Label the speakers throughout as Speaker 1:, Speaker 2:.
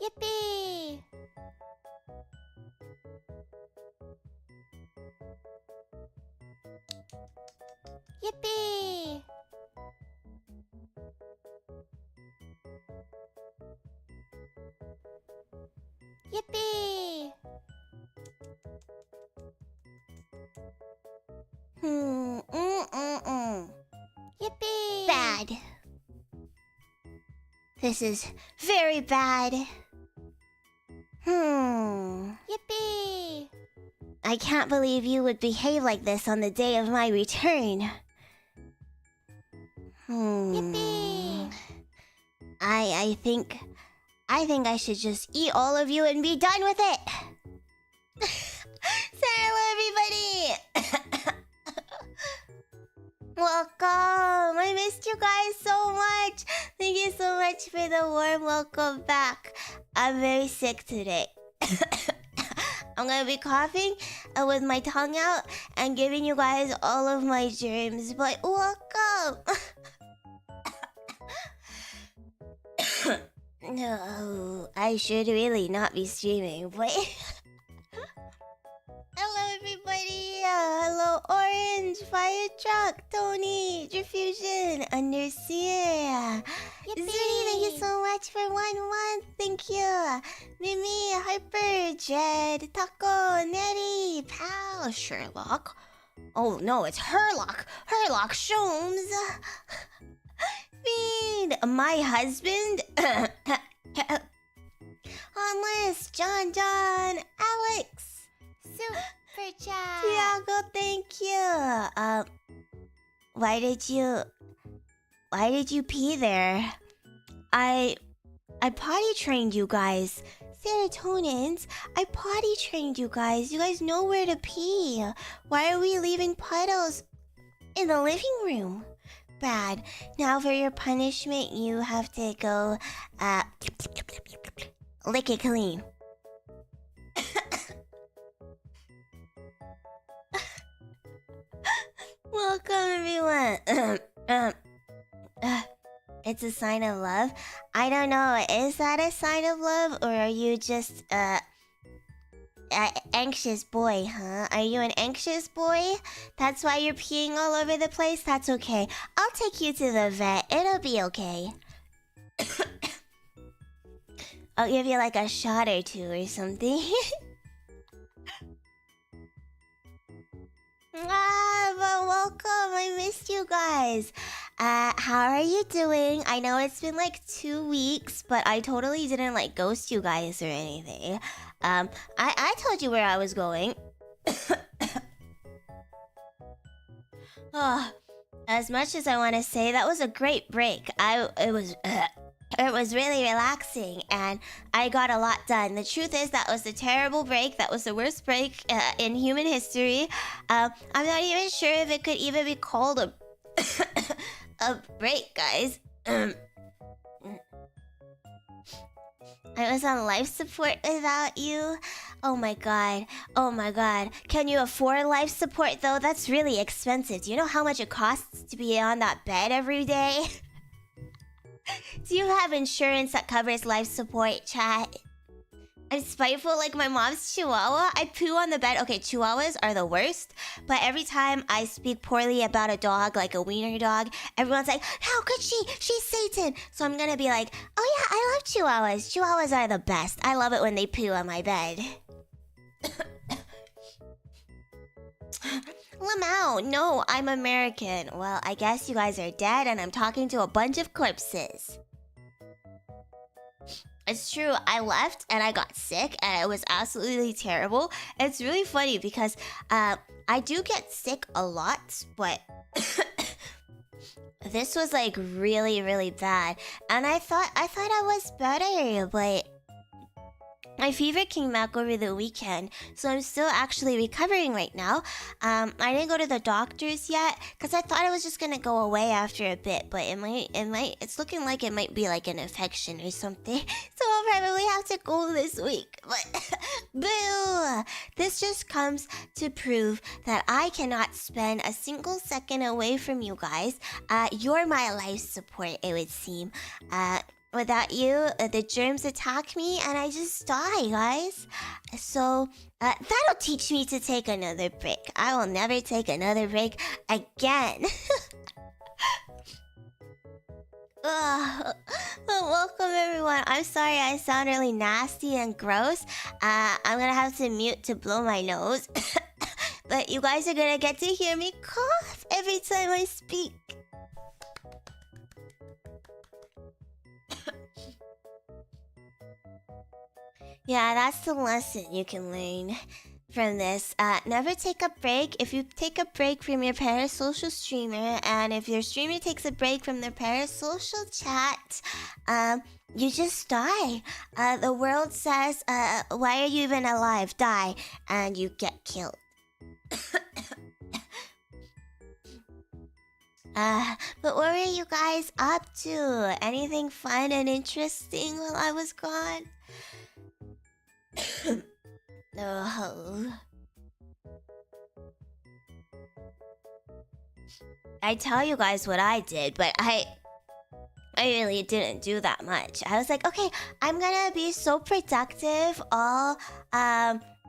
Speaker 1: Yippee! Yippee! Yippee! Yippee!
Speaker 2: Bad. This is very bad.
Speaker 1: Yippee!
Speaker 2: I can't believe you would behave like this on the day of my return.
Speaker 1: Yippee!
Speaker 2: I think I should just eat all of you and be done with it. Say hello, everybody. Welcome. I missed you guys so much. Thank you so much for the warm welcome back. I'm very sick today. I'm gonna be coughing with my tongue out and giving you guys all of my germs, but welcome. No, I should really not be streaming, but... Hello, everybody. Hello, Orange, Fire Truck, Tony, Diffusion, Underseer. Zuni, thank you so much for 1 month. Thank you. Mimy, Harper, Jed, Taco, Nettie, Pal, Sherlock. Oh, no, it's Herlock. Herlock Sholmes. Fiend, my husband. Honest, JonJonH, Alex.
Speaker 1: Super chat!
Speaker 2: Thiago, thank you. Why did you pee there? I potty trained you guys. Serotonins, I potty trained you guys. You guys know where to pee. Why are we leaving puddles in the living room? Bad. Now for your punishment, you have to go, lick it clean. Welcome, everyone. It's a sign of love. I don't know. Is that a sign of love, or are you just anxious boy? Huh? Are you an anxious boy? That's why you're peeing all over the place. That's okay. I'll take you to the vet. It'll be okay. I'll give you like a shot or two or something. But welcome. I missed you guys. How are you doing? I know it's been like 2 weeks, but I totally didn't like ghost you guys or anything. I told you where I was going. Oh, as much as I want to say that was a great break, it was really relaxing and I got a lot done. The truth is that was a terrible break. That was the worst break in human history. I'm not even sure if it could even be called a a break, guys. I was on life support without you. Oh my god. Oh my god. Can you afford life support though? That's really expensive. Do you know how much it costs to be on that bed every day? Do you have insurance that covers life support, chat? I'm spiteful like my mom's chihuahua. I poo on the bed. Okay, chihuahuas are the worst. But every time I speak poorly about a dog, like a wiener dog, everyone's like, how could she? She's Satan. So I'm gonna be like, oh yeah, I love chihuahuas. Chihuahuas are the best. I love it when they poo on my bed. Lamau, no, I'm American. Well, I guess you guys are dead and I'm talking to a bunch of corpses. It's true, I left and I got sick and it was absolutely terrible. It's really funny because I do get sick a lot, but this was like really, really bad. And I thought I was better, but my fever came back over the weekend, so I'm still actually recovering right now. I didn't go to the doctors yet because I thought it was just gonna go away after a bit, but it's looking like it might be like an infection or something. So I'll probably have to go this week. But boo! This just comes to prove that I cannot spend a single second away from you guys. You're my life support, it would seem. without you, the germs attack me and I just die, guys. So that'll teach me to take another break. I will never take another break again. Welcome everyone. I'm sorry I sound really nasty and gross. I'm gonna have to mute to blow my nose. But you guys are gonna get to hear me cough every time I speak. Yeah, that's the lesson you can learn from this. Never take a break. If you take a break from your parasocial streamer, and if your streamer takes a break from their parasocial chat, you just die. The world says, why are you even alive? Die. And you get killed. But what were you guys up to? Anything fun and interesting while I was gone? No. I tell you guys what I did, but I really didn't do that much. I was like, okay, I'm gonna be so productive. I'll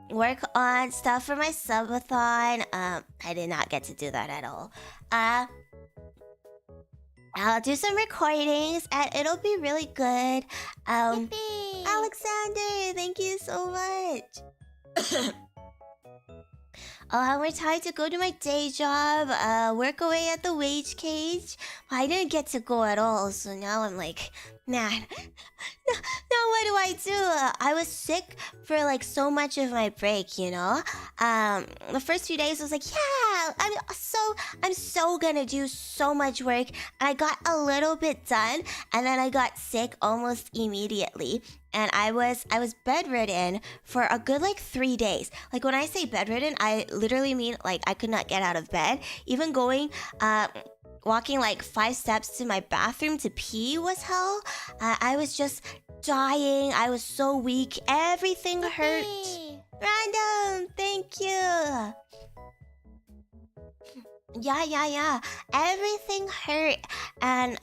Speaker 2: work on stuff for my subathon. I did not get to do that at all. I'll do some recordings and it'll be really good.
Speaker 1: Yippee!
Speaker 2: Alexander, thank you so much. We're tired to go to my day job, work away at the wage cage. I didn't get to go at all, so now I'm like, man, now what do I do? I was sick for like so much of my break, you know? The first few days I was like, yeah, I'm so gonna do so much work. And I got a little bit done, and then I got sick almost immediately. And I was bedridden for a good like 3 days. Like when I say bedridden, I literally mean like I could not get out of bed. Even walking like 5 steps to my bathroom to pee was hell. I was just dying. I was so weak. Everything hurt. Random, thank you. Yeah. Everything hurt, and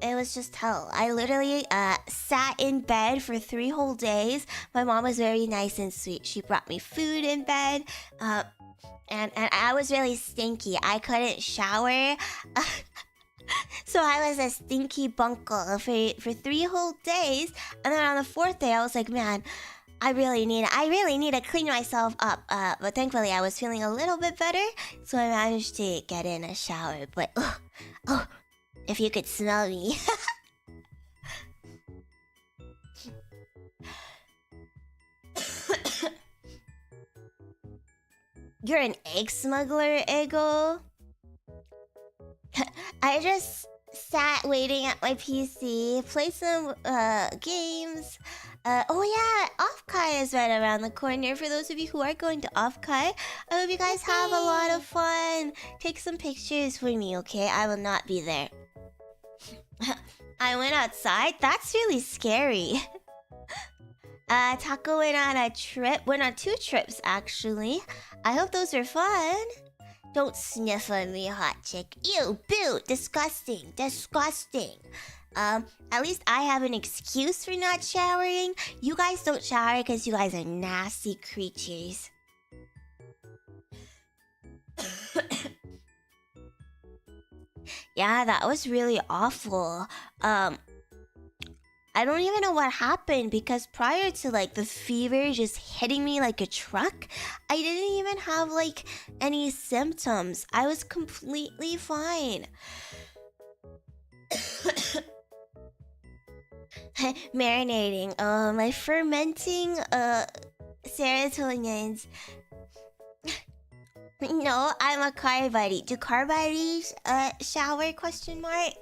Speaker 2: it was just hell. I literally sat in bed for 3 whole days. My mom was very nice and sweet. She brought me food in bed, and I was really stinky. I couldn't shower, so I was a stinky bunkle for 3 whole days. And then on the 4th day, I was like, man, I really need to clean myself up. But thankfully I was feeling a little bit better, so I managed to get in a shower. But oh, if you could smell me. You're an egg smuggler, Ego? I just sat waiting at my PC, played some games. Oh yeah, Offkai is right around the corner. For those of you who are going to Offkai, I hope you guys have a lot of fun. Take some pictures for me, okay? I will not be there. I went outside? That's really scary. Taco went on 2 trips actually. I hope those are fun. Don't sniff on me, hot chick. Ew, boo, disgusting. At least I have an excuse for not showering. You guys don't shower because you guys are nasty creatures. Yeah, that was really awful. I don't even know what happened, because prior to like the fever just hitting me like a truck, I didn't even have like any symptoms. I was completely fine. Marinating. My fermenting serotonins. No, I'm a car buddy. Do car buddies shower? Question mark.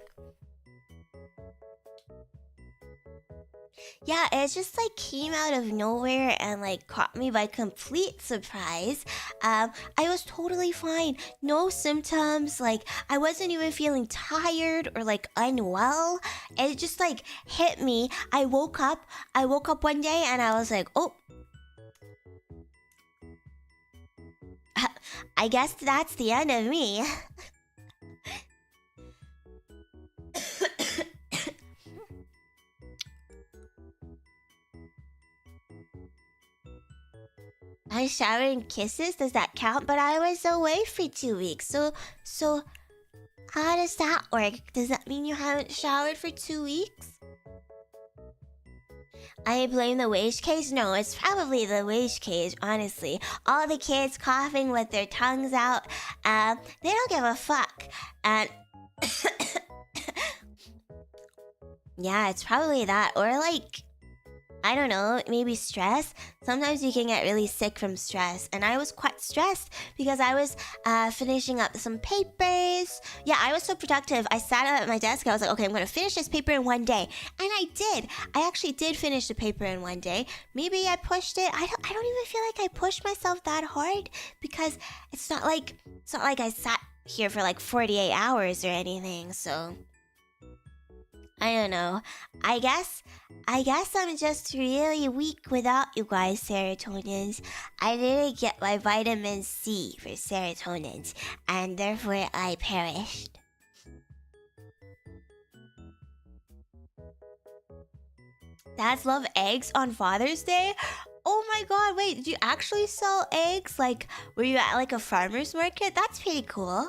Speaker 2: Yeah, it just like came out of nowhere and like caught me by complete surprise. I was totally fine. No symptoms. Like I wasn't even feeling tired or like unwell. It just like hit me. I woke up one day and I was like, oh, I guess that's the end of me. I showered in kisses. Does that count? But I was away for 2 weeks. So how does that work? Does that mean you haven't showered for 2 weeks? I blame the wage case? No, it's probably the wage case, honestly. All the kids coughing with their tongues out. They don't give a fuck. And yeah, it's probably that. Or like, I don't know, maybe stress. Sometimes you can get really sick from stress. And I was quite stressed because I was finishing up some papers. Yeah, I was so productive. I sat at my desk. I was like, okay, I'm going to finish this paper in 1 day. And I did. I actually did finish the paper in 1 day. Maybe I pushed it. I don't even feel like I pushed myself that hard because it's not like I sat here for like 48 hours or anything. So I don't know. I guess I'm just really weak without you guys, serotonins. I didn't get my vitamin C for serotonins, and therefore I perished. Dads love eggs on Father's Day? Oh my god, wait, did you actually sell eggs? Like, were you at like a farmer's market? That's pretty cool.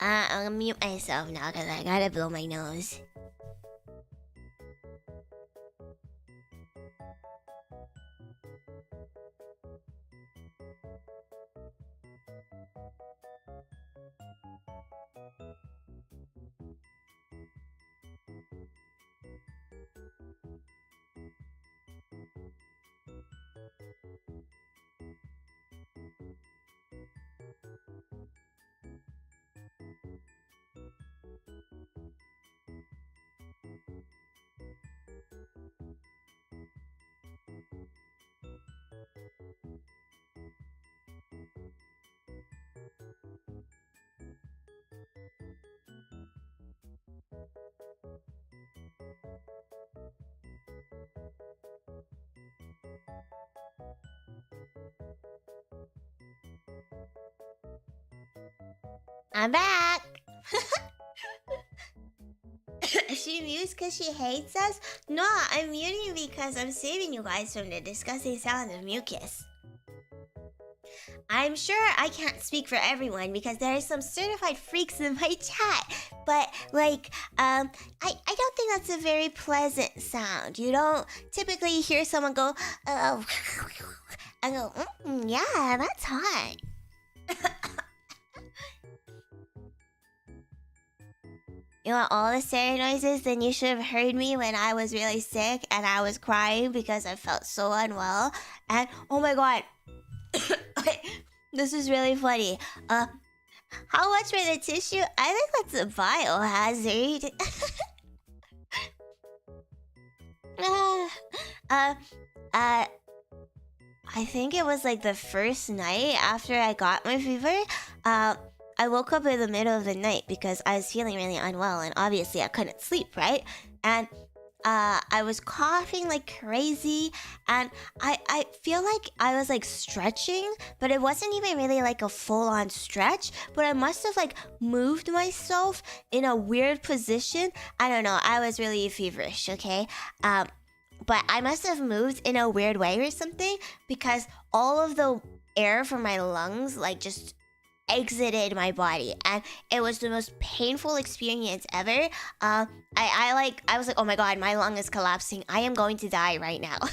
Speaker 2: I'll mute myself now because I gotta blow my nose. I'm back! She mutes because she hates us? No, I'm muting because I'm saving you guys from the disgusting sound of mucus. I'm sure I can't speak for everyone because there are some certified freaks in my chat. But, like, I don't think that's a very pleasant sound. You don't typically hear someone go, oh, and go, yeah, that's hot. You want all the Sera noises? Then you should have heard me when I was really sick and I was crying because I felt so unwell. And, oh my god. This is really funny. How much for the tissue? I think that's a biohazard. I think it was like the first night after I got my fever. I woke up in the middle of the night because I was feeling really unwell and obviously I couldn't sleep, right? And I was coughing like crazy and I feel like I was like stretching, but it wasn't even really like a full-on stretch, but I must have like moved myself in a weird position. I don't know, I was really feverish, okay? But I must have moved in a weird way or something because all of the air from my lungs like just exited my body and it was the most painful experience ever. I was like, oh my god, my lung is collapsing. I am going to die right now. And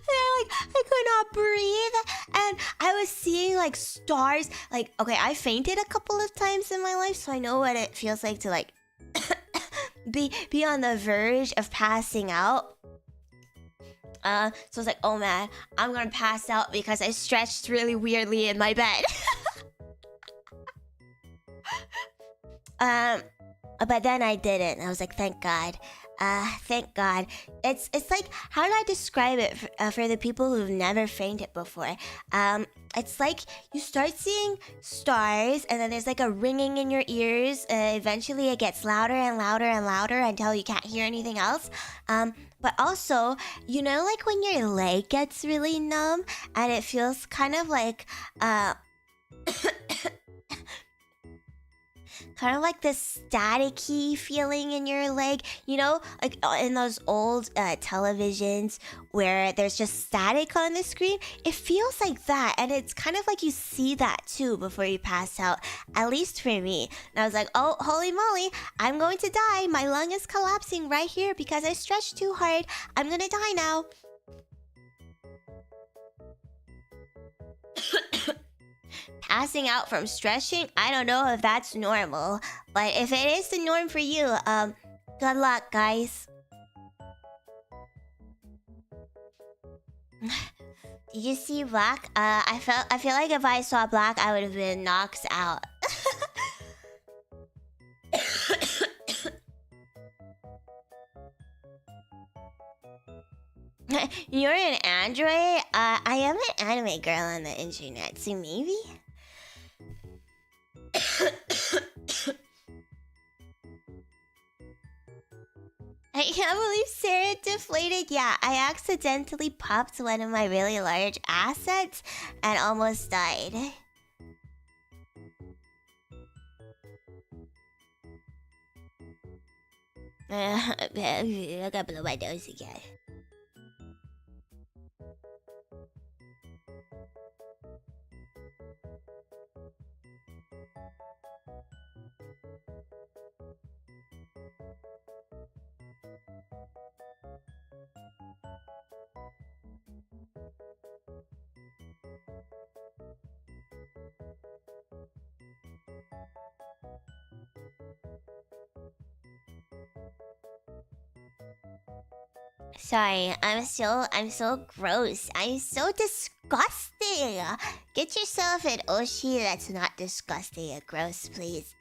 Speaker 2: I could not breathe and I was seeing like stars. Like, okay, I fainted a couple of times in my life, so I know what it feels like to like be on the verge of passing out. So I was like, oh man, I'm gonna pass out because I stretched really weirdly in my bed. But then I didn't. I was like, thank God. Thank God. It's like, how do I describe it for the people who've never fainted before? It's like you start seeing stars and then there's like a ringing in your ears. Eventually it gets louder and louder and louder until you can't hear anything else. But also, you know, like when your leg gets really numb and it feels kind of like, Kind of like this staticky feeling in your leg. You know, like in those old televisions where there's just static on the screen. It feels like that, and it's kind of like you see that too before you pass out. At least for me. And I was like, oh, holy moly, I'm going to die. My lung is collapsing right here because I stretched too hard. I'm gonna die now. Passing out from stretching, I don't know if that's normal, but if it is the norm for you, good luck, guys. Did you see Black? I feel like if I saw Black, I would have been knocked out. You're an android? I am an anime girl on the internet, so maybe? I can't believe Sarah deflated. Yeah, I accidentally popped one of my really large assets and almost died. I gotta blow my nose again. Sorry, I'm so gross. I'm so disgusting. Get yourself an Oshi that's not disgusting and gross, please.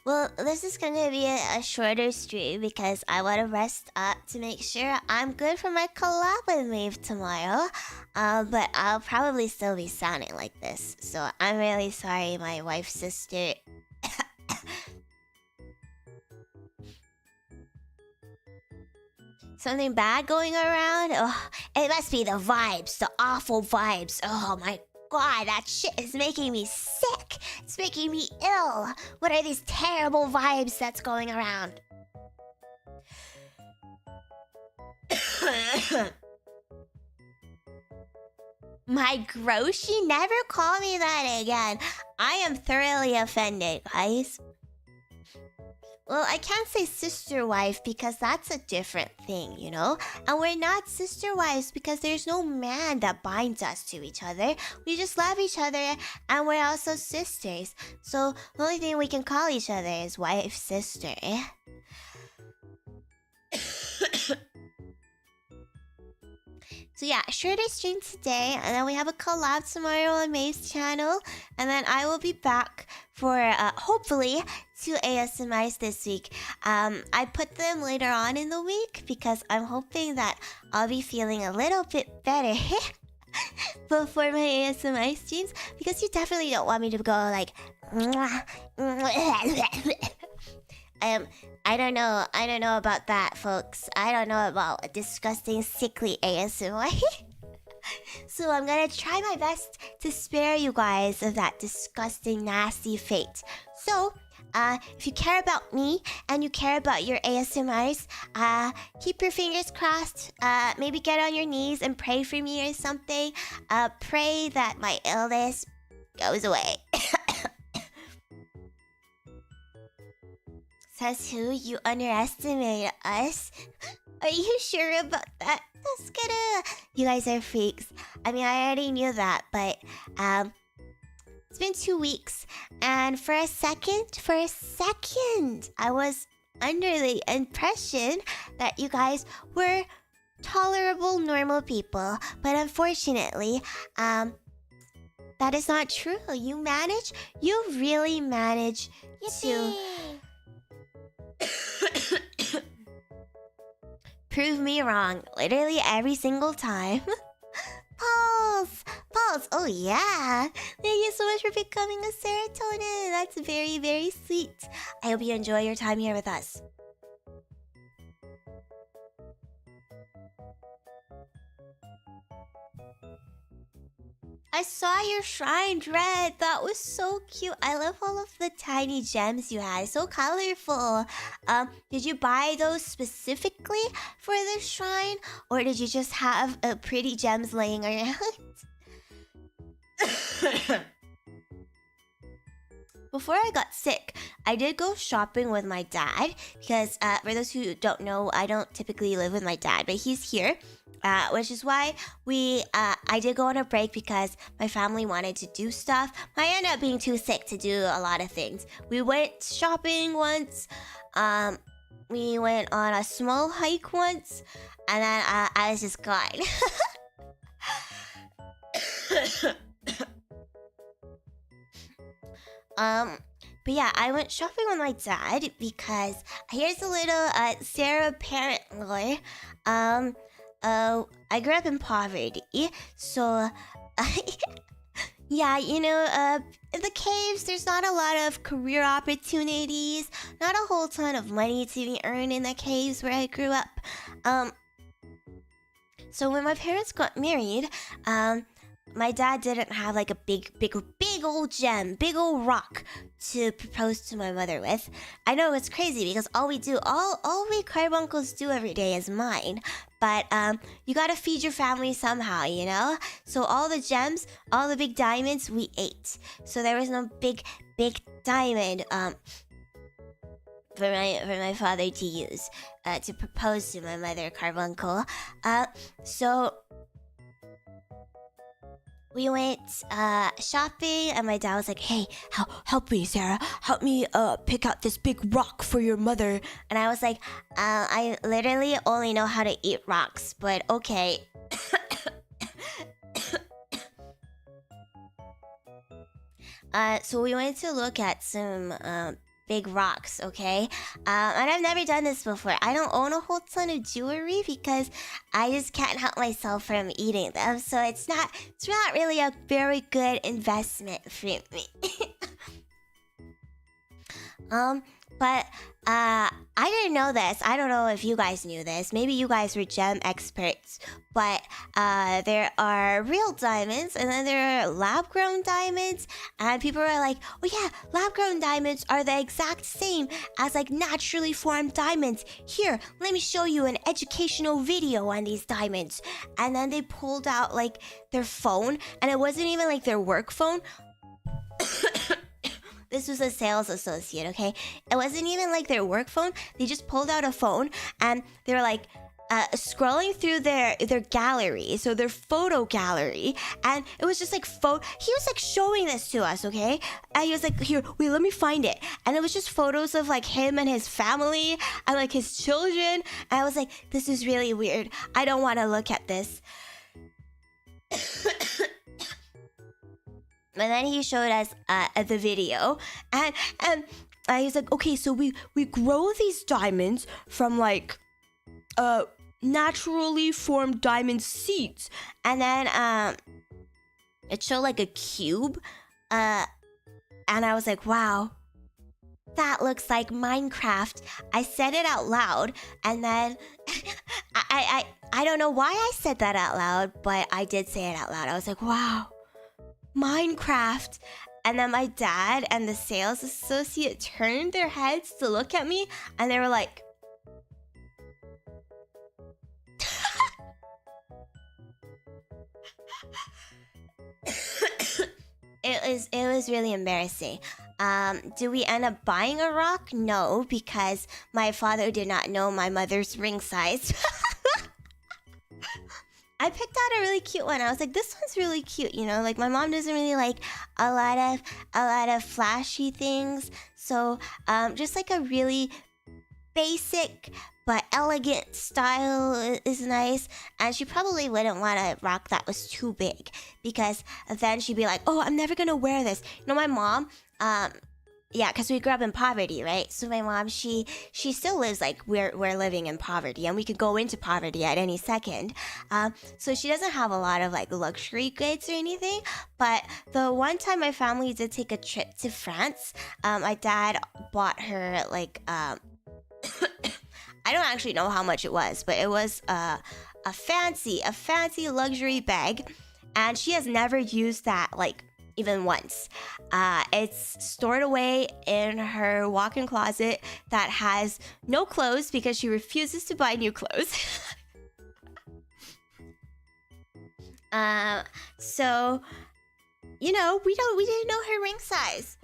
Speaker 2: Well, this is gonna be a shorter stream because I want to rest up to make sure I'm good for my collab with Maeve tomorrow. But I'll probably still be sounding like this, so I'm really sorry, my wife's sister. Something bad going around? Oh, it must be the vibes, the awful vibes. Oh my god, that shit is making me sick. It's making me ill. What are these terrible vibes that's going around? My groshi? Never call me that again. I am thoroughly offended, guys. Well, I can't say sister wife because that's a different thing, you know? And we're not sister wives because there's no man that binds us to each other. We just love each other and we're also sisters. So the only thing we can call each other is wife, sister. So yeah, shorter stream today, and then we have a collab tomorrow on Maeve's channel, and then I will be back for hopefully 2 ASMRs this week. I put them later on in the week because I'm hoping that I'll be feeling a little bit better before my ASMR streams, because you definitely don't want me to go like I don't know about that, folks. I don't know about a disgusting, sickly ASMR. So I'm gonna try my best to spare you guys of that disgusting, nasty fate. So, if you care about me and you care about your ASMRs, keep your fingers crossed. Maybe get on your knees and pray for me or something. Pray that my illness goes away. Says who? You underestimate us? Are you sure about that? That's gonna... You guys are freaks. I mean, I already knew that, but it's been 2 weeks, and for a second, I was under the impression that you guys were tolerable, normal people. But unfortunately, that is not true. You really manage to prove me wrong literally every single time. Pulse, oh yeah. Thank you so much for becoming a Ceratonin. That's very, very sweet. I hope you enjoy your time here with us. I saw your shrine, Dread. That was so cute. I love all of the tiny gems you had. So colorful. Did you buy those specifically for the shrine, or did you just have pretty gems laying around? Before I got sick, I did go shopping with my dad because, for those who don't know, I don't typically live with my dad, but he's here, which is why I did go on a break because my family wanted to do stuff. I ended up being too sick to do a lot of things. We went shopping once, we went on a small hike once, and then I was just gone. But yeah, I went shopping with my dad because here's a little Sarah parent lore. I grew up in poverty, so yeah, you know, in the caves, there's not a lot of career opportunities, not a whole ton of money to be earned in the caves where I grew up. So when my parents got married, my dad didn't have like a big old gem, big old rock to propose to my mother with. I know it's crazy because all we carbuncles do every day is mine. But you gotta feed your family somehow, you know? So all the gems, all the big diamonds, we ate. So there was no big diamond for my father to use to propose to my mother, carbuncle. So we went shopping, and my dad was like, "Hey, help me, Sarah. Help me pick out this big rock for your mother." And I was like, "I literally only know how to eat rocks, but okay." So we went to look at some big rocks, okay? And I've never done this before. I don't own a whole ton of jewelry because I just can't help myself from eating them. So it's not really a very good investment for me. But I didn't know this. I don't know if you guys knew this. Maybe you guys were gem experts. But there are real diamonds, and then there are lab-grown diamonds. And people are like, "Oh yeah, lab-grown diamonds are the exact same as like naturally formed diamonds. Here, let me show you an educational video on these diamonds." And then they pulled out like their phone, and it wasn't even like their work phone. This was a sales associate, okay? It wasn't even like their work phone. They just pulled out a phone and they were like scrolling through their gallery, so their photo gallery, and it was just like he was like showing this to us, okay? And he was like, "Here, wait, let me find it." And it was just photos of like him and his family and like his children. And I was like, "This is really weird. I don't want to look at this." And then he showed us the video, and he's like, "Okay, so we grow these diamonds from like naturally formed diamond seeds," and then it showed like a cube, and I was like, "Wow, that looks like Minecraft." I said it out loud, and then I don't know why I said that out loud, but I did say it out loud. I was like, "Wow, Minecraft." And then my dad and the sales associate turned their heads to look at me, and they were like, it was really embarrassing. Did we end up buying a rock? No, because my father did not know my mother's ring size. I picked out a really cute one. I was like, "This one's really cute," you know? Like, my mom doesn't really like a lot of flashy things. So, just like a really basic but elegant style is nice. And she probably wouldn't want a rock that was too big, because then she'd be like, "Oh, I'm never gonna wear this." You know, my mom, yeah, because we grew up in poverty, right? So my mom, she still lives like we're living in poverty, and we could go into poverty at any second. So she doesn't have a lot of like luxury goods or anything. But the one time my family did take a trip to France, my dad bought her like I don't actually know how much it was, but it was a fancy luxury bag. and she has never used that like even once. It's stored away in her walk-in closet that has no clothes because she refuses to buy new clothes. So, you know, we didn't know her ring size.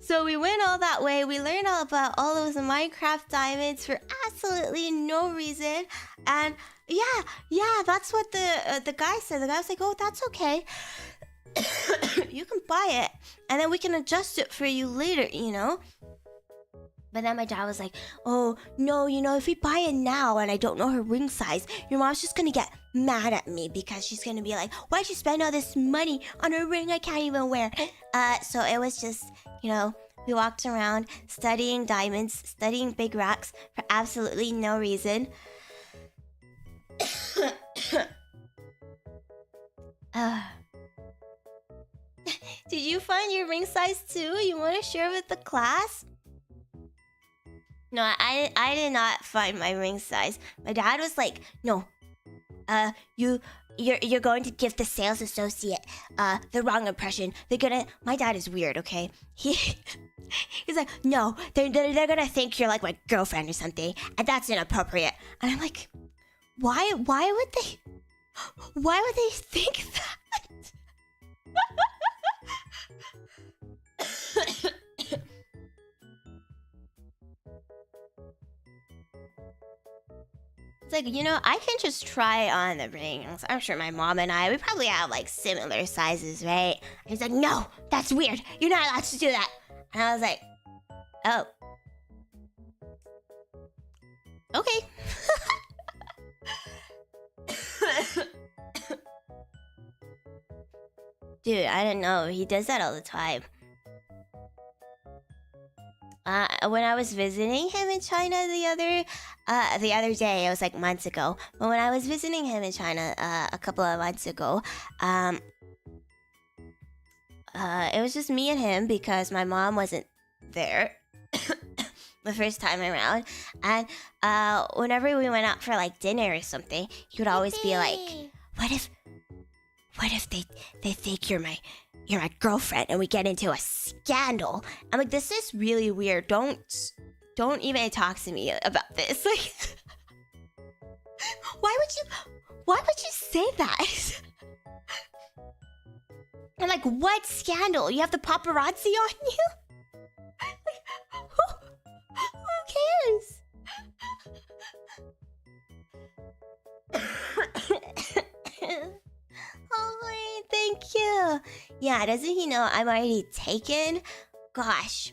Speaker 2: So we went all that way. We learned all about all those Minecraft diamonds for absolutely no reason. And yeah, that's what the guy said. The guy was like, "Oh, that's okay. You can buy it, and then we can adjust it for you later, you know." But then my dad was like, "Oh, no, you know, if we buy it now and I don't know her ring size, your mom's just gonna get mad at me because she's gonna be like, why'd you spend all this money on a ring I can't even wear?" So it was just, you know, we walked around studying diamonds, studying big rocks for absolutely no reason. Did you find your ring size too? You want to share with the class? No, I did not find my ring size. My dad was like, "No, you're going to give the sales associate the wrong impression. They're gonna." My dad is weird, okay? He's like, "No, they're gonna think you're like my girlfriend or something, and that's inappropriate." And I'm like, why would they think that? It's like, you know, I can just try on the rings. I'm sure my mom and we probably have like similar sizes, right? And he's like, "No, that's weird. You're not allowed to do that." And I was like, "Oh. Okay." Dude, I don't know. He does that all the time. When I was visiting him in China the other day, it was like months ago. But when I was visiting him in China a couple of months ago, it was just me and him because my mom wasn't there the first time around. And whenever we went out for like dinner or something, he would always be like, what if they think you're my girlfriend and we get into a scandal?" I'm like, "This is really weird. Don't even talk to me about this." Like, why would you say that? I'm like, "What scandal? You have the paparazzi on you?" Like, who cares? Oh, thank you. Yeah, doesn't he know I'm already taken? Gosh.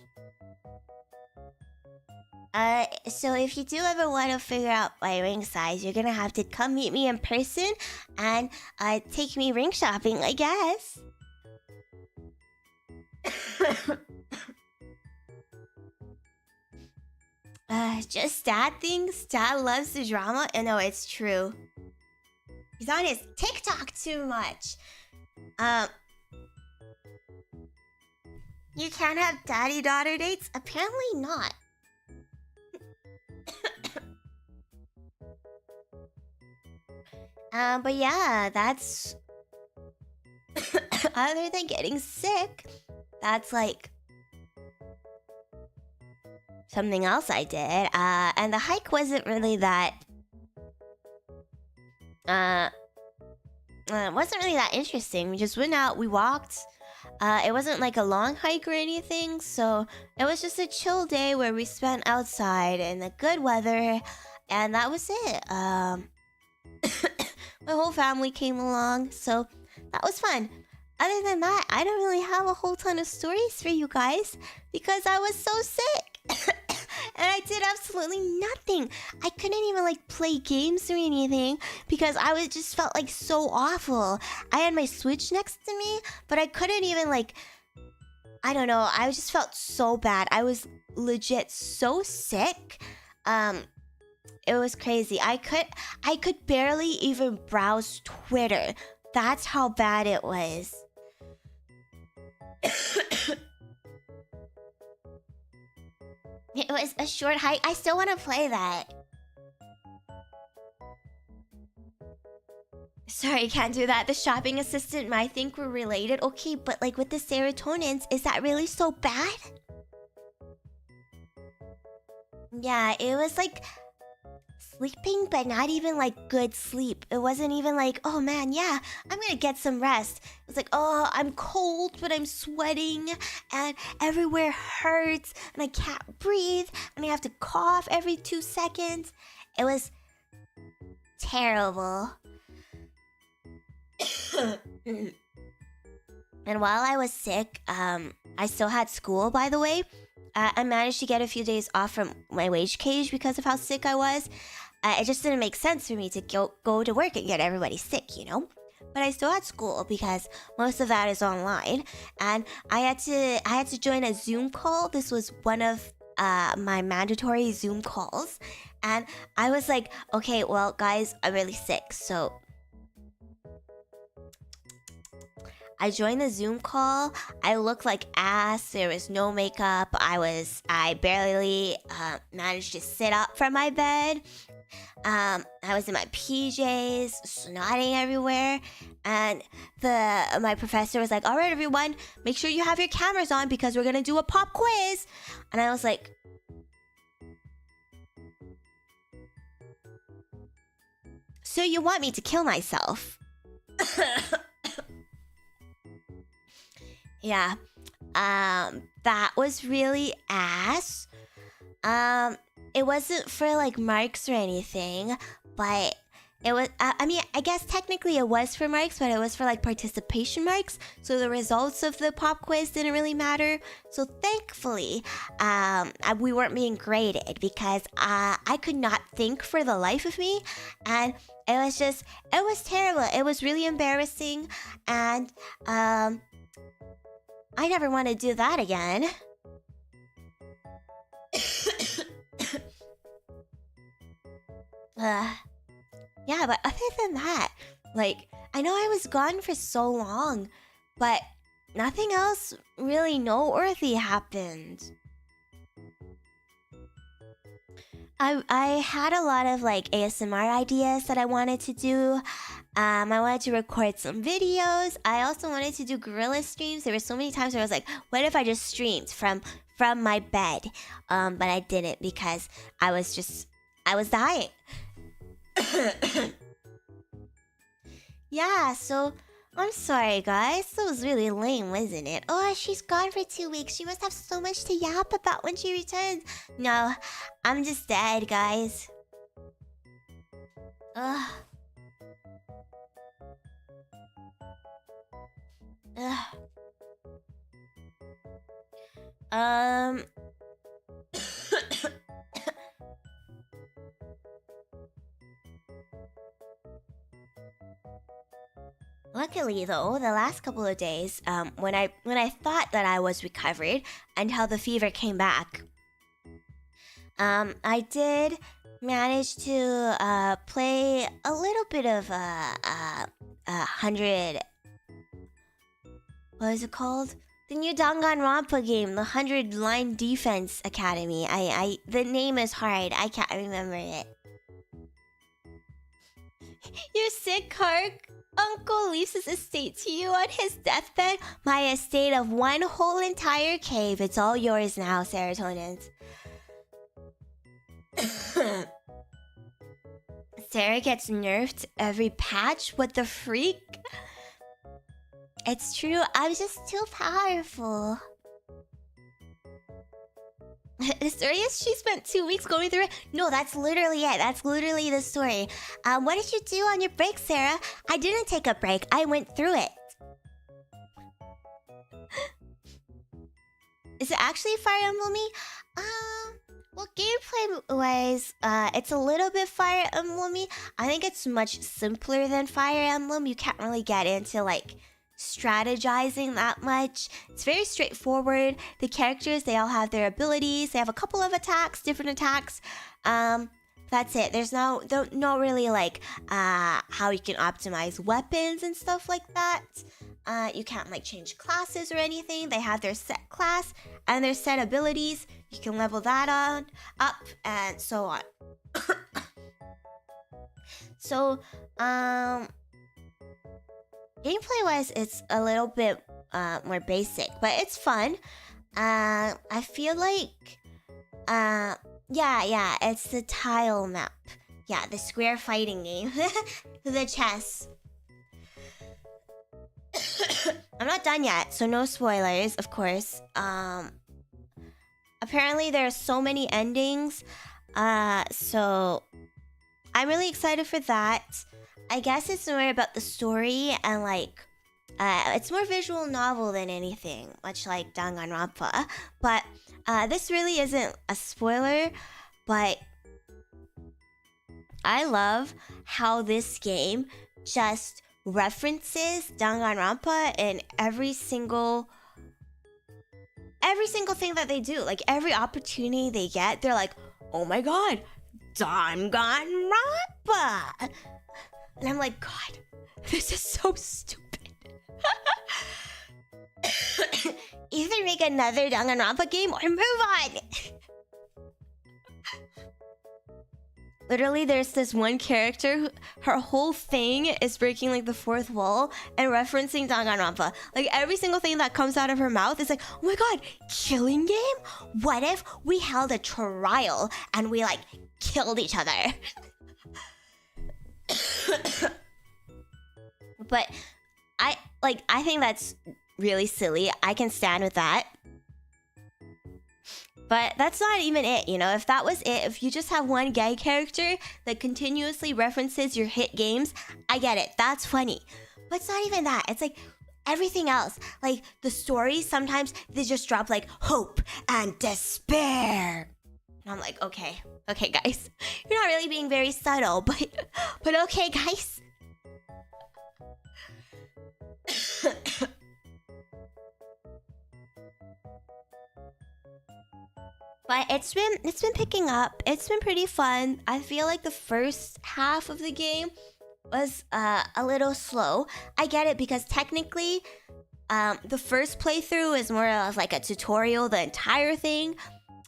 Speaker 2: So if you do ever want to figure out my ring size, you're gonna have to come meet me in person and take me ring shopping, I guess. Just dad things. Dad loves the drama. And no, it's true. He's on his TikTok too much. You can't have daddy-daughter dates? Apparently not. But yeah, that's... Other than getting sick, that's like... something else I did. And the hike wasn't really that... it wasn't really that interesting. We just went out, we walked. It wasn't like a long hike or anything, so it was just a chill day where we spent outside in the good weather, and that was it. My whole family came along, so that was fun. Other than that, I don't really have a whole ton of stories for you guys because I was so sick. And I did absolutely nothing. I couldn't even like play games or anything because I just felt like so awful. I had my Switch next to me, but I couldn't even like, I don't know. I just felt so bad. I was legit so sick. It was crazy. I could barely even browse Twitter. That's how bad it was. It was a short hike. I still want to play that. Sorry, can't do that. The shopping assistant might think we're related. Okay, but like with the serotonins, is that really so bad? Yeah, it was like sleeping, but not even like good sleep. It wasn't even like, oh man, yeah, I'm gonna get some rest. It was like, oh, I'm cold, but I'm sweating, and everywhere hurts, and I can't breathe, and I have to cough every 2 seconds. It was terrible. And while I was sick, I still had school, by the way. I managed to get a few days off from my wage cage because of how sick I was. It just didn't make sense for me to go to work and get everybody sick, you know? But I still had school because most of that is online. And I had to join a Zoom call. This was one of my mandatory Zoom calls. And I was like, okay, well, guys, I'm really sick, so I joined the Zoom call. I looked like ass. There was no makeup. I barely managed to sit up from my bed. I was in my PJs, snotting everywhere. And my professor was like, all right, everyone, make sure you have your cameras on because we're going to do a pop quiz. And I was like, so you want me to kill myself? Yeah, that was really ass. It wasn't for like marks or anything, but it was, I mean, I guess technically it was for marks, but it was for like participation marks. So the results of the pop quiz didn't really matter. So thankfully, we weren't being graded because I could not think for the life of me. And it was terrible. It was really embarrassing. And, I never want to do that again. Yeah, but other than that, like, I know I was gone for so long, but nothing else really noteworthy happened. I had a lot of like ASMR ideas that I wanted to do. I wanted to record some videos. I also wanted to do gorilla streams. There were so many times where I was like, what if I just streamed from my bed? But I didn't because I was dying. Yeah, so I'm sorry, guys. That was really lame, wasn't it? Oh, she's gone for 2 weeks. She must have so much to yap about when she returns. No, I'm just dead, guys. Ugh. Luckily, though, the last couple of days, when I thought that I was recovered until the fever came back, I did manage to play a little bit of 100. What is it called? The new Danganronpa game, the 100-Line Defense Academy. The name is hard. I can't remember it. You're sick, Hark. Uncle leaves his estate to you on his deathbed. My estate of one whole entire cave. It's all yours now, Ceratonians. Sarah gets nerfed every patch? What the freak? It's true, I'm just too powerful. The story is she spent 2 weeks going through it? No, that's literally it. That's literally the story. What did you do on your break, Sarah? I didn't take a break. I went through it. Is it actually Fire Emblem-y? Well, gameplay-wise, it's a little bit Fire Emblem-y. I think it's much simpler than Fire Emblem. You can't really get into, like, strategizing that much. It's very straightforward. The characters, they all have their abilities. They have a couple of attacks, different attacks. That's it. There's no really like how you can optimize weapons and stuff like that. You can't like change classes or anything. They have their set class and their set abilities. You can level that up and so on. So gameplay-wise, it's a little bit more basic, but it's fun. I feel like, yeah, it's the tile map. Yeah, the square fighting game. The chess. I'm not done yet, so no spoilers, of course. Apparently there are so many endings, so I'm really excited for that. I guess it's more about the story and like, it's more visual novel than anything, much like Danganronpa. But this really isn't a spoiler, but I love how this game just references Danganronpa in every single thing that they do. Like every opportunity they get, they're like, oh my god, Danganronpa! And I'm like, God, this is so stupid. Either make another Danganronpa game or move on! Literally, there's this one character who, her whole thing is breaking like the fourth wall and referencing Danganronpa. Like every single thing that comes out of her mouth is like, oh my god, killing game? What if we held a trial and we like killed each other? But I think that's really silly. I can stand with that. But that's not even it, you know? If that was it, if you just have one gay character that continuously references your hit games, I get it. That's funny. But it's not even that. It's like everything else. Like the stories, sometimes they just drop like hope and despair. And I'm like, okay, guys. You're not really being very subtle, but okay, guys. But it's been picking up. It's been pretty fun. I feel like the first half of the game was a little slow. I get it because technically, the first playthrough is more of like a tutorial. The entire thing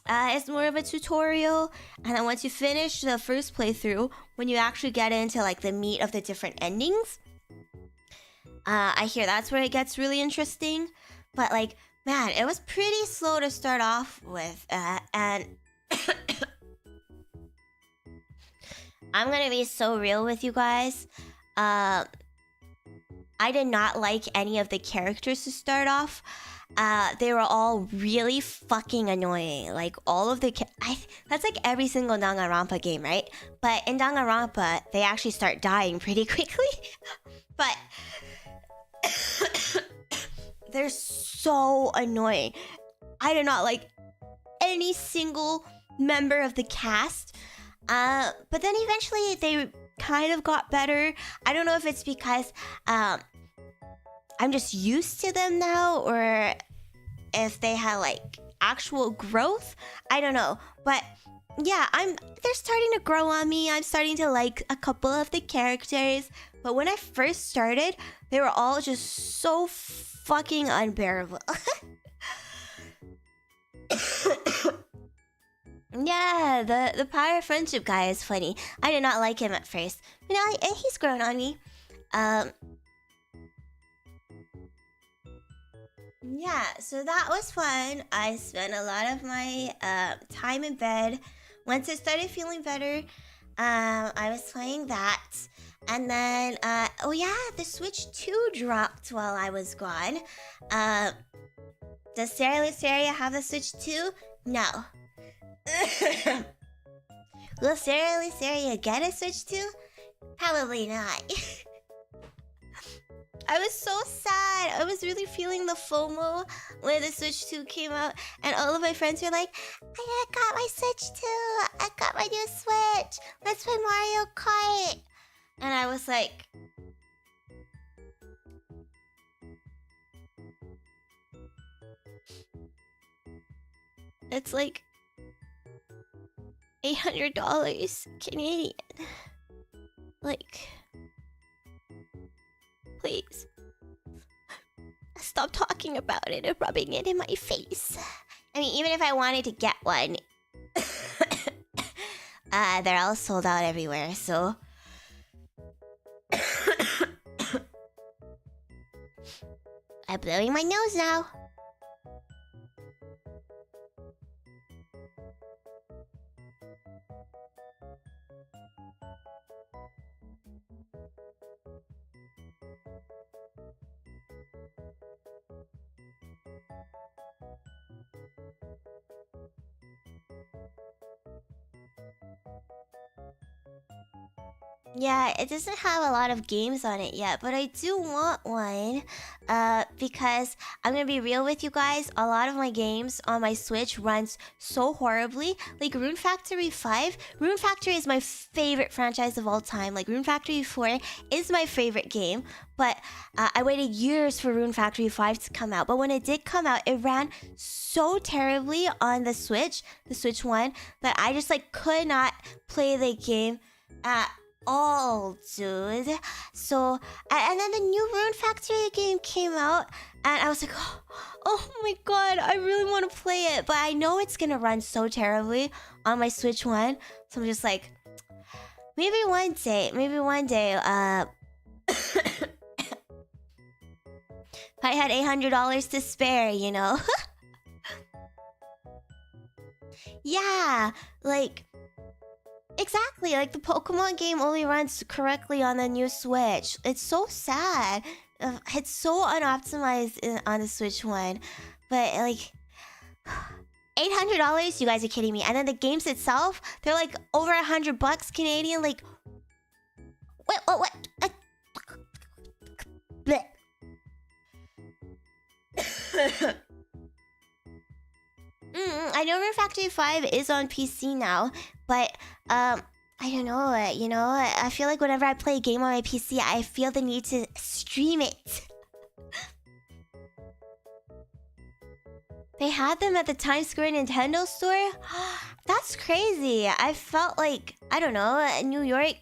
Speaker 2: is more of a tutorial. And then once you finish the first playthrough, when you actually get into like the meat of the different endings, I hear that's where it gets really interesting. But like, man, it was pretty slow to start off with, and I'm gonna be so real with you guys. I did not like any of the characters to start off. They were all really fucking annoying. Like all of the that's like every single Danganronpa game, right? But in Danganronpa, they actually start dying pretty quickly. But they're so annoying. I do not like any single member of the cast. But then eventually they kind of got better. I don't know if it's because I'm just used to them now, or if they had like actual growth. I don't know. But yeah, they're starting to grow on me. I'm starting to like a couple of the characters. But when I first started, they were all just so fucking unbearable. Yeah, the power of friendship guy is funny. I did not like him at first. You know, he's grown on me. Yeah, so that was fun. I spent a lot of my time in bed. Once I started feeling better, I was playing that. And then, oh yeah, the Switch 2 dropped while I was gone. Does Cera Luceria have the Switch 2? No. Will Cera Luceria get a Switch 2? Probably not. I was so sad. I was really feeling the FOMO when the Switch 2 came out. And all of my friends were like, I got my Switch 2. I got my new Switch. Let's play Mario Kart. And I was like, it's like $800 Canadian. Like, please stop talking about it and rubbing it in my face. I mean, even if I wanted to get one, they're all sold out everywhere, so I'm blowing my nose now. Yeah, it doesn't have a lot of games on it yet, but I do want one. Because I'm gonna be real with you guys, a lot of my games on my Switch runs so horribly. Like Rune Factory 5. Rune Factory is my favorite franchise of all time. Like Rune Factory 4 is my favorite game, but I waited years for Rune Factory 5 to come out. But when it did come out, it ran so terribly on the Switch One, that I just like could not play the game at all, dude. So, and then the new Rune Factory game came out, and I was like, oh my god, I really want to play it, but I know it's gonna run so terribly on my Switch One. So I'm just like, maybe one day, if I had $800 to spare, you know? Yeah, like, exactly, like the Pokemon game only runs correctly on the new Switch. It's so sad. It's so unoptimized on the Switch One. But like, $800? You guys are kidding me. And then the games itself, they're like over $100 Canadian. Like, what? Blech. I know Rune Factory 5 is on PC now, but I don't know, you know, I feel like whenever I play a game on my PC, I feel the need to stream it. They had them at the Times Square Nintendo store? That's crazy. I felt like, I don't know, New York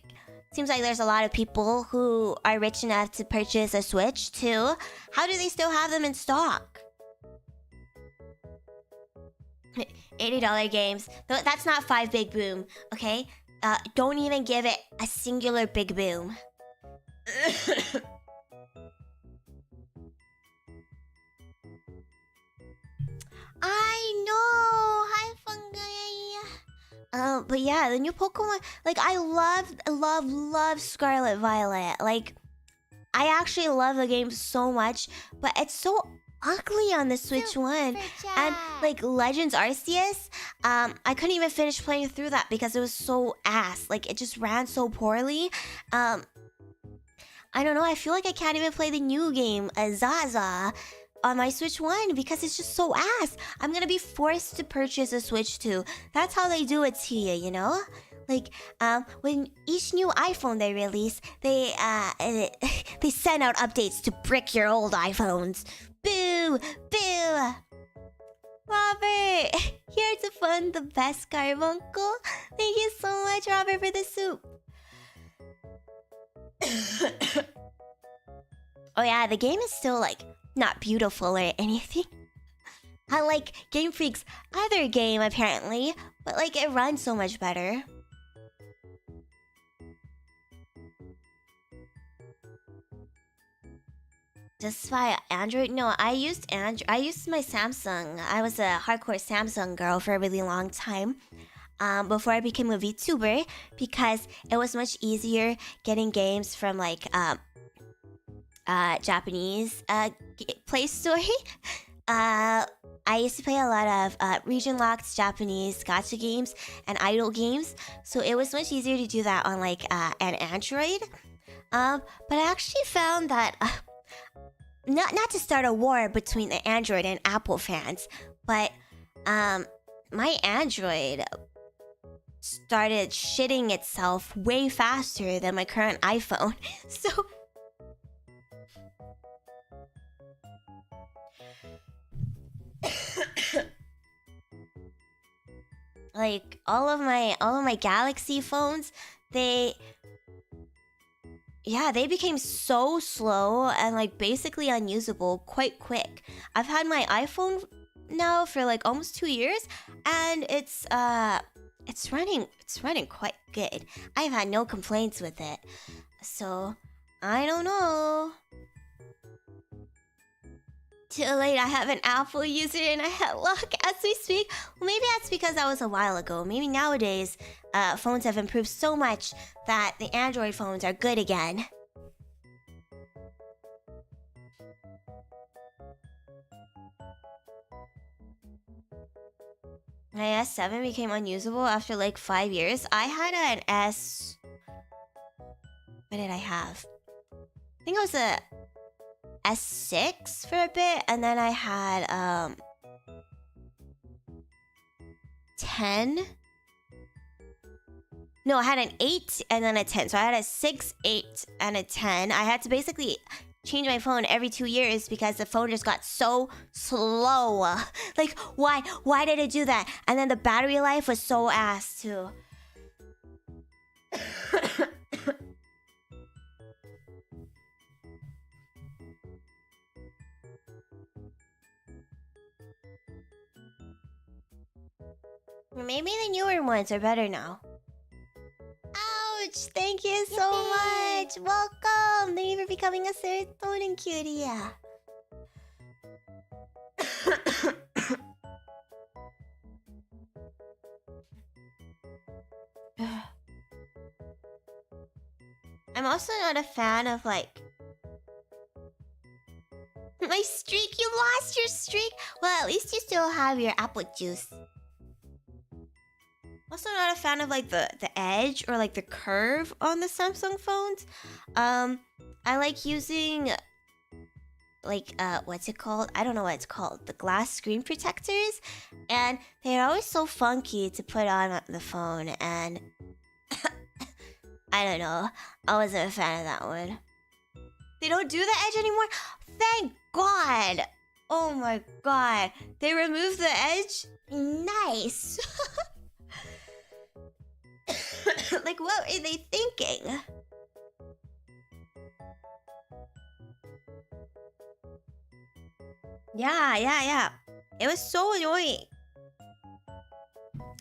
Speaker 2: seems like there's a lot of people who are rich enough to purchase a Switch too. How do they still have them in stock? $80 games. That's not 5 big boom, okay? Don't even give it a singular big boom. I know! Hi, Fungi! But yeah, the new Pokemon... Like, I love Scarlet Violet. Like, I actually love the game so much, but it's so ugly on the Switch One. And like Legends Arceus, I couldn't even finish playing through that because it was so ass. Like it just ran so poorly. I don't know, I feel like I can't even play the new game, Zaza, on my Switch One because it's just so ass. I'm gonna be forced to purchase a Switch 2. That's how they do it to you, you know? Like, when each new iPhone they release, they send out updates to brick your old iPhones. Boo! Boo! Robert! Here to fund the best carbuncle. Thank you so much, Robert, for the soup. Oh yeah, the game is still, like, not beautiful or anything. Unlike Game Freak's other game, apparently. But, like, it runs so much better. Just by Android? No, I used my Samsung. I was a hardcore Samsung girl for a really long time. Before I became a VTuber, because it was much easier getting games from like Japanese Play Store. I used to play a lot of region-locked Japanese gacha games and idle games, so it was much easier to do that on like an Android. But I actually found that not to start a war between the Android and Apple fans, but my Android started shitting itself way faster than my current iPhone. So like all of my Galaxy phones, they became so slow and like basically unusable quite quick. I've had my iPhone now for like almost 2 years, and it's running quite good. I've had no complaints with it. So I don't know. Too late, I have an Apple user and I had luck as we speak. Well, maybe that's because that was a while ago. Maybe nowadays, phones have improved so much that the Android phones are good again. My S7 became unusable after like 5 years. I had an S... What did I have? I think it was a S6 for a bit, and then I had 10. No, I had an 8 and then a 10. So I had a 6, 8, and a 10. I had to basically change my phone every 2 years because the phone just got so slow. Like, why? Why did it do that? And then the battery life was so ass too. Maybe the newer ones are better now. Ouch! Thank you so much! Welcome! Thank you for becoming a Ceratonin cutie. I'm also not a fan of like... My streak! You lost your streak! Well, at least you still have your apple juice. Also not a fan of like the edge or like the curve on the Samsung phones. I like using like what's it called? I don't know what it's called. The glass screen protectors, and they're always so funky to put on the phone, and I don't know. I wasn't a fan of that one. They don't do the edge anymore? Thank God! Oh my God. They removed the edge? Nice. Like, what are they thinking? Yeah. It was so annoying.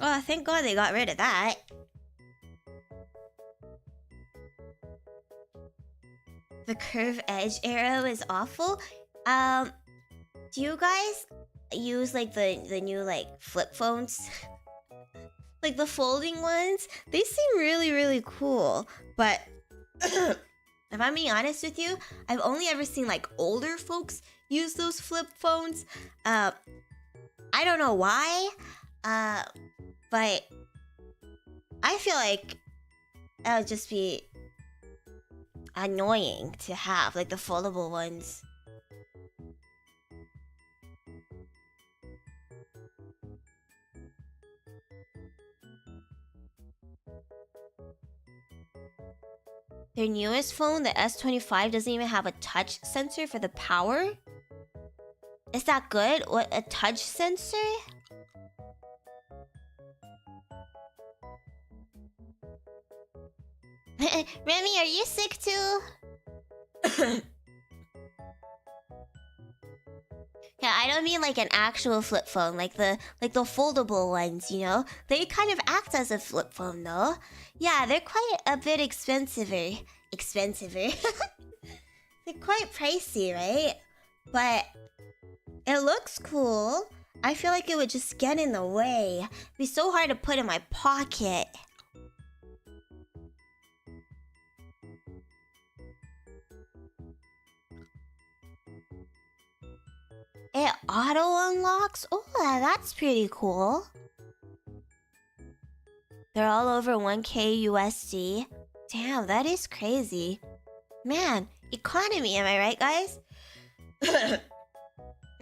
Speaker 2: Oh, thank God they got rid of that. The curve edge arrow is awful. Do you guys use like the new like flip phones? Like the folding ones? They seem really, really cool. But if I'm being honest with you, I've only ever seen like older folks use those flip phones. I don't know why. But I feel like that would just be annoying to have, like the foldable ones. Their newest phone, the S25, doesn't even have a touch sensor for the power. Is that good? What, a touch sensor? Remy, are you sick too? Yeah, I don't mean like an actual flip phone, like the foldable ones, you know? They kind of act as a flip phone though. Yeah, they're quite a bit expensiver. They're quite pricey, right? But it looks cool. I feel like it would just get in the way. It'd be so hard to put in my pocket. It auto unlocks? Oh, that's pretty cool. They're all over 1K USD. Damn, that is crazy. Man, economy, am I right, guys?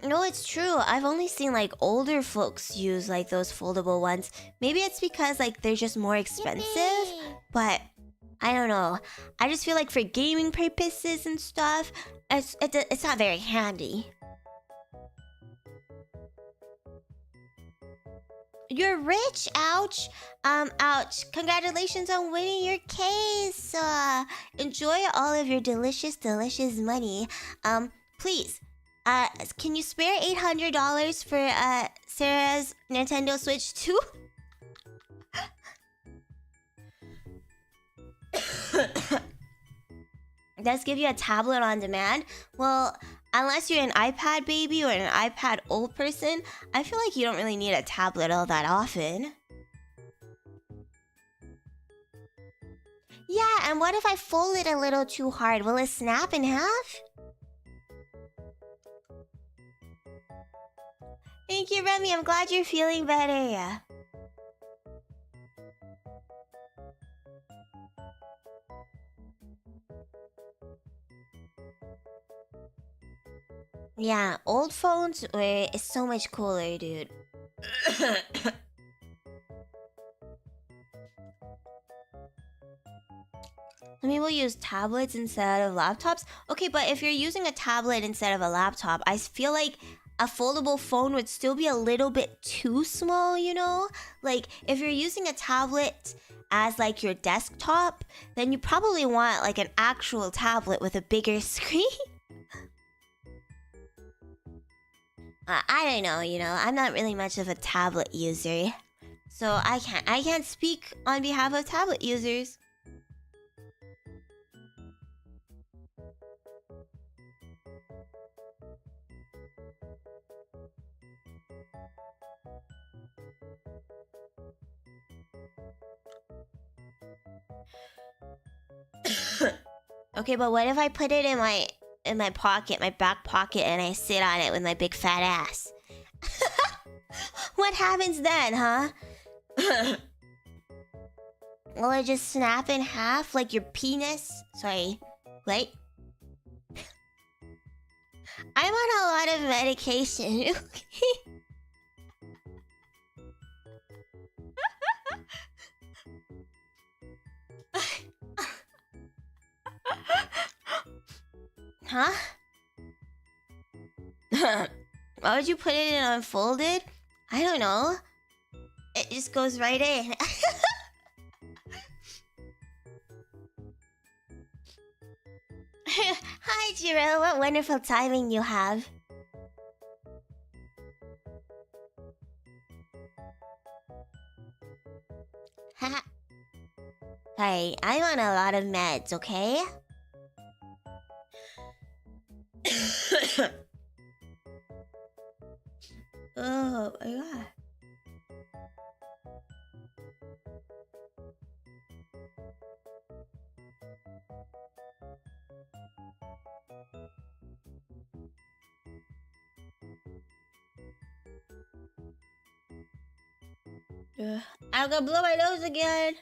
Speaker 2: No, it's true. I've only seen like older folks use like those foldable ones. Maybe it's because like they're just more expensive. Yippee! But I don't know. I just feel like for gaming purposes and stuff, it's not very handy. You're rich, ouch. Ouch. Congratulations on winning your case. Enjoy all of your delicious money. Please, can you spare $800 for Sarah's Nintendo Switch 2? Does give you a tablet on demand? Well, unless you're an iPad baby or an iPad old person, I feel like you don't really need a tablet all that often. Yeah, and what if I fold it a little too hard? Will it snap in half? Thank you, Remy. I'm glad you're feeling better. Yeah, old phones is so much cooler, dude. Some people use tablets instead of laptops. Okay, but if you're using a tablet instead of a laptop, I feel like a foldable phone would still be a little bit too small, you know? Like, if you're using a tablet as like your desktop, then you probably want like an actual tablet with a bigger screen. I don't know, you know, I'm not really much of a tablet user. So I can't speak on behalf of tablet users. Okay, but what if I put it in my pocket, my back pocket, and I sit on it with my big fat ass? What happens then, huh? Will it just snap in half like your penis? Sorry, wait. I'm on a lot of medication. Huh? Why would you put it in unfolded? I don't know. It just goes right in. Hi, Jiro. What wonderful timing you have. Hey, I'm on a lot of meds, okay? Oh my god. I'm gonna blow my nose again.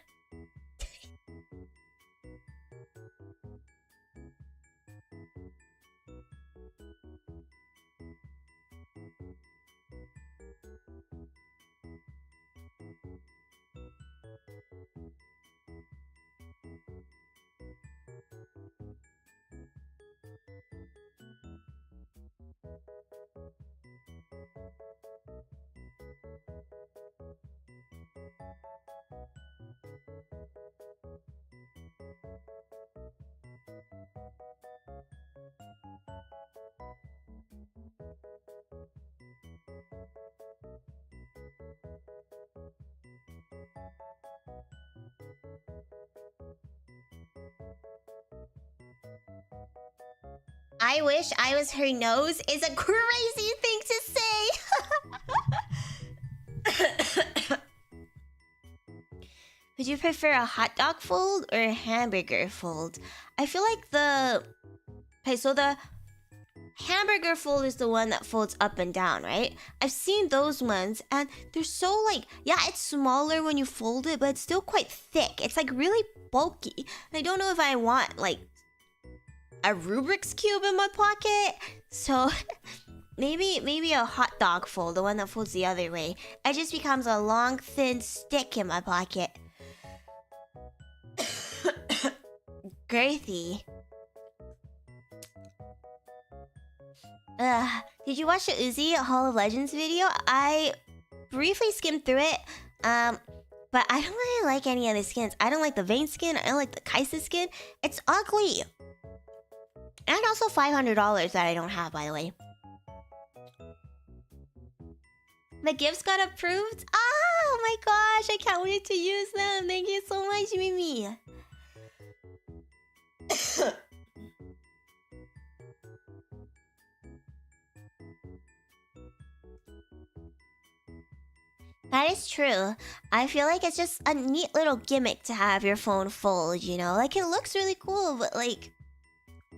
Speaker 2: I wish I was her nose is a crazy thing to say. Would you prefer a hot dog fold or a hamburger fold? I feel like okay, so the hamburger fold is the one that folds up and down, right? I've seen those ones and they're so like, yeah, it's smaller when you fold it, but it's still quite thick. It's like really bulky. And I don't know if I want like a Rubik's Cube in my pocket. So maybe a hot dog fold, the one that folds the other way. It just becomes a long, thin stick in my pocket. Girthy. Did you watch the Uzi Hall of Legends video? I briefly skimmed through it, but I don't really like any of the skins. I don't like the Vayne skin, I don't like the Kaisa skin. It's ugly. And also $500 that I don't have, by the way. The gifts got approved? Oh my gosh, I can't wait to use them. Thank you so much, Mimy. That is true. I feel like it's just a neat little gimmick to have your phone fold, you know? Like, it looks really cool, but like,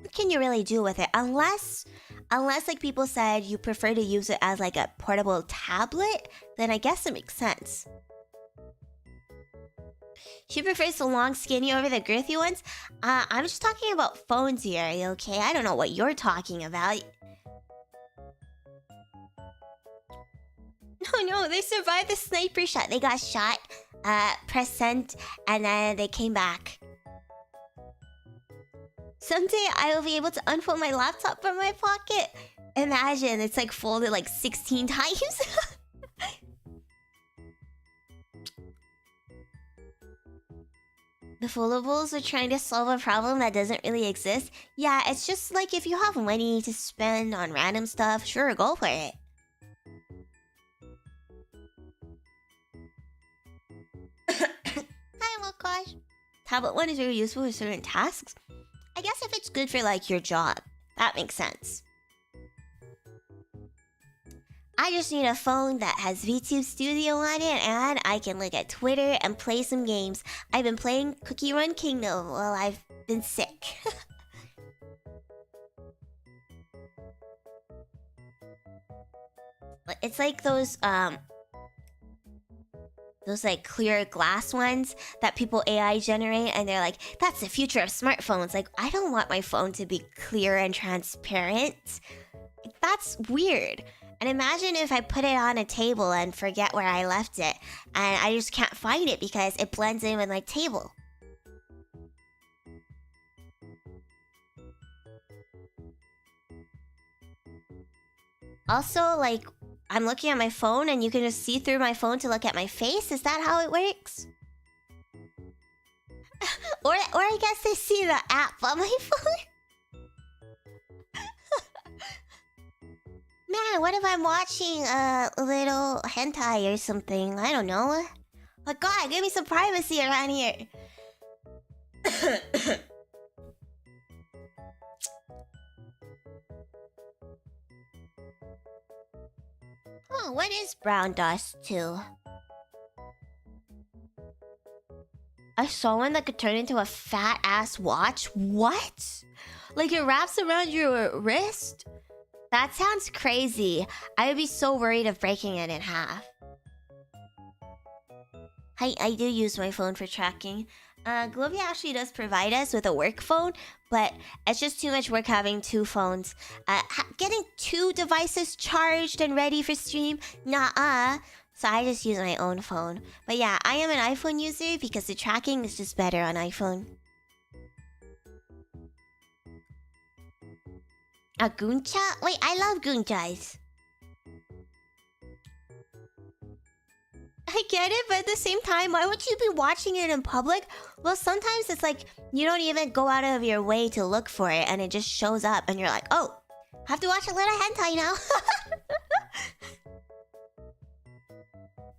Speaker 2: what can you really do with it? Unless like people said you prefer to use it as like a portable tablet, then I guess it makes sense. She prefers the long skinny over the girthy ones? I'm just talking about phones here, okay? I don't know what you're talking about. Oh no, they survived the sniper shot. They got shot, pressed sent, and then they came back. Someday I will be able to unfold my laptop from my pocket. Imagine, it's like folded like 16 times. The foldables are trying to solve a problem that doesn't really exist. Yeah, it's just like if you have money to spend on random stuff, sure, go for it. Hi, Mokosh. Tablet one is very useful for certain tasks. I guess if it's good for like your job, that makes sense. I just need a phone that has VTube Studio on it and I can look at Twitter and play some games. I've been playing Cookie Run Kingdom while I've been sick. It's like those like clear glass ones that people AI generate and they're like, that's the future of smartphones. Like, I don't want my phone to be clear and transparent. That's weird. And imagine if I put it on a table and forget where I left it and I just can't find it because it blends in with my table. Also, like, I'm looking at my phone and you can just see through my phone to look at my face. Is that how it works? or I guess they see the app on my phone. Man, what if I'm watching a little hentai or something? I don't know. Oh god, give me some privacy around here. Oh, what is brown dust too? I saw one that could turn into a fat ass watch. What? Like it wraps around your wrist? That sounds crazy. I would be so worried of breaking it in half. I do use my phone for tracking. GLOBIE actually does provide us with a work phone, but it's just too much work having two phones. Getting two devices charged and ready for stream? Nah-uh. So I just use my own phone. But yeah, I am an iPhone user because the tracking is just better on iPhone. A gooncha? Wait, I love goonchas. I get it, but at the same time, why would you be watching it in public? Well, sometimes it's like, you don't even go out of your way to look for it, and it just shows up, and you're like, oh, have to watch a little hentai now.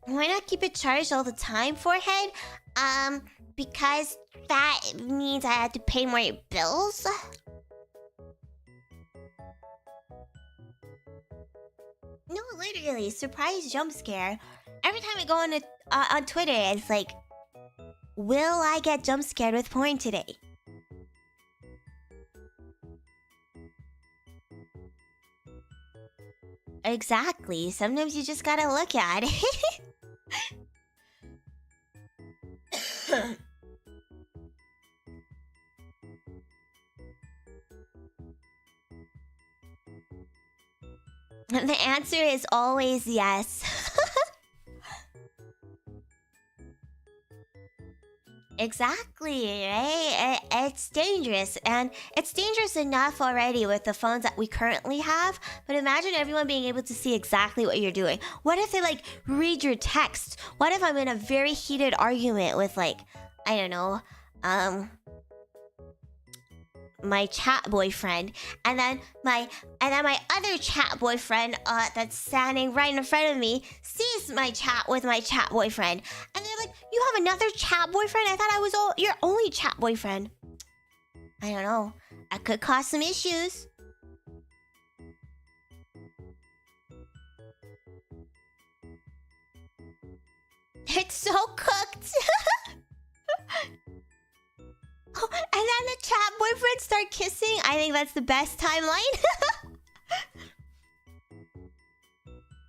Speaker 2: Why not keep it charged all the time, forehead? Because that means I had to pay more bills? No, literally, surprise jump scare. Every time I go on Twitter, it's like, will I get jump scared with porn today? Exactly. Sometimes you just gotta look at it. The answer is always yes. Exactly, right? It's dangerous, and it's dangerous enough already with the phones that we currently have, but imagine everyone being able to see exactly what you're doing. What if they, like, read your text? What if I'm in a very heated argument with, like, I don't know, my chat boyfriend, and then my other chat boyfriend that's standing right in front of me sees my chat with my chat boyfriend, and they're like, you have another chat boyfriend? I thought I was your only chat boyfriend. I don't know, that could cause some issues. It's so cooked. And then the chat boyfriends start kissing. I think that's the best timeline.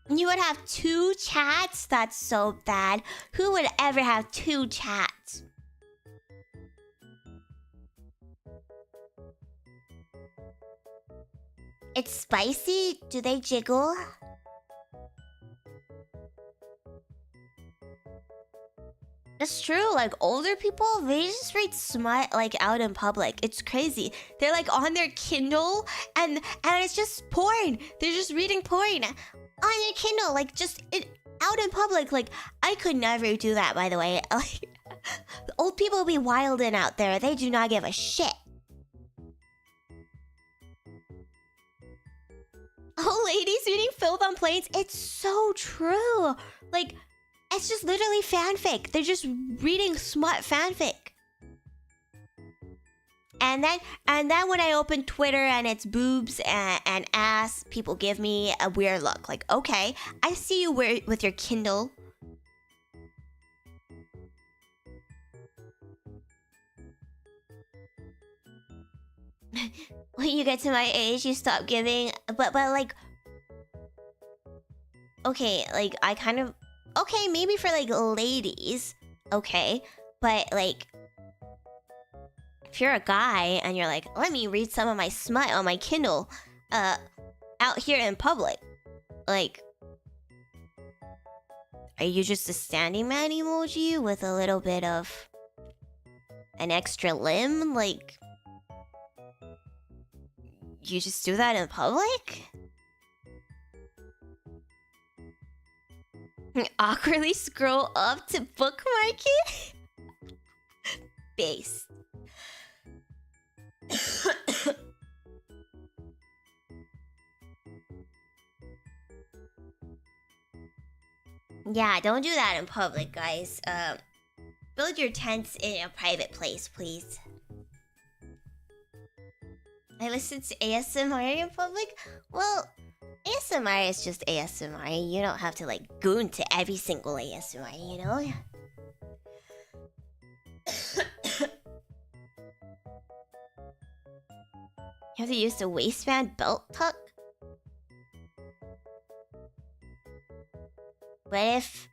Speaker 2: You would have 2 chats? That's so bad. Who would ever have 2 chats? It's spicy? Do they jiggle? It's true, like older people, they just read smut like out in public. It's crazy. They're like on their Kindle and it's just porn. They're just reading porn on their Kindle, like just out in public. Like I could never do that, by the way. Like old people be wildin' out there. They do not give a shit. Old ladies reading filth on planes. It's so true. Like it's just literally fanfic. They're just reading smut fanfic. And then when I open Twitter and it's boobs and ass, people give me a weird look. Like, okay, I see you with your Kindle. When you get to my age, you stop giving. But like, okay, like I kind of. Okay, maybe for like ladies, okay, but like if you're a guy and you're like, let me read some of my smut on my Kindle out here in public, like, are you just a standing man emoji with a little bit of an extra limb? Like, you just do that in public? Awkwardly scroll up to bookmark it? Base. Yeah, don't do that in public, guys. Build your tents in a private place, please. I listen to ASMR in public? Well, ASMR is just ASMR. You don't have to like goon to every single ASMR, you know? You have to use the waistband belt tuck? What if...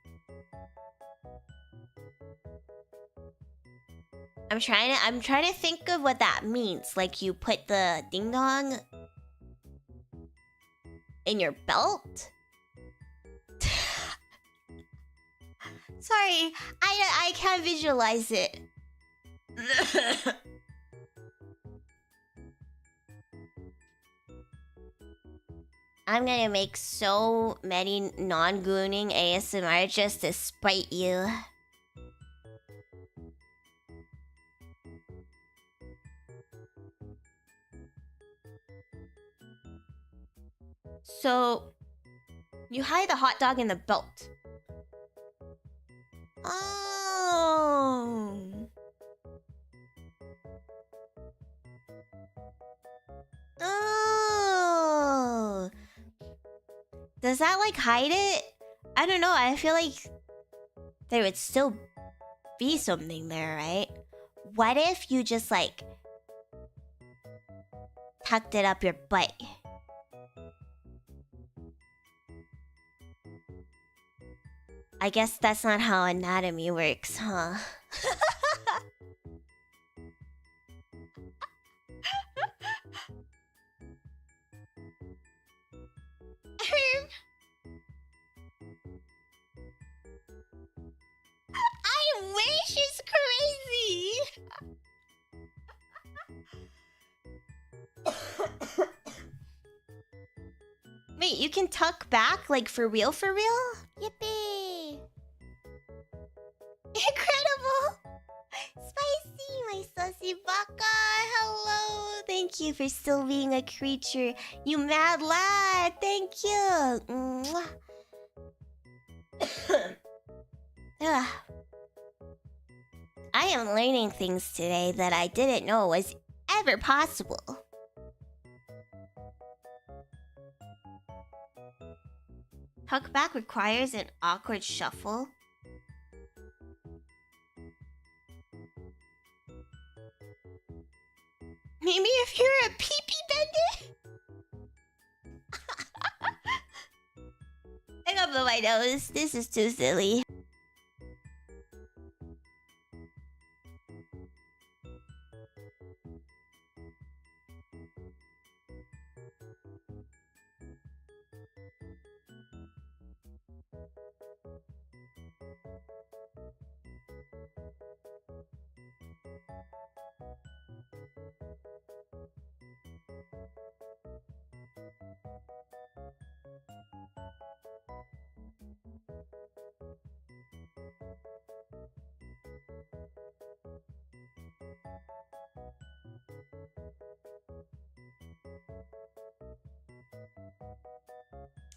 Speaker 2: I'm trying to think of what that means. Like you put the ding dong in your belt? Sorry, I can't visualize it. I'm gonna make so many non-gooning ASMR just to spite you. So, you hide the hot dog in the belt. Oh. Oh. Does that like hide it? I don't know. I feel like there would still be something there, right? What if you just like tucked it up your butt? I guess that's not how anatomy works, huh? I wish it's crazy. Wait, you can tuck back like for real, for real? Yippee! Incredible! Spicy, my sussy baka! Hello! Thank you for still being a creature. You mad lad! Thank you! Mwah. Ugh. I am learning things today that I didn't know was ever possible. Tuck back requires an awkward shuffle. Mimy, if you're a pee-pee bender? I gotta blow my nose. This is too silly.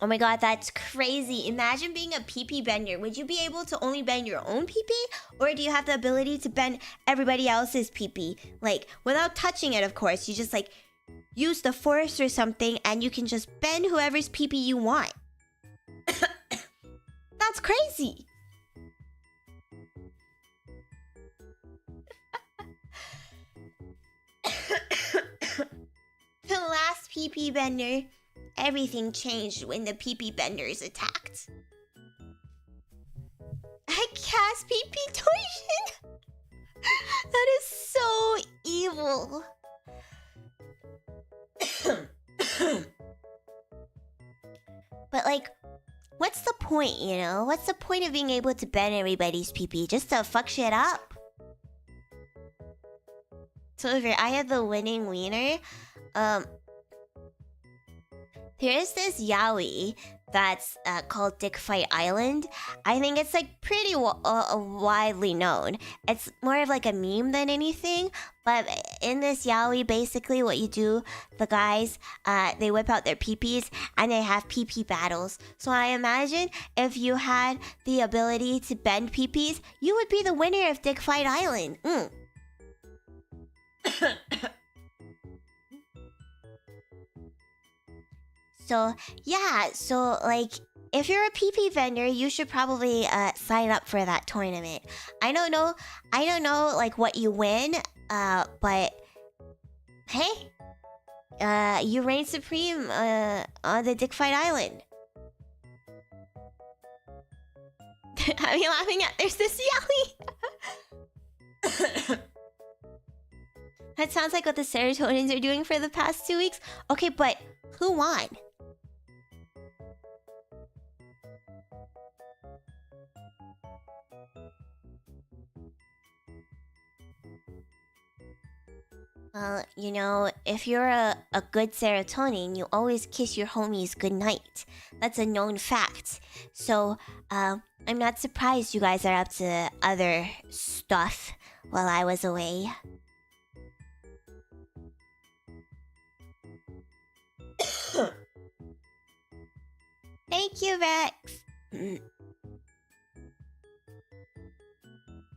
Speaker 2: Oh my god, that's crazy. Imagine being a pee-pee bender. Would you be able to only bend your own pee-pee? Or do you have the ability to bend everybody else's pee-pee? Like, without touching it, of course. You just, like, use the force or something and you can just bend whoever's pee-pee you want. That's crazy. The last pee-pee bender... Everything changed when the pee-pee benders attacked. I cast pee-pee torsion? That is so evil. But like, what's the point, you know? What's the point of being able to bend everybody's pee-pee? Just to fuck shit up? So if I had the winning wiener, there is this yaoi that's called Dick Fight Island. I think it's like pretty widely known. It's more of like a meme than anything. But in this yaoi, basically what you do, the guys, they whip out their peepees and they have peepee battles. So I imagine if you had the ability to bend peepees, you would be the winner of Dick Fight Island. So, yeah, so, like, if you're a pee-pee vendor, you should probably sign up for that tournament. I don't know, like, what you win, but, hey, you reign supreme on the Dick Fight Island. I'm laughing at, there's this yaoi! That sounds like what the Ceratonins are doing for the past 2 weeks. Okay, but who won? Well, you know, if you're a good serotonin, you always kiss your homies goodnight. That's a known fact. So, I'm not surprised you guys are up to other stuff while I was away. Thank you, Rex.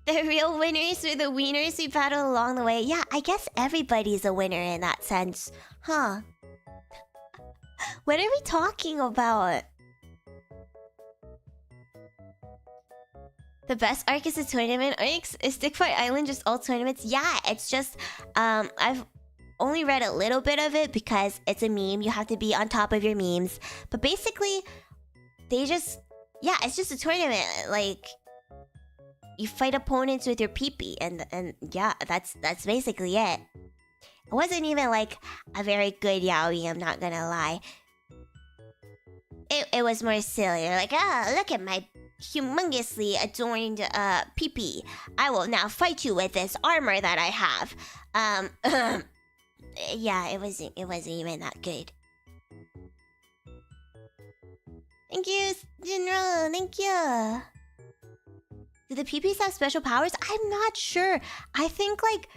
Speaker 2: The real winners are the wieners we battled along the way. Yeah, I guess everybody's a winner in that sense. Huh. What are we talking about? The best arc is the tournament arcs? Is Dick Fight Island just all tournaments? Yeah, it's just... I've only read a little bit of it because it's a meme. You have to be on top of your memes. But basically, they just... Yeah, it's just a tournament. Like... You fight opponents with your peepee, and yeah, that's basically it. It wasn't even like a very good yaoi, I'm not gonna lie. It was more silly. Like, look at my humongously adorned peepee. I will now fight you with this armor that I have. Yeah, it wasn't even that good. Thank you, General. Thank you. Do the peepees have special powers? I'm not sure. I think, like...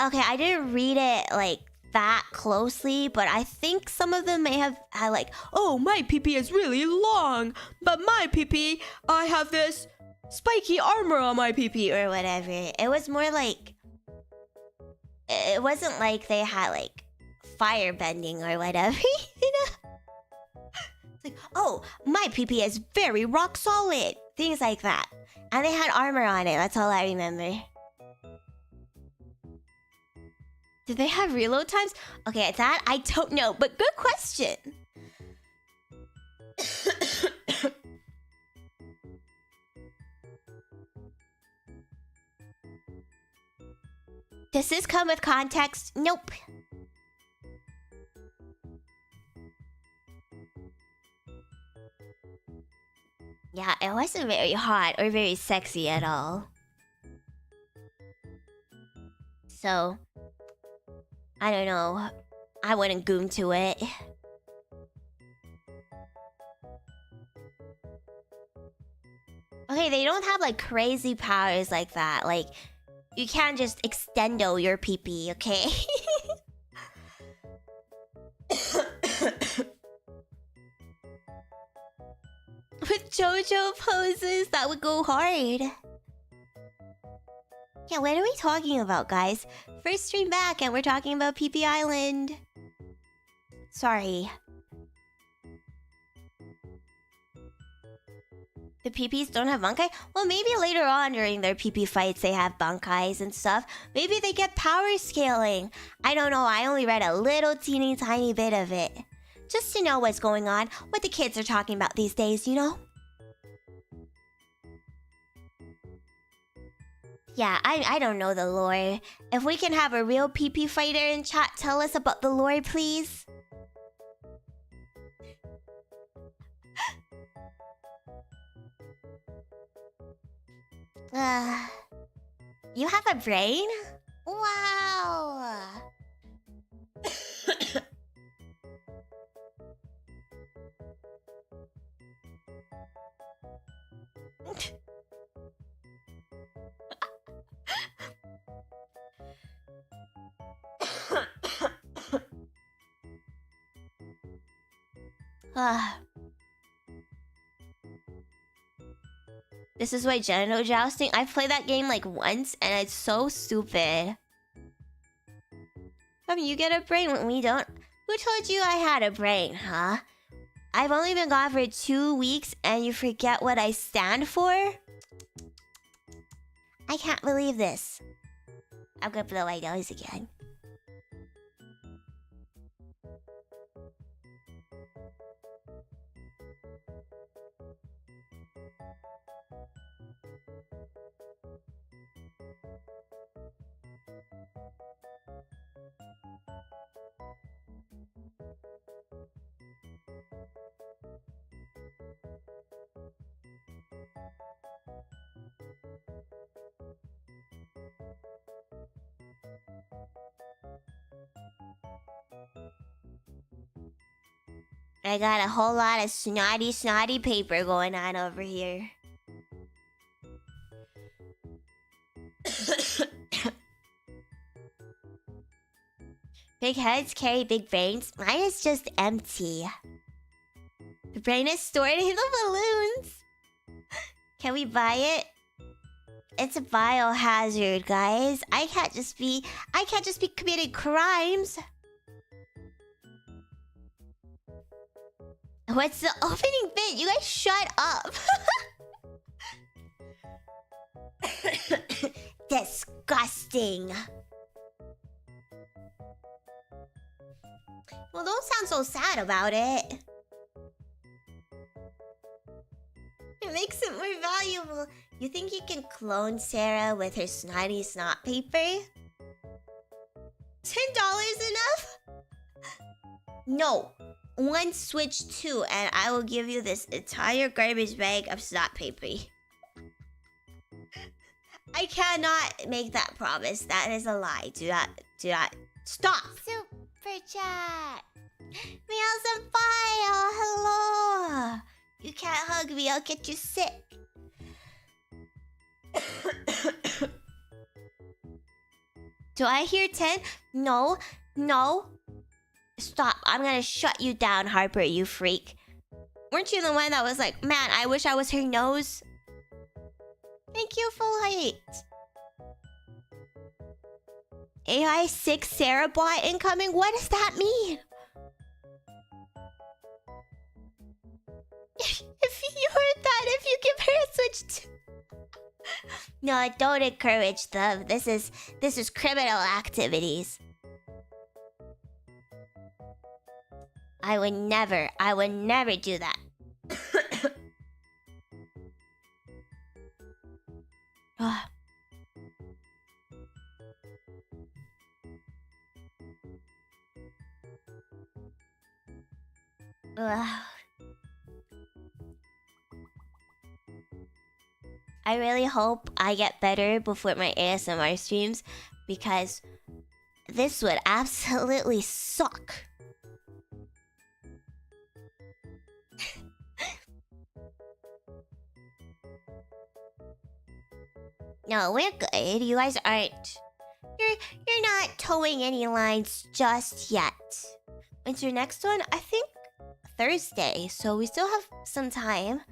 Speaker 2: Okay, I didn't read it, like, that closely, but I think some of them may have had, like, oh, my peepee is really long, but my peepee, I have this spiky armor on my peepee, or whatever. It was more like... It wasn't like they had, like, fire bending or whatever, you know? It's like, oh, my peepee is very rock solid. Things like that. And they had armor on it, that's all I remember. Do they have reload times? Okay, that I don't know, but good question. Does this come with context? Nope. Yeah, it wasn't very hot or very sexy at all. So, I don't know. I wouldn't goon to it. Okay, they don't have like crazy powers like that. Like, you can't just extendo your pee-pee, okay? With JoJo poses, that would go hard. Yeah, what are we talking about, guys? First stream back and we're talking about PP Island. Sorry. The PPs don't have bunkai? Well, maybe later on during their PP fights they have bunkais and stuff. Maybe they get power scaling. I don't know, I only read a little teeny tiny bit of it. Just to know what's going on, what the kids are talking about these days, you know? Yeah, I don't know the lore. If we can have a real PP fighter in chat tell us about the lore, please. You have a brain? Wow! This is why genital jousting. I've played that game like once and it's so stupid. I mean, you get a brain when we don't. Who told you I had a brain, huh? I've only been gone for 2 weeks and you forget what I stand for? I can't believe this. I'm gonna blow my nose again. I got a whole lot of snotty paper going on over here. Big heads carry big brains. Mine is just empty. The brain is stored in the balloons. Can we buy it? It's a biohazard, guys. I can't just be committing crimes. What's the opening bit? You guys shut up. Disgusting. Well, don't sound so sad about it. It makes it more valuable. You think you can clone Cera with her snotty snot paper? $10 enough? No. 1 Switch 2 and I will give you this entire garbage bag of snot paper. I cannot make that promise. That is a lie. Do not. Stop!
Speaker 1: Super chat!
Speaker 2: Meow senpai! Oh, hello! You can't hug me, I'll get you sick. Do I hear 10? No. Stop, I'm gonna shut you down, Harper, you freak. Weren't you the one that was like, man, I wish I was her nose? Thank you, full height. AI 6 Cera bot incoming? What does that mean? If you heard that, if you give her a Switch 2... No, don't encourage them. This is criminal activities. I would never do that. Ugh. Ugh. I really hope I get better before my ASMR streams, because this would absolutely suck. No, we're good. You guys aren't... You're not towing any lines just yet. When's your next one? I think Thursday, so we still have some time.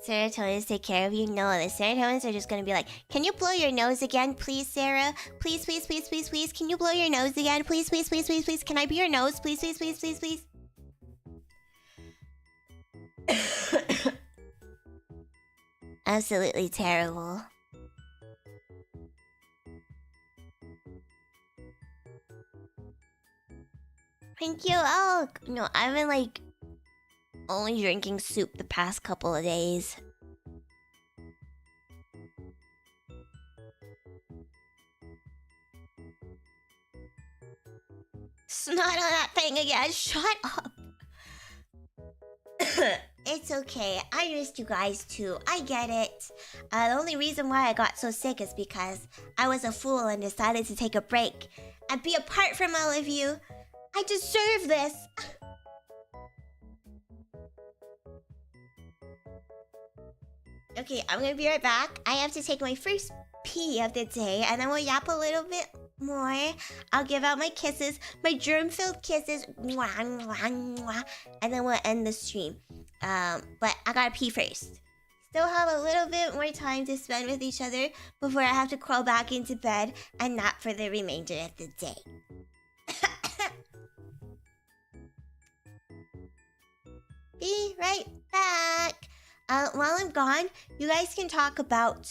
Speaker 2: Serotonins take care of you? No, the serotonins are just gonna be like, can you blow your nose again, please, Sarah? Please, please, please, please, please. Can you blow your nose again? Please, please, please, please, please. Can I be your nose? Please, please, please, please, please. Absolutely terrible. Thank you. Oh, no, I've been like only drinking soup the past couple of days. Snot on that thing again. Shut up. It's okay. I missed you guys too. I get it. The only reason why I got so sick is because I was a fool and decided to take a break and be apart from all of you. I deserve this. Okay, I'm gonna be right back. I have to take my first pee of the day, and then we'll yap a little bit more. I'll give out my kisses, my germ-filled kisses, mwah, mwah, mwah, and then we'll end the stream. But I gotta pee first. Still have a little bit more time to spend with each other before I have to crawl back into bed and nap for the remainder of the day. Be right back. While I'm gone, you guys can talk about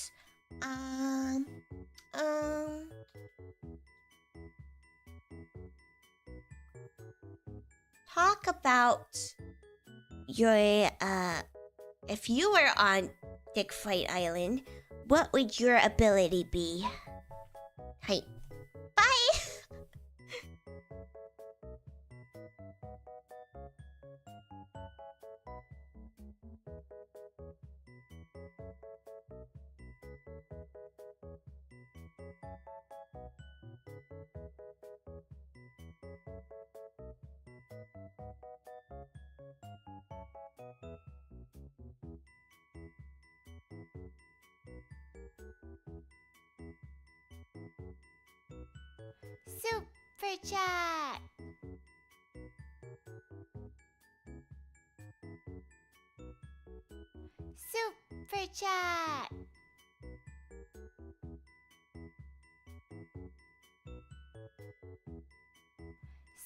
Speaker 2: talk about your if you were on Dick Fight Island, what would your ability be? Hi. Bye.
Speaker 1: Super chat. Super chat.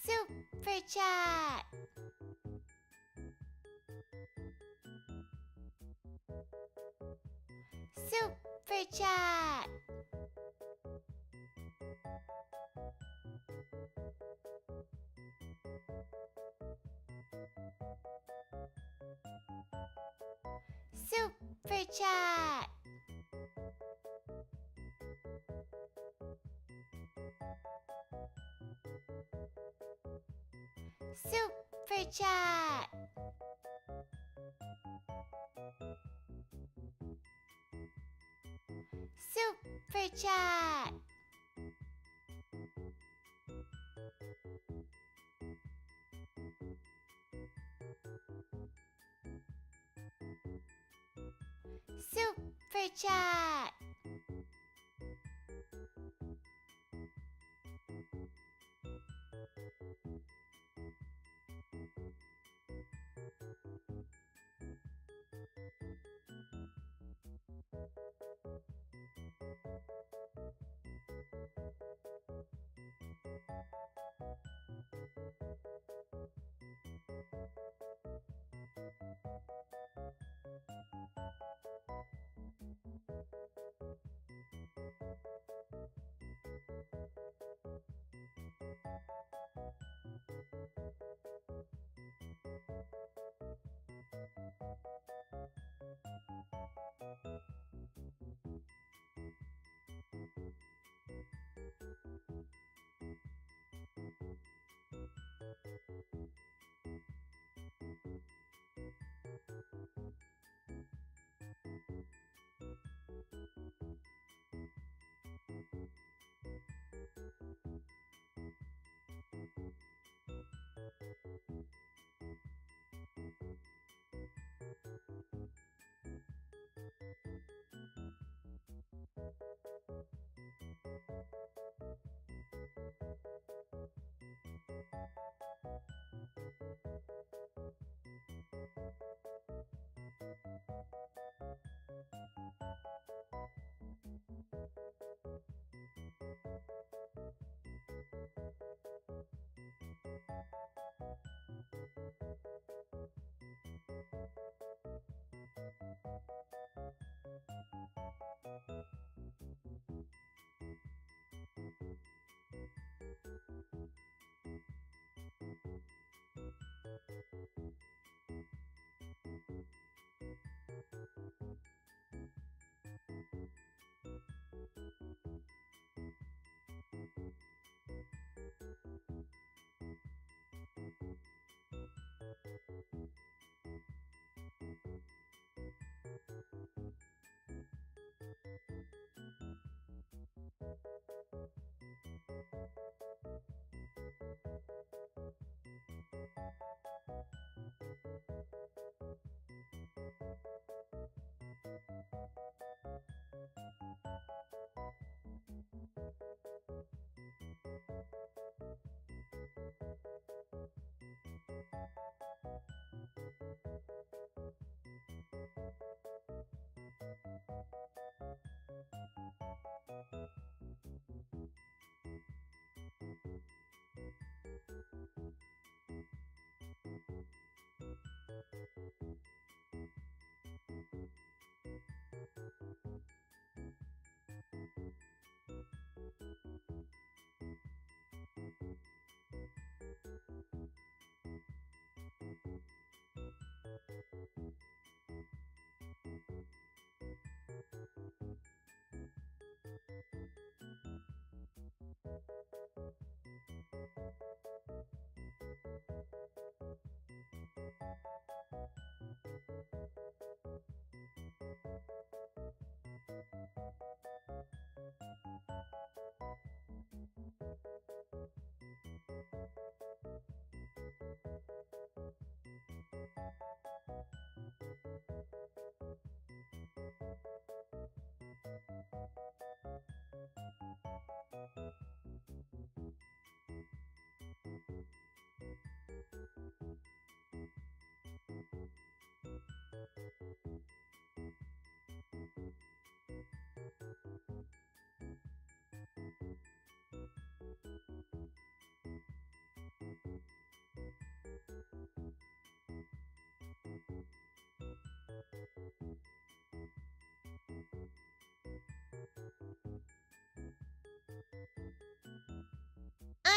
Speaker 1: Super chat. Super chat. Super chat. Super chat. Super chat. Super chat.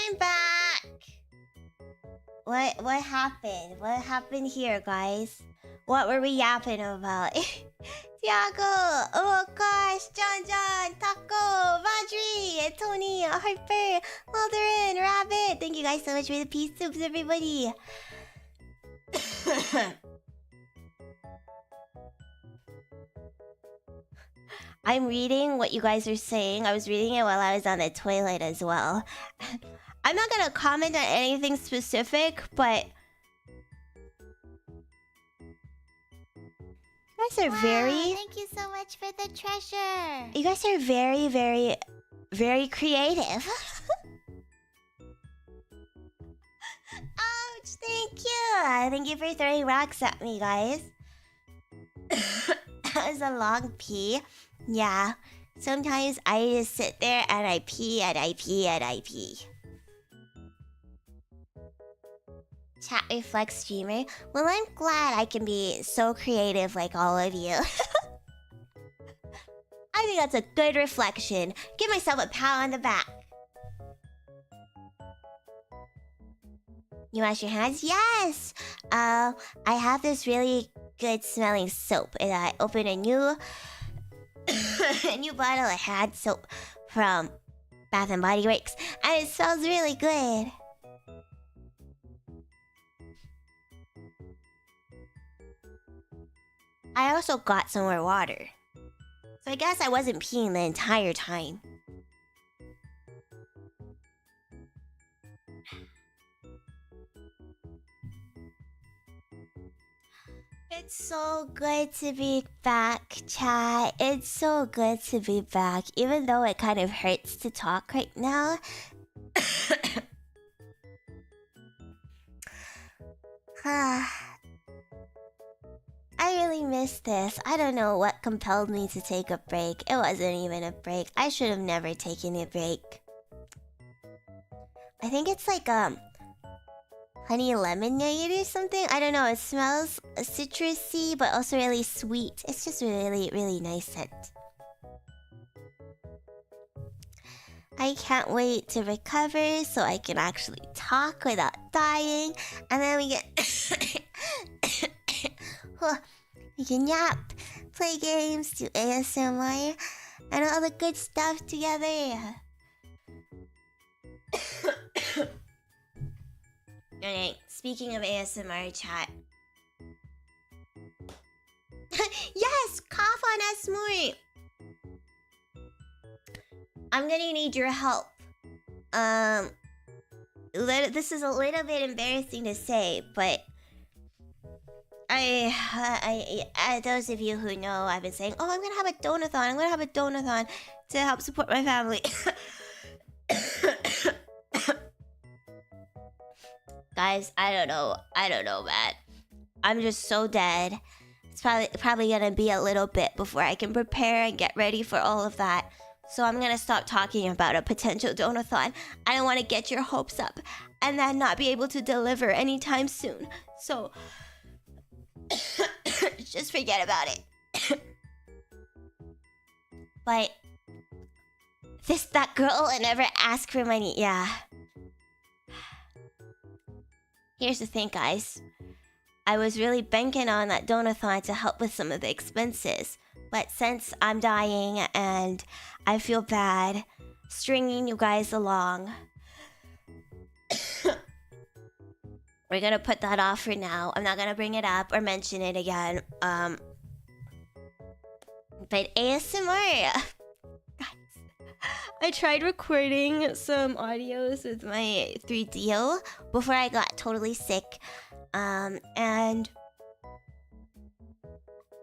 Speaker 2: I'm back. What happened? What happened here, guys? What were we yapping about? Thiago! Oh gosh! JonJonH! Taco! Vadri! Tony! Harper! Malderin! Rabbit! Thank you guys so much for the peace soups, everybody! I'm reading what you guys are saying. I was reading it while I was on the toilet as well. I'm not gonna comment on anything specific, but... You guys are very...
Speaker 1: Thank you so much for the treasure.
Speaker 2: You guys are very, very, very creative. Ouch, thank you. Thank you for throwing rocks at me, guys. That was a long pee. Yeah. Sometimes I just sit there and I pee and I pee and I pee. Chat reflex streamer. Well, I'm glad I can be so creative like all of you. I think that's a good reflection. Give myself a pat on the back. You wash your hands? Yes! I have this really good smelling soap. And I opened a new... a new bottle of hand soap from Bath and Body Works. And it smells really good. I also got some more water. So I guess I wasn't peeing the entire time. It's so good to be back, chat. It's so good to be back, even though it kind of hurts to talk right now. I really miss this. I don't know what compelled me to take a break. It wasn't even a break. I should have never taken a break. I think it's like honey lemonade or something. I don't know. It smells citrusy but also really sweet. It's just really, really nice scent. I can't wait to recover so I can actually talk without dying. And then we get... we can yap, play games, do ASMR, and all the good stuff together. Alright, speaking of ASMR chat. Yes! Cough on us more! I'm gonna need your help. This is a little bit embarrassing to say, but... those of you who know, I've been saying, oh, I'm gonna have a donathon. I'm gonna have a donathon to help support my family. Guys, I don't know, man. I'm just so dead. It's probably gonna be a little bit before I can prepare and get ready for all of that. So I'm gonna stop talking about a potential donathon. I don't want to get your hopes up and then not be able to deliver anytime soon. So just forget about it. But that girl will never ask for money. Yeah. Here's the thing, guys. I was really banking on that donathon to help with some of the expenses. But since I'm dying and I feel bad stringing you guys along, we're gonna put that off for now. I'm not gonna bring it up or mention it again. But ASMR. I tried recording some audios with my 3DO before I got totally sick. And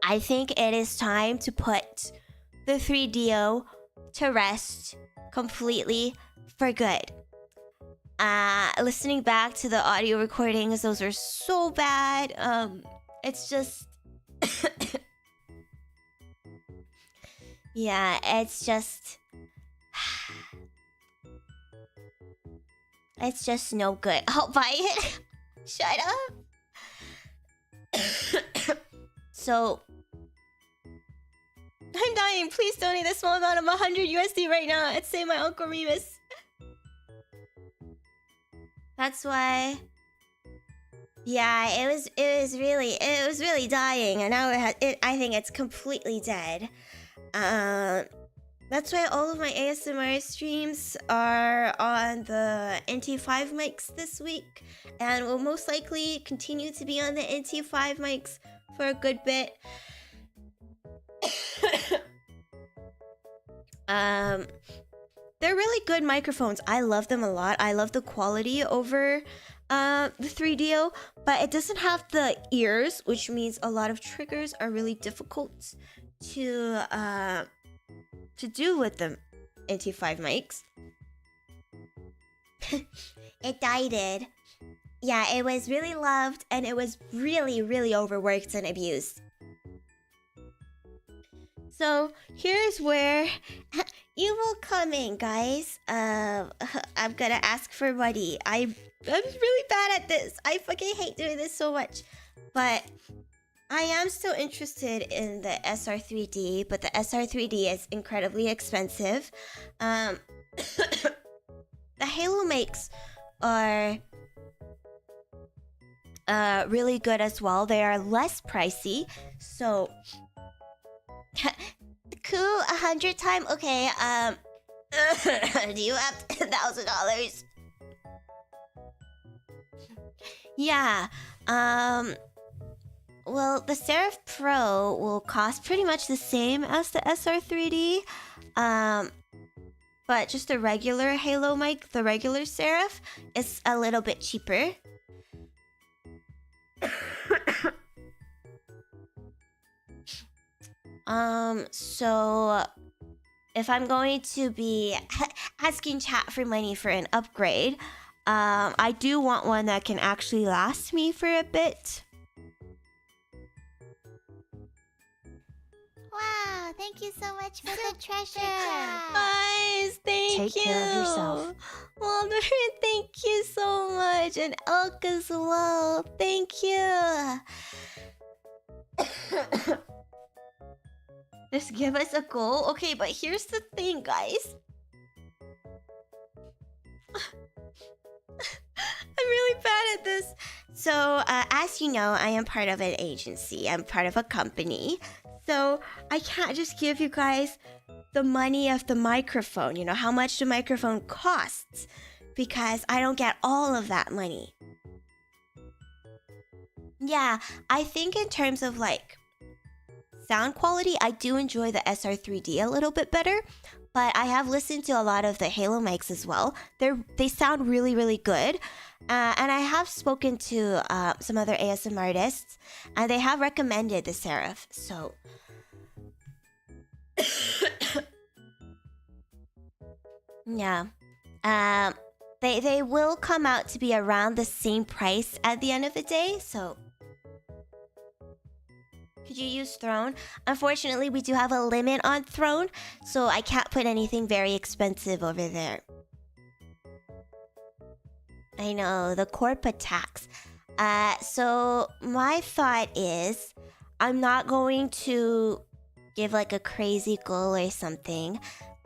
Speaker 2: I think it is time to put the 3DO to rest completely for good. Listening back to the audio recordings, those are so bad. It's just... yeah, it's just... it's just no good. I'll buy it. Shut up. So... I'm dying. Please donate a small amount of 100 USD right now. I'd say my Uncle Remus. That's why. Yeah, it was really dying, and now I think it's completely dead. That's why all of my ASMR streams are on the NT5 mics this week, and will most likely continue to be on the NT5 mics for a good bit. They're really good microphones. I love them a lot. I love the quality over the 3DO, but it doesn't have the ears, which means a lot of triggers are really difficult to do with the NT5 mics. It died. Yeah, it was really loved, and it was really overworked and abused. So here's where you will come in, guys. I'm gonna ask for money. I'm really bad at this. I fucking hate doing this so much. But I am still interested in the SR3D, but the SR3D is incredibly expensive. The Halo makes are really good as well. They are less pricey, so cool. 100 time. Okay. Do you have $1,000? Yeah. Well, the Seraph Pro will cost pretty much the same as the SR3D. But just the regular Halo mic, the regular Seraph, is a little bit cheaper. So if I'm going to be asking chat for money for an upgrade, I do want one that can actually last me for a bit.
Speaker 1: Wow, thank you so much for the treasure.
Speaker 2: Guys, thank you.
Speaker 3: Take care of yourself.
Speaker 2: Walter, thank you so much. And Elk as well. Thank you. Just give us a goal. Okay, but here's the thing, guys. I'm really bad at this. So, as you know, I am part of an agency. I'm part of a company. So, I can't just give you guys the money of the microphone. You know, how much the microphone costs. Because I don't get all of that money. Yeah, I think in terms of, like, sound quality, I do enjoy the SR3D a little bit better. But I have listened to a lot of the Halo mics as well. They sound really good. And I have spoken to some other ASM artists, and they have recommended the Seraph. So, yeah, they will come out to be around the same price at the end of the day. So, could you use Throne? Unfortunately, we do have a limit on Throne, so I can't put anything very expensive over there. I know, the corp tax. So my thought is, I'm not going to give like a crazy goal or something,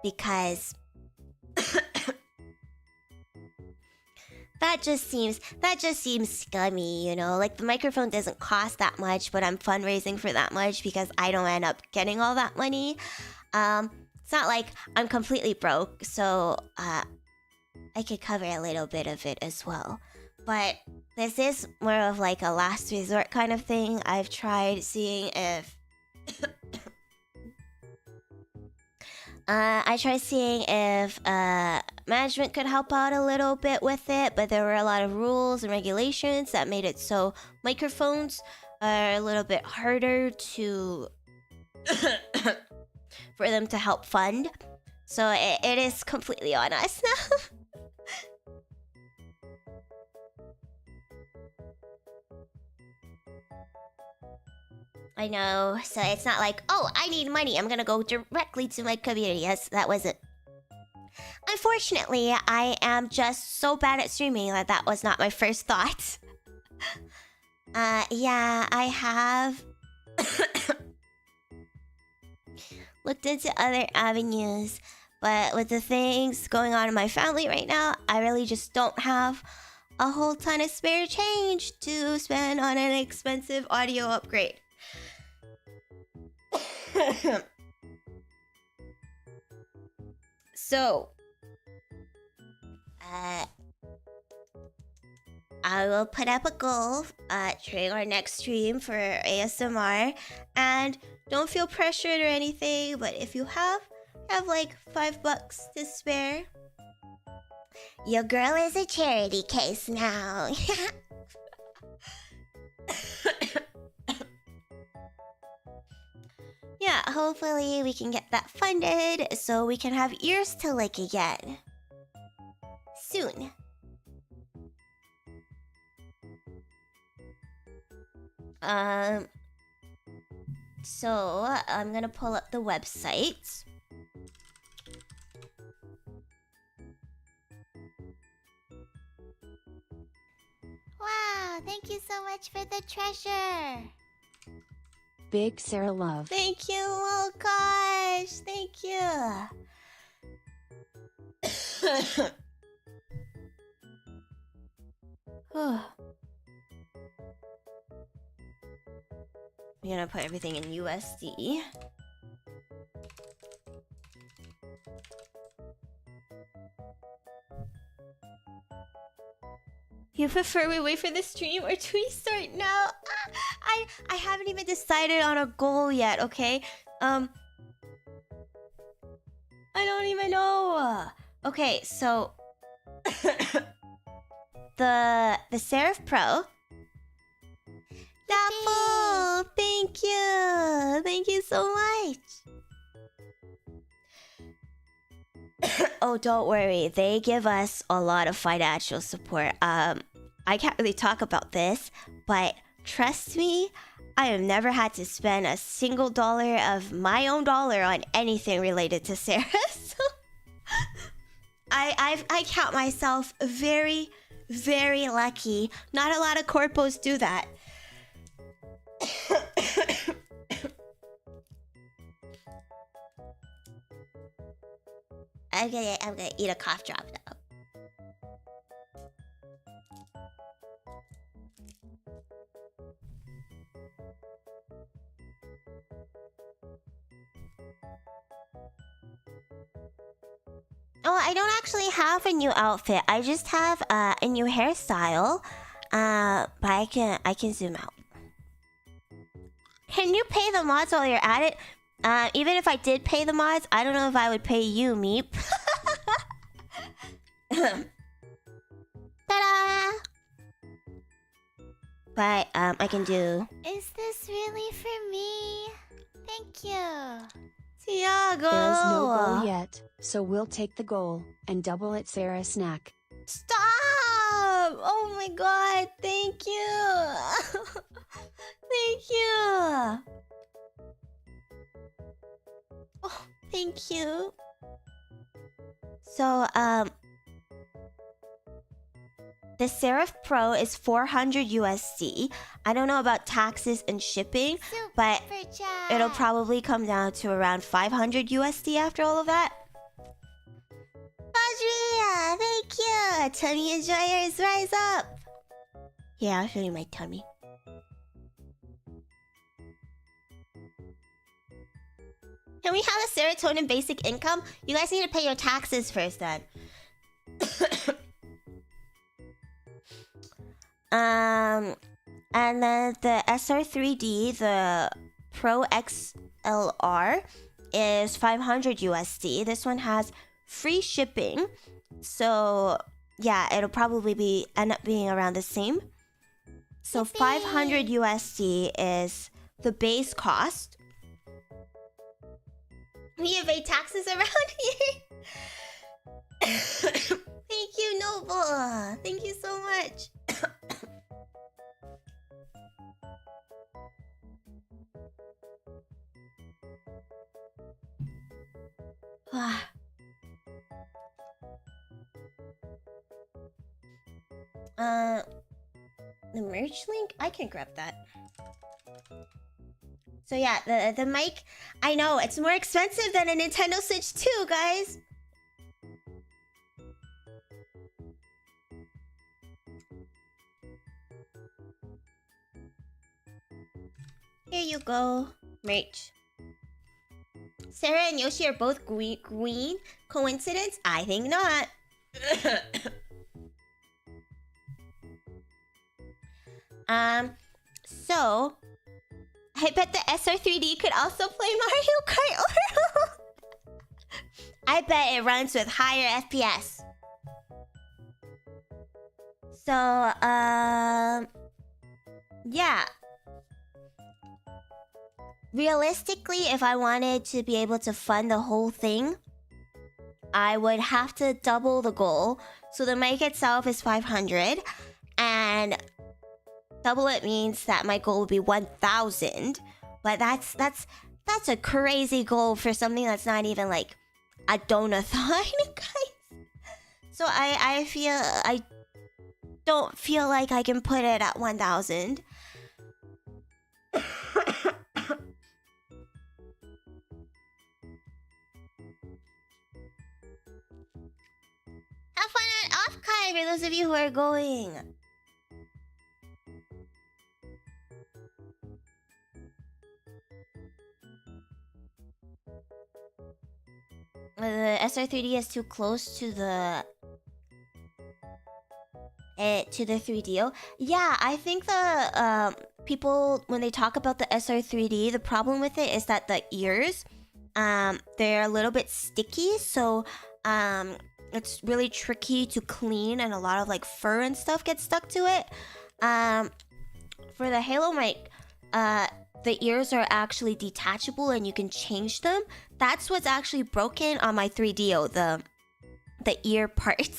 Speaker 2: because that just seems scummy, you know? Like, the microphone doesn't cost that much, but I'm fundraising for that much because I don't end up getting all that money. It's not like I'm completely broke, so I could cover a little bit of it as well. But this is more of like a last resort kind of thing. I've tried seeing if management could help out a little bit with it, but there were a lot of rules and regulations that made it so microphones are a little bit harder to for them to help fund. So it is completely on us now. I know, so it's not like, oh, I need money, I'm gonna go directly to my community. Yes, that wasn't. Unfortunately, I am just so bad at streaming that that was not my first thought. Yeah, I have looked into other avenues, but with the things going on in my family right now, I really just don't have a whole ton of spare change to spend on an expensive audio upgrade. So, I will put up a goal during our next stream for ASMR, and don't feel pressured or anything, but if you have like $5 to spare, your girl is a charity case now. Yeah, hopefully we can get that funded so we can have ears to lick again. Soon. So I'm gonna pull up the website.
Speaker 1: Wow, thank you so much for the treasure.
Speaker 3: Big Cera love.
Speaker 2: Thank you, oh gosh, thank you. I'm gonna put everything in USD. You prefer we wait for the stream or do we start now? I haven't even decided on a goal yet, okay? I don't even know. Okay, so the Seraph Pro. Apple, thank you so much. Oh, don't worry, they give us a lot of financial support. I can't really talk about this, but trust me, I have never had to spend a single dollar of my own dollar on anything related to Sarah. So I count myself very, very lucky. Not a lot of corpos do that. I'm gonna eat a cough drop though. Oh, I don't actually have a new outfit. I just have a new hairstyle. But I can zoom out. Can you pay the mods while you're at it? Even if I did pay the mods, I don't know if I would pay you, Meep. Ta-da! But I can do.
Speaker 1: Is this really for me? Thank you.
Speaker 2: Thiago.
Speaker 3: There's no goal yet, so we'll take the goal and double it Cera snack.
Speaker 2: Stop! Oh my god, thank you. Thank you. Oh, thank you. So, the Seraph Pro is 400 USD. I don't know about taxes and shipping, but it'll probably come down to around 500 USD after all of that. Adria, thank you. Tummy enjoyers, rise up. Yeah, I'll show you my tummy. Can we have a serotonin basic income? You guys need to pay your taxes first then. And then the SR3D, the Pro XLR, is 500 USD. This one has free shipping. So, yeah, it'll probably end up being around the same. So 500 USD is the base cost. We evade taxes around here. Thank you, Noble. Thank you so much. The merch link? I can grab that. So yeah, the mic, I know, it's more expensive than a Nintendo Switch 2, guys. Here you go. Merch. Sarah and Yoshi are both green. Coincidence? I think not. So I bet the SR3D could also play Mario Kart. I bet it runs with higher FPS. So, yeah. Realistically, if I wanted to be able to fund the whole thing, I would have to double the goal. So the mic itself is 500, and double it means that my goal would be 1,000. But that's a crazy goal for something that's not even like a donathon, guys. So I don't feel like I can put it at 1,000. Have fun at Off-Kai for those of you who are going. The SR3D is too close to the 3DO. Yeah, I think the people, when they talk about the SR3D, the problem with it is that the ears, they're a little bit sticky, so it's really tricky to clean, and a lot of like fur and stuff gets stuck to it. For the Halo mic, the ears are actually detachable and you can change them. That's what's actually broken on my 3DO, the ear part.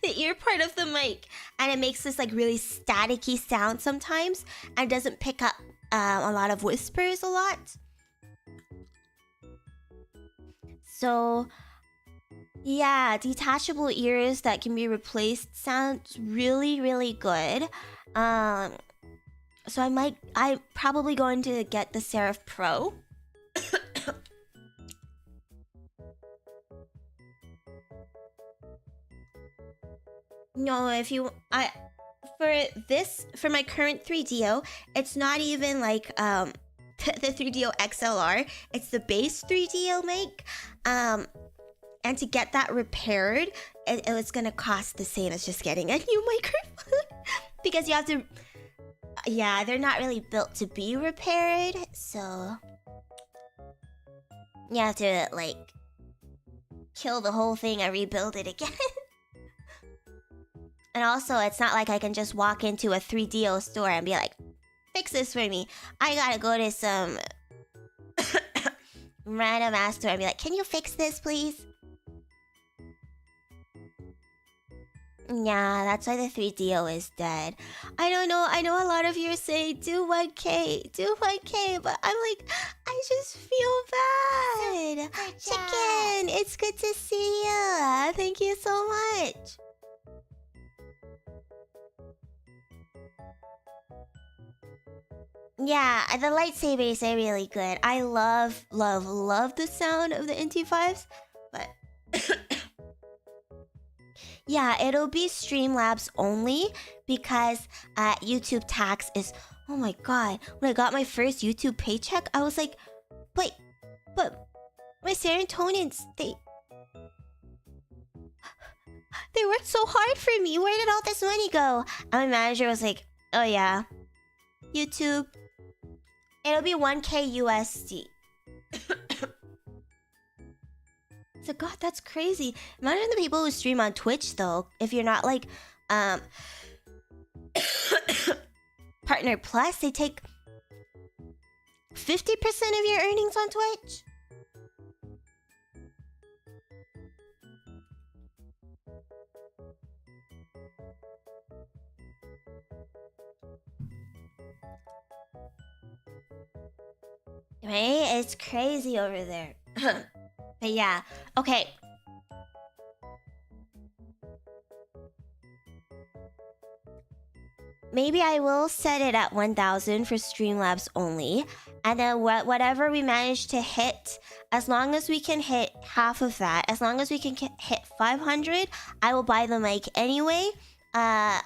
Speaker 2: The ear part of the mic. And it makes this like really staticky sound sometimes and doesn't pick up a lot of whispers a lot. So yeah, detachable ears that can be replaced sounds really, really good. So I'm probably going to get the Seraph Pro. No, for my current 3DO, it's not even like the 3DO XLR. It's the base 3DO mic. And to get that repaired, it was gonna cost the same as just getting a new microphone. Because you have to... Yeah, they're not really built to be repaired, so... You have to, like... kill the whole thing and rebuild it again. And also, it's not like I can just walk into a 3DO store and be like, fix this for me. I gotta go to some... random ass store and be like, can you fix this, please? Yeah, that's why the 3DO is dead. I don't know. I know a lot of you are saying, do 1K, but I'm like, I just feel bad. Chicken, it's good to see you. Thank you so much. Yeah, the lightsabers are really good. I love the sound of the NT5s, but... Yeah, it'll be Streamlabs only because YouTube tax is... Oh my god, when I got my first YouTube paycheck, I was like, but my serotonins, they worked so hard for me. Where did all this money go? And my manager was like, oh yeah, YouTube, it'll be 1K USD. So god, that's crazy. Imagine the people who stream on Twitch though. If you're not like Partner Plus, they take 50% of your earnings on Twitch. Right? It's crazy over there. But yeah, okay. Maybe I will set it at 1,000 for Streamlabs only. And then whatever we manage to hit, as long as we can hit half of that, as long as we can hit 500, I will buy the mic anyway. But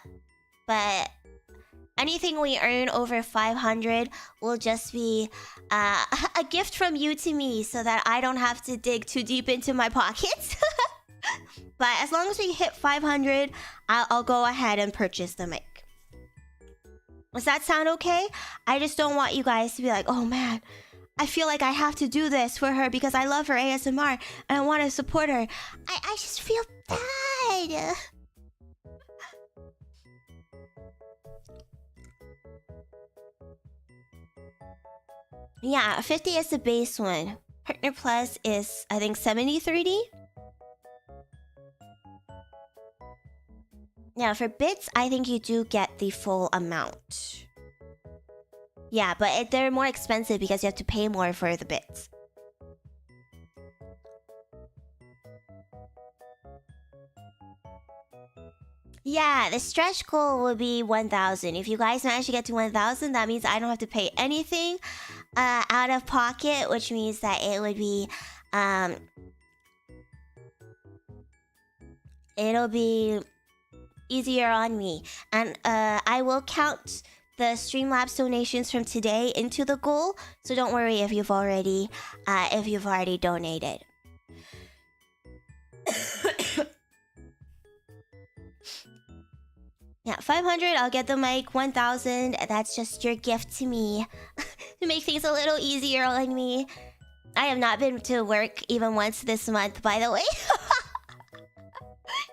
Speaker 2: Anything we earn over 500 will just be a gift from you to me so that I don't have to dig too deep into my pockets. But as long as we hit 500, I'll go ahead and purchase the mic. Does that sound okay? I just don't want you guys to be like, oh man, I feel like I have to do this for her because I love her ASMR and I want to support her. I just feel bad. Yeah, 50 is the base one. Partner Plus is, I think, 70-30. Yeah, for bits, I think you do get the full amount. Yeah, but they're more expensive because you have to pay more for the bits. Yeah, the stretch goal will be 1,000. If you guys manage to get to 1,000, that means I don't have to pay anything out of pocket, which means that it would be it'll be easier on me. And I will count the Streamlabs donations from today into the goal, so don't worry if you've already donated. Yeah, 500, I'll get the mic. 1,000, that's just your gift to me. To make things a little easier on me. I have not been to work even once this month, by the way.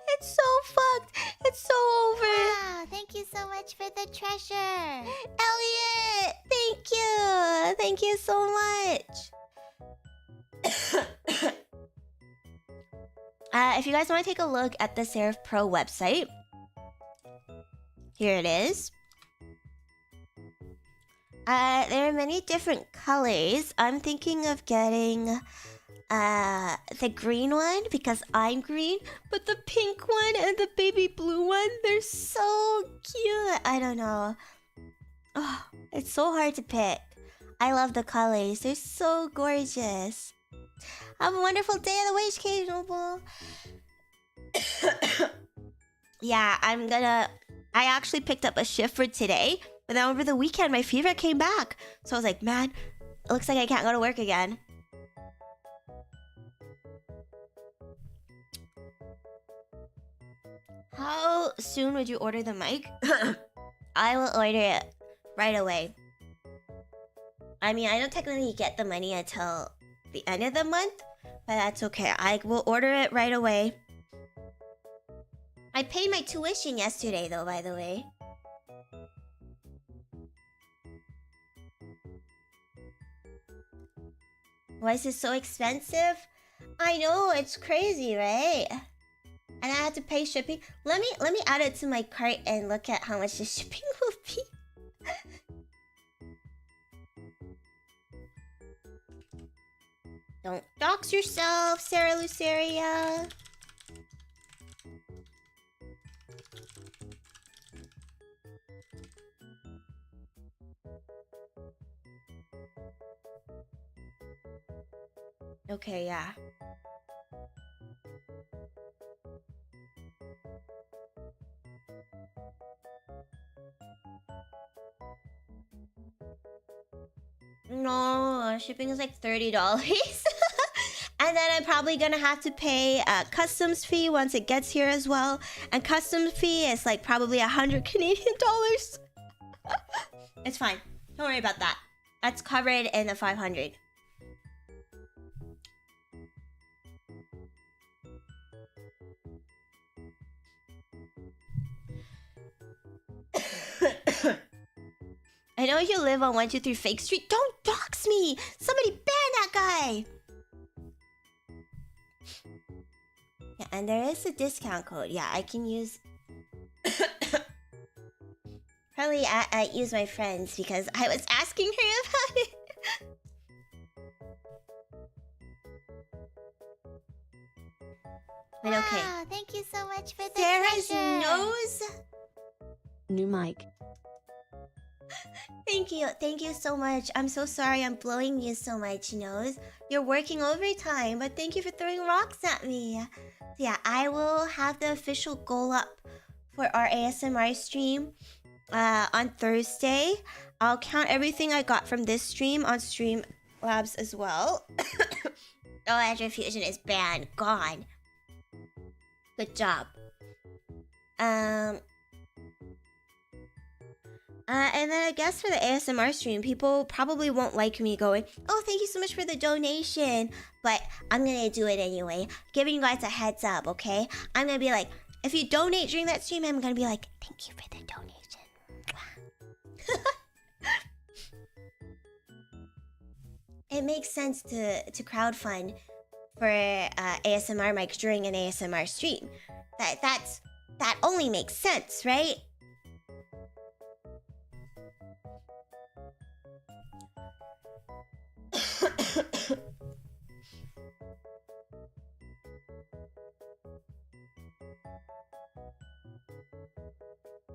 Speaker 2: It's so fucked. It's so over.
Speaker 1: Wow, thank you so much for the treasure.
Speaker 2: Elliot, thank you. Thank you so much. If you guys want to take a look at the Seraph Pro website, here it is. There are many different colors. I'm thinking of getting the green one because I'm green, but the pink one and the baby blue one, they're so cute. I don't know. Oh, it's so hard to pick. I love the colors. They're so gorgeous. Have a wonderful day at the Wage Cave, Noble. Yeah, I actually picked up a shift for today, but then over the weekend my fever came back. So I was like, man, it looks like I can't go to work again. How soon would you order the mic? I will order it right away. I mean, I don't technically get the money until the end of the month, but that's okay. I will order it right away. I paid my tuition yesterday, though, by the way. Why is this so expensive? I know, it's crazy, right? And I have to pay shipping. Let me add it to my cart and look at how much the shipping will be. Don't dox yourself, Cera Luceria. Okay, yeah. No, shipping is like $30. And then I'm probably gonna have to pay a customs fee once it gets here as well. And customs fee is like probably 100 Canadian dollars. It's fine. Don't worry about that. That's covered in the 500. I know you live on 123 Fake Street. Don't dox me! Somebody ban that guy! Yeah, and there is a discount code. Yeah, I can use... Probably I use my friends because I was asking her about it. But okay.
Speaker 1: Wow, thank you so much for the
Speaker 2: Sarah's
Speaker 1: treasure.
Speaker 2: nose?
Speaker 3: New mic.
Speaker 2: Thank you so much. I'm so sorry I'm blowing you so much, Nose. You're working overtime, but thank you for throwing rocks at me. So yeah, I will have the official goal up for our ASMR stream on Thursday. I'll count everything I got from this stream on Streamlabs as well. Oh, Attribution is banned. Gone. Good job. And then I guess for the ASMR stream, people probably won't like me going, oh, thank you so much for the donation. But I'm gonna do it anyway. Giving you guys a heads up, okay? I'm gonna be like, if you donate during that stream, I'm gonna be like, thank you for the donation. It makes sense to crowdfund for ASMR mic during an ASMR stream. That only makes sense, right?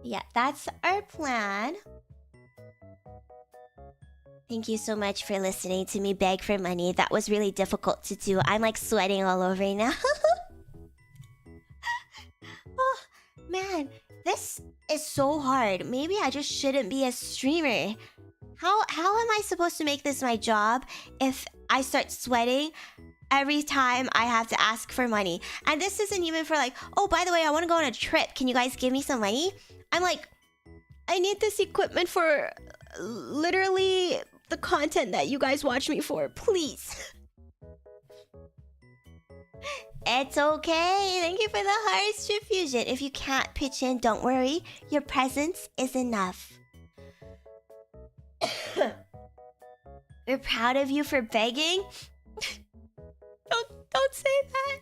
Speaker 2: Yeah, that's our plan. Thank you so much for listening to me beg for money. That was really difficult to do. I'm like sweating all over now. Oh, man, this is so hard. Maybe I just shouldn't be a streamer. How am I supposed to make this my job if I start sweating every time I have to ask for money? And this isn't even for like, oh, by the way, I want to go on a trip. Can you guys give me some money? I'm like, I need this equipment for literally the content that you guys watch me for, please. It's okay. Thank you for the hearts, Diffusion. If you can't pitch in, don't worry. Your presence is enough. We're proud of you for begging. Don't say that.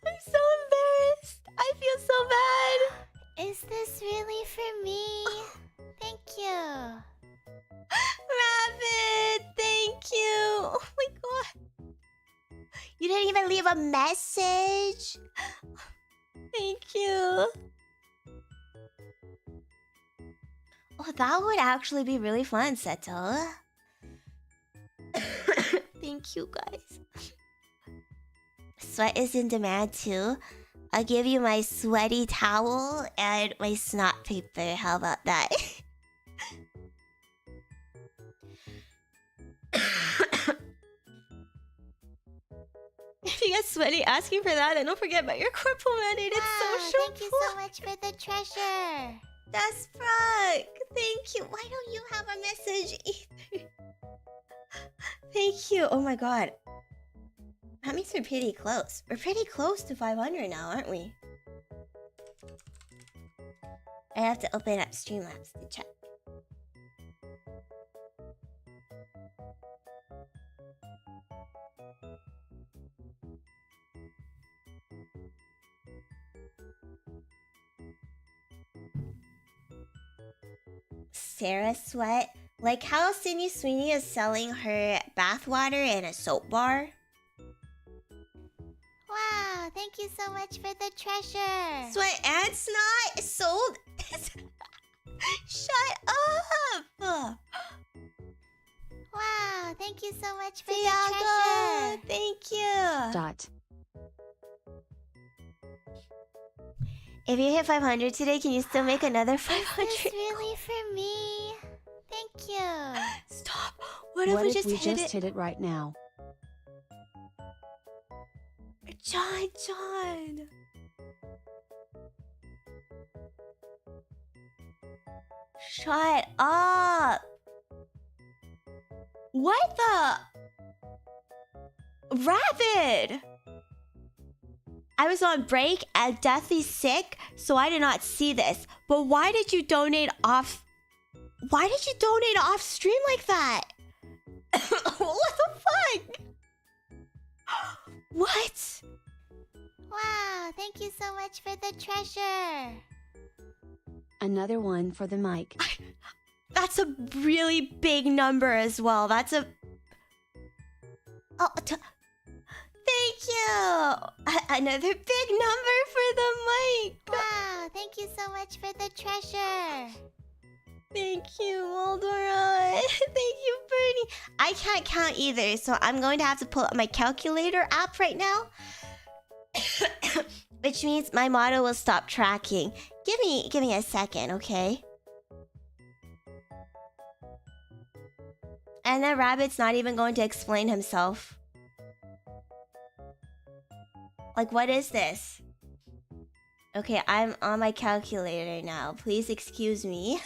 Speaker 2: I'm so embarrassed. I feel so bad.
Speaker 1: Is this really for me? Thank you.
Speaker 2: Rabbit, thank you. Oh my god. You didn't even leave a message. Thank you. Oh, that would actually be really fun, Seto. Thank you, guys. Sweat is in demand too. I'll give you my sweaty towel and my snot paper. How about that? If you get sweaty asking for that, then don't forget about your corporal mandate. It's social.
Speaker 1: Thank you so much for the treasure.
Speaker 2: That's Frog. Thank you. Why don't you have a message either? Thank you. Oh my god. That means we're pretty close. We're pretty close to 500 now, aren't we? I have to open up Streamlabs to check. Sarah Sweat. Like how Sydney Sweeney is selling her bathwater in a soap bar.
Speaker 1: Wow, thank you so much for the treasure.
Speaker 2: Sweat and snot sold. Shut up.
Speaker 1: Wow, thank you so much for
Speaker 2: Thiago,
Speaker 1: the treasure.
Speaker 2: thank you.
Speaker 3: Dot.
Speaker 2: If you hit 500 today, can you still make another 500?
Speaker 1: Is this really for me? Thank you.
Speaker 2: Stop. What if we just
Speaker 3: hit it right now?
Speaker 2: John. Shut up. What the? Rabbit! I was on break and deathly sick, so I did not see this. But why did you donate off? Why did you donate off stream like that? What the fuck? What?
Speaker 1: Wow, thank you so much for the treasure.
Speaker 3: Another one for the mic.
Speaker 2: That's a really big number as well. That's a... Oh, thank you! Another big number for the mic!
Speaker 1: Wow, thank you so much for the treasure.
Speaker 2: Thank you, Moldoron. Thank you, Bernie. I can't count either, so I'm going to have to pull up my calculator app right now. Which means my model will stop tracking. Give me a second, okay? And the rabbit's not even going to explain himself. Like, what is this? Okay, I'm on my calculator now. Please excuse me.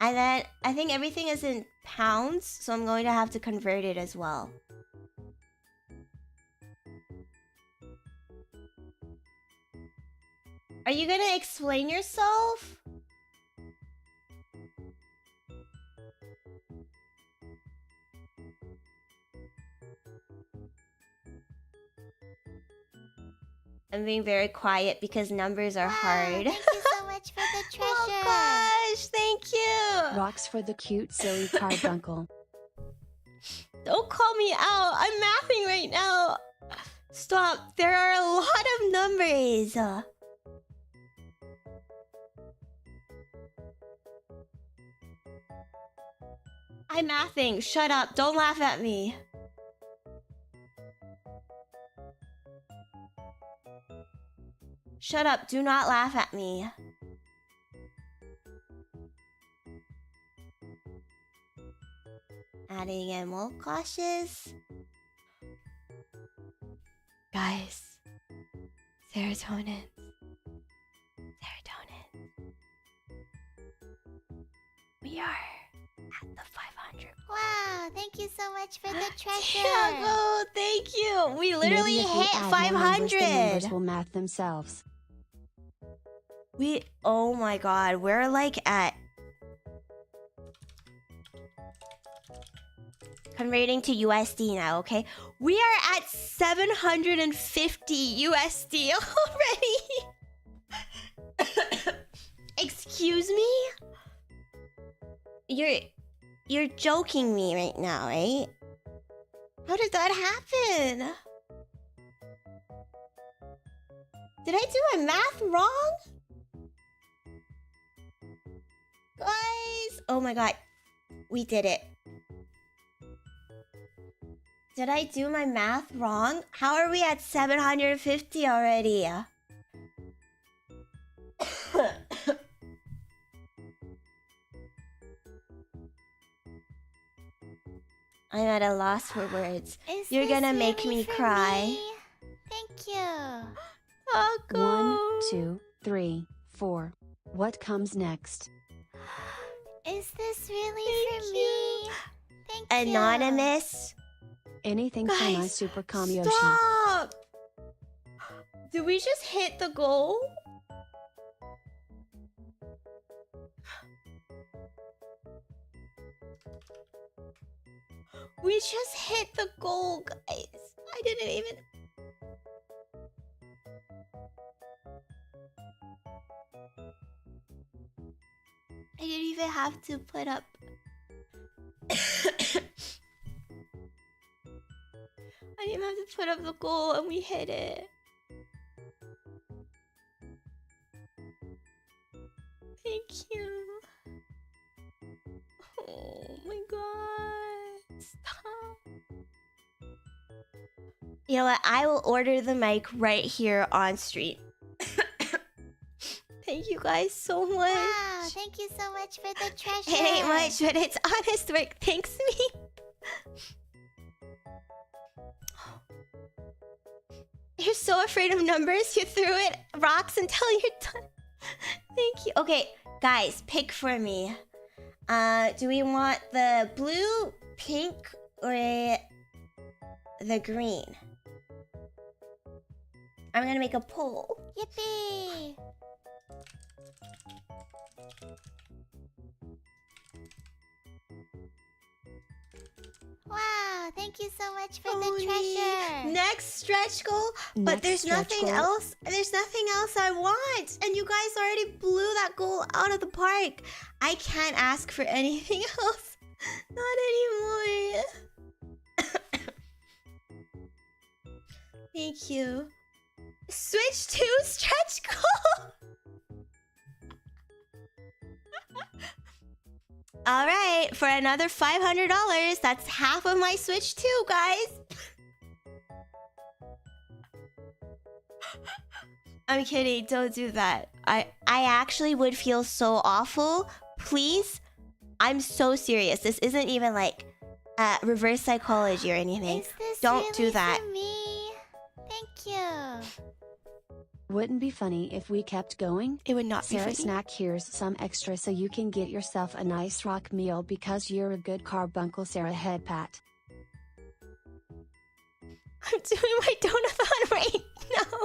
Speaker 2: And then I think everything is in pounds, so I'm going to have to convert it as well. Are you gonna explain yourself? I'm being very quiet because numbers are hard.
Speaker 1: Thank you so much for the treasure.
Speaker 2: Oh gosh, thank you.
Speaker 3: Rocks for the cute, silly carbuncle.
Speaker 2: Don't call me out. I'm mathing right now. Stop. There are a lot of numbers. I'm mathing. Shut up. Don't laugh at me. Shut up. Do not laugh at me. Adding in more cautious. Guys. Serotonin. Serotonin. We are at the 500.
Speaker 1: Wow, thank you so much for the treasure.
Speaker 2: Thiago, thank you. We literally
Speaker 3: Maybe if we
Speaker 2: hit
Speaker 3: add more numbers, the
Speaker 2: 500.
Speaker 3: numbers will math themselves.
Speaker 2: Oh my god, we're like at... Converting to USD now, okay? We are at 750 USD already. Excuse me? You're joking me right now, right? How did that happen? Did I do my math wrong? Guys! Oh my god. We did it. Did I do my math wrong? How are we at 750 already? I'm at a loss for words. You're gonna make me cry.
Speaker 1: Thank you.
Speaker 2: Taco.
Speaker 3: 1, 2, 3, 4. What comes next?
Speaker 1: Is this really for me? Thank you.
Speaker 2: Anonymous.
Speaker 3: Anything for my
Speaker 2: Guys,
Speaker 3: super calm Yoshi.
Speaker 2: Stop! Did we just hit the goal? We just hit the goal, guys. I didn't even... I didn't even have to put up... I didn't have to put up the goal and we hit it. Thank you. Oh my god. Stop. You know what? I will order the mic right here on stream. Thank you guys so much.
Speaker 1: Wow, thank you so much for the treasure.
Speaker 2: It ain't much, but it's honest work. Thanks, me. You're so afraid of numbers, you threw it rocks until you're done. Thank you. Okay, guys, pick for me. Do we want the blue, pink, or the green? I'm gonna make a poll.
Speaker 1: Yippee! Wow, thank you so much for the treasure.
Speaker 2: Next stretch goal, but
Speaker 3: Next
Speaker 2: there's
Speaker 3: stretch
Speaker 2: nothing
Speaker 3: goal.
Speaker 2: else. There's nothing else I want, and you guys already blew that goal out of the park. I can't ask for anything else. Not anymore. Thank you. Switch to stretch goal. All right, for another $500, that's half of my Switch 2, guys. I'm kidding. Don't do that. I actually would feel so awful. Please. I'm so serious. This isn't even like reverse psychology or anything.
Speaker 1: Is this
Speaker 2: Don't
Speaker 1: really
Speaker 2: do that.
Speaker 1: for me? Thank you.
Speaker 3: Wouldn't be funny if we kept going?
Speaker 2: It would not be
Speaker 3: Sarah
Speaker 2: funny.
Speaker 3: Snack, here's some extra so you can get yourself a nice rock meal because you're a good carbuncle. Sarah head pat.
Speaker 2: I'm doing my donathon right now.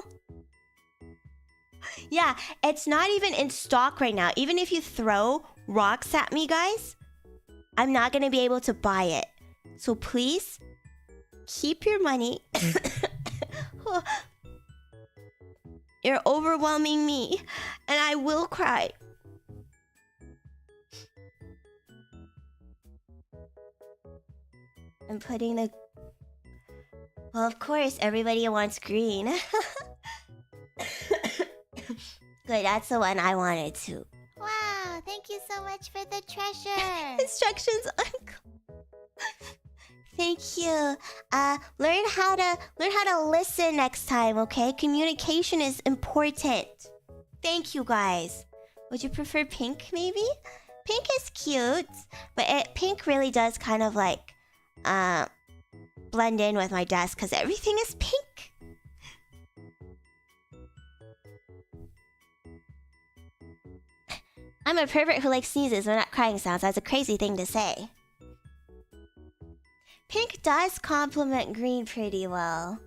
Speaker 2: Yeah, it's not even in stock right now. Even if you throw rocks at me, guys, I'm not going to be able to buy it. So please, keep your money. You're overwhelming me, and I will cry. I'm putting the... Well, of course, everybody wants green. Good, that's the one I wanted to.
Speaker 1: Wow, thank you so much for the treasure.
Speaker 2: Instructions, Uncle. Thank you. Learn how to listen next time, okay? Communication is important. Thank you, guys. Would you prefer pink, maybe? Pink is cute, but pink really does kind of like blend in with my desk because everything is pink. I'm a pervert who likes sneezes but not crying sounds. That's a crazy thing to say. Pink does complement green pretty well.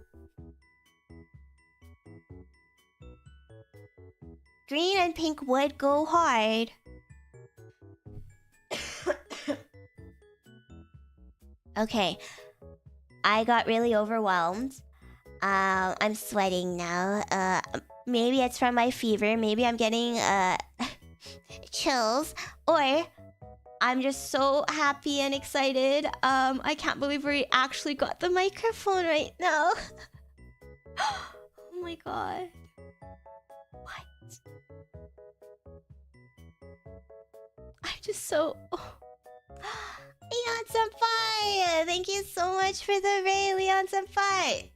Speaker 2: Green and pink would go hard. Okay. I got really overwhelmed. I'm sweating now. Maybe it's from my fever. Maybe I'm getting chills. Or I'm just so happy and excited. I can't believe we actually got the microphone right now. Oh my god. What? I'm just so... Oh. Leon-senpai! Thank you so much for the raid, Leon-senpai!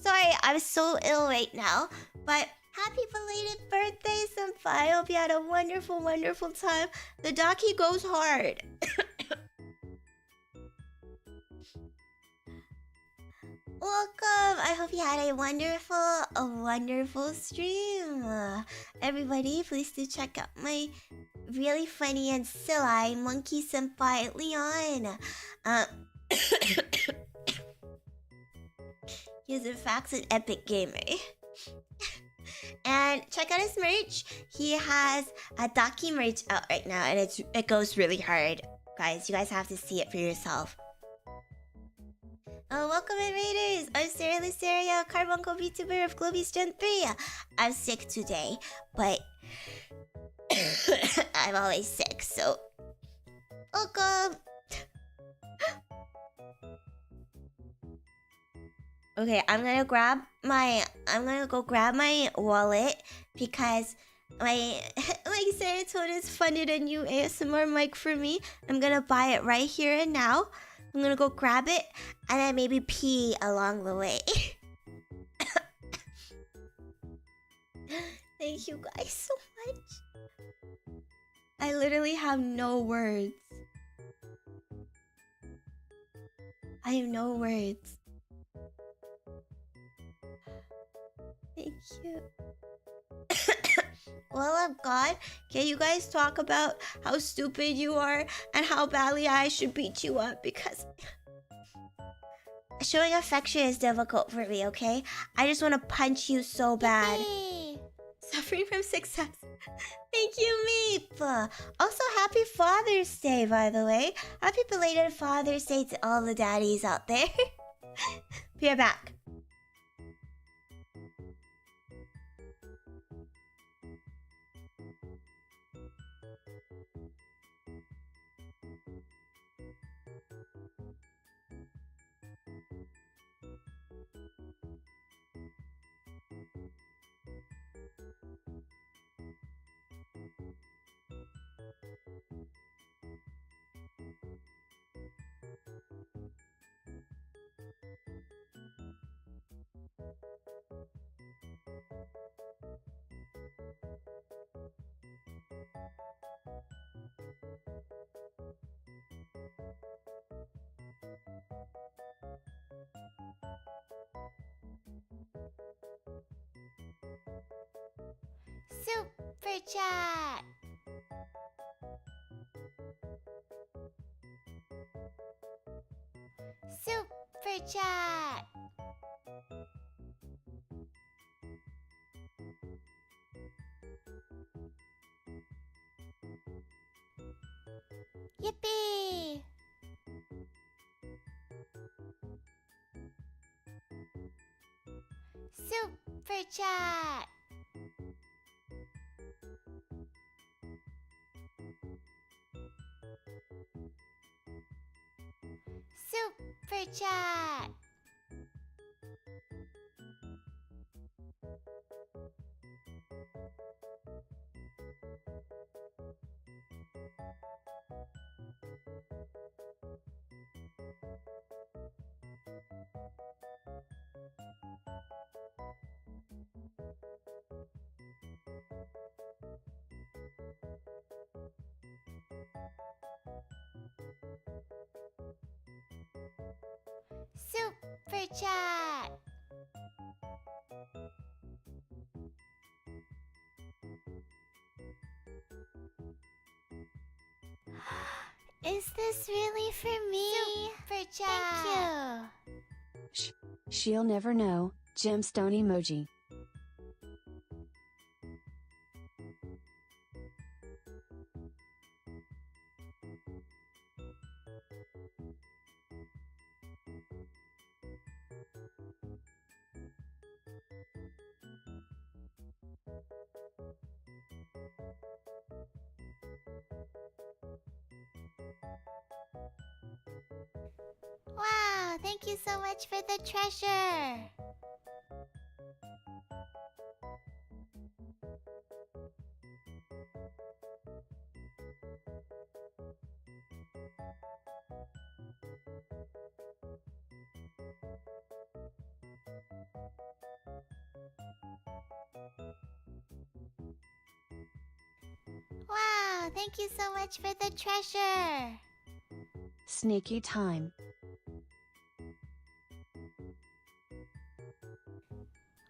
Speaker 2: Sorry, I'm so ill right now, but happy belated birthday, senpai! Hope you had a wonderful, wonderful time. The Daki goes hard. Welcome! I hope you had a wonderful stream. Everybody, please do check out my really funny and silly monkey senpai, Leon. He's in fact an epic gamer. And check out his merch. He has a Daki merch out right now, and it goes really hard. Guys, you guys have to see it for yourself. Welcome in, Raiders! I'm Cera Luceria, carbuncle VTuber of GLOBIE's Gen 3. I'm sick today, but I'm always sick, so welcome! Okay, I'm gonna go grab my wallet because my Ceratonin funded a new ASMR mic for me. I'm gonna buy it right here and now. I'm gonna go grab it and then maybe pee along the way. Thank you guys so much. I literally have no words. I have no words. Thank you. Well, I'm gone. Can you guys talk about how stupid you are and how badly I should beat you up? Because showing affection is difficult for me, okay? I just want to punch you so bad.
Speaker 1: Yay.
Speaker 2: Suffering from success. Thank you, Meep. Also, happy Father's Day, by the way. Happy belated Father's Day to all the daddies out there. Be right back.
Speaker 1: chat. Super chat. Yippee! Super chat. Super chat. Super chat. Is this really for me? Super chat. Thank you.
Speaker 3: She'll never know. Gemstone emoji.
Speaker 1: Wow, thank you so much for the treasure. Wow, thank you so much for the treasure.
Speaker 3: Sneaky time.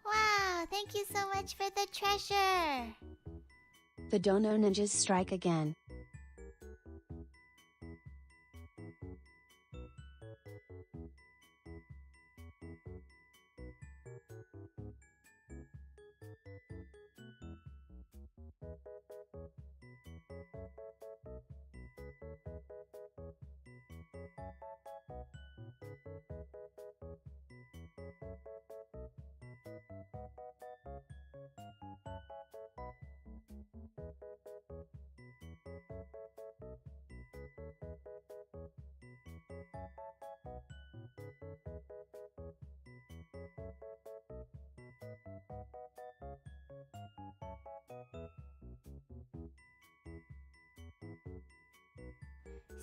Speaker 1: Wow, thank you so much for the treasure.
Speaker 3: The Dono Ninjas strike again.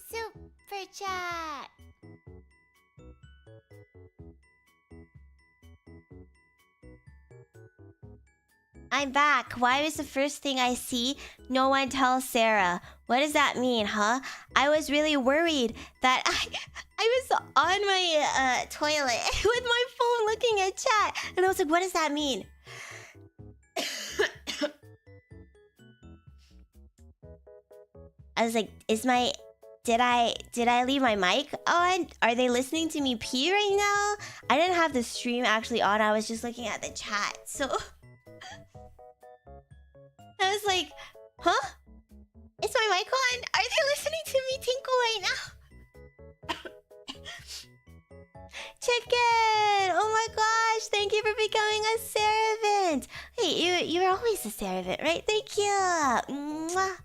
Speaker 3: Super chat.
Speaker 2: I'm back. Why was the first thing I see? No one tells Sarah. What does that mean, huh? I was really worried that I was on my toilet with my phone looking at chat, and I was like, what does that mean? I was like, did I leave my mic on? Are they listening to me pee right now? I didn't have the stream actually on. I was just looking at the chat. So I was like, huh? Is my mic on? Are they listening to me tinkle right now? Chicken! Oh my gosh, thank you for becoming a Ceravant. Hey, you're always a Ceravant, right? Thank you. Mwah.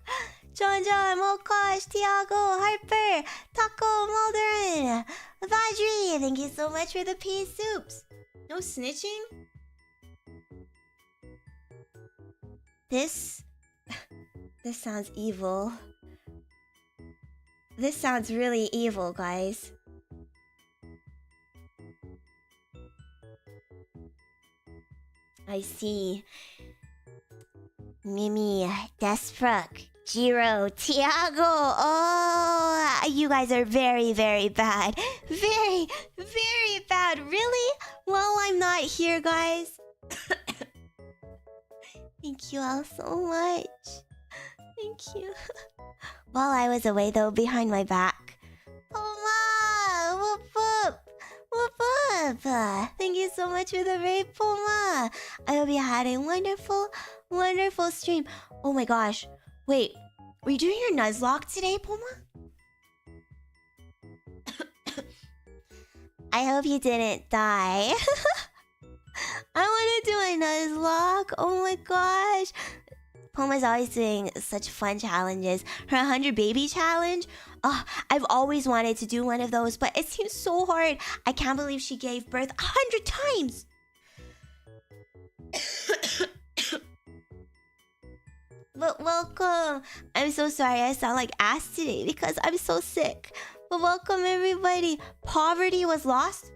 Speaker 2: JonJonH, Mokosh, Thiago, Harper, Taco, Mulderin, Vadri, thank you so much for the pea soups. No snitching? This sounds evil. This sounds really evil, guys. I see. Mimy, Desprook, Jiro, Thiago. Oh, you guys are very, very bad. Very, very bad. Really? While I'm not here, guys. Thank you all so much. Thank you. While I was away though, behind my back. Poma! Whoop whoop! Whoop whoop! Thank you so much for the raid, Poma! I hope you had a wonderful, wonderful stream. Oh my gosh. Wait, were you doing your Nuzlocke today, Poma? I hope you didn't die. I want to do a Nuzlocke. Oh my gosh. Poma's always doing such fun challenges. Her 100 baby challenge. Oh, I've always wanted to do one of those, but it seems so hard. I can't believe she gave birth 100 times. But welcome. I'm so sorry I sound like ass today because I'm so sick. But welcome everybody. Poverty was lost.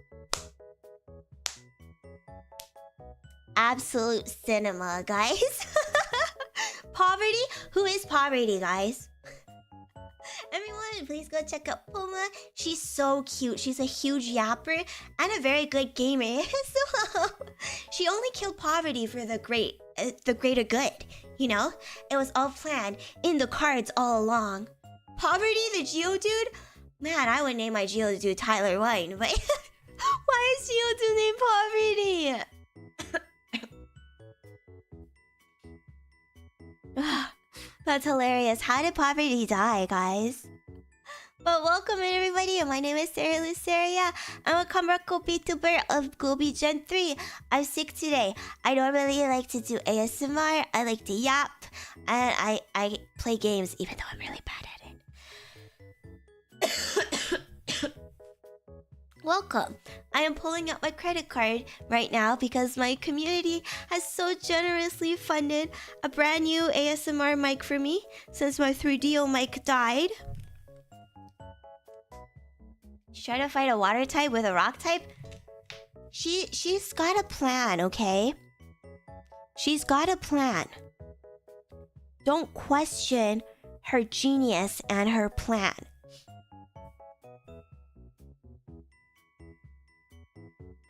Speaker 2: Absolute cinema, guys. Poverty? Who is Poverty, guys? Everyone, please go check out Poma. She's so cute. She's a huge yapper and a very good gamer. So, she only killed Poverty for the greater good. You know, it was all planned in the cards all along. Poverty, the Geodude? Man, I would name my Geodude Tyler Wine, but why is Geodude named Poverty? That's hilarious. How did Poverty die, guys? But welcome everybody. My name is Cera Luceria. I'm a carbuncle VTuber of GLOBIE Gen 3. I'm sick today. I normally like to do ASMR. I like to yap. And I play games even though I'm really bad at it. Welcome. I am pulling out my credit card right now because my community has so generously funded a brand new ASMR mic for me since my 3DO mic died. Try to fight a water type with a rock type? She's got a plan, okay? She's got a plan. Don't question her genius and her plan.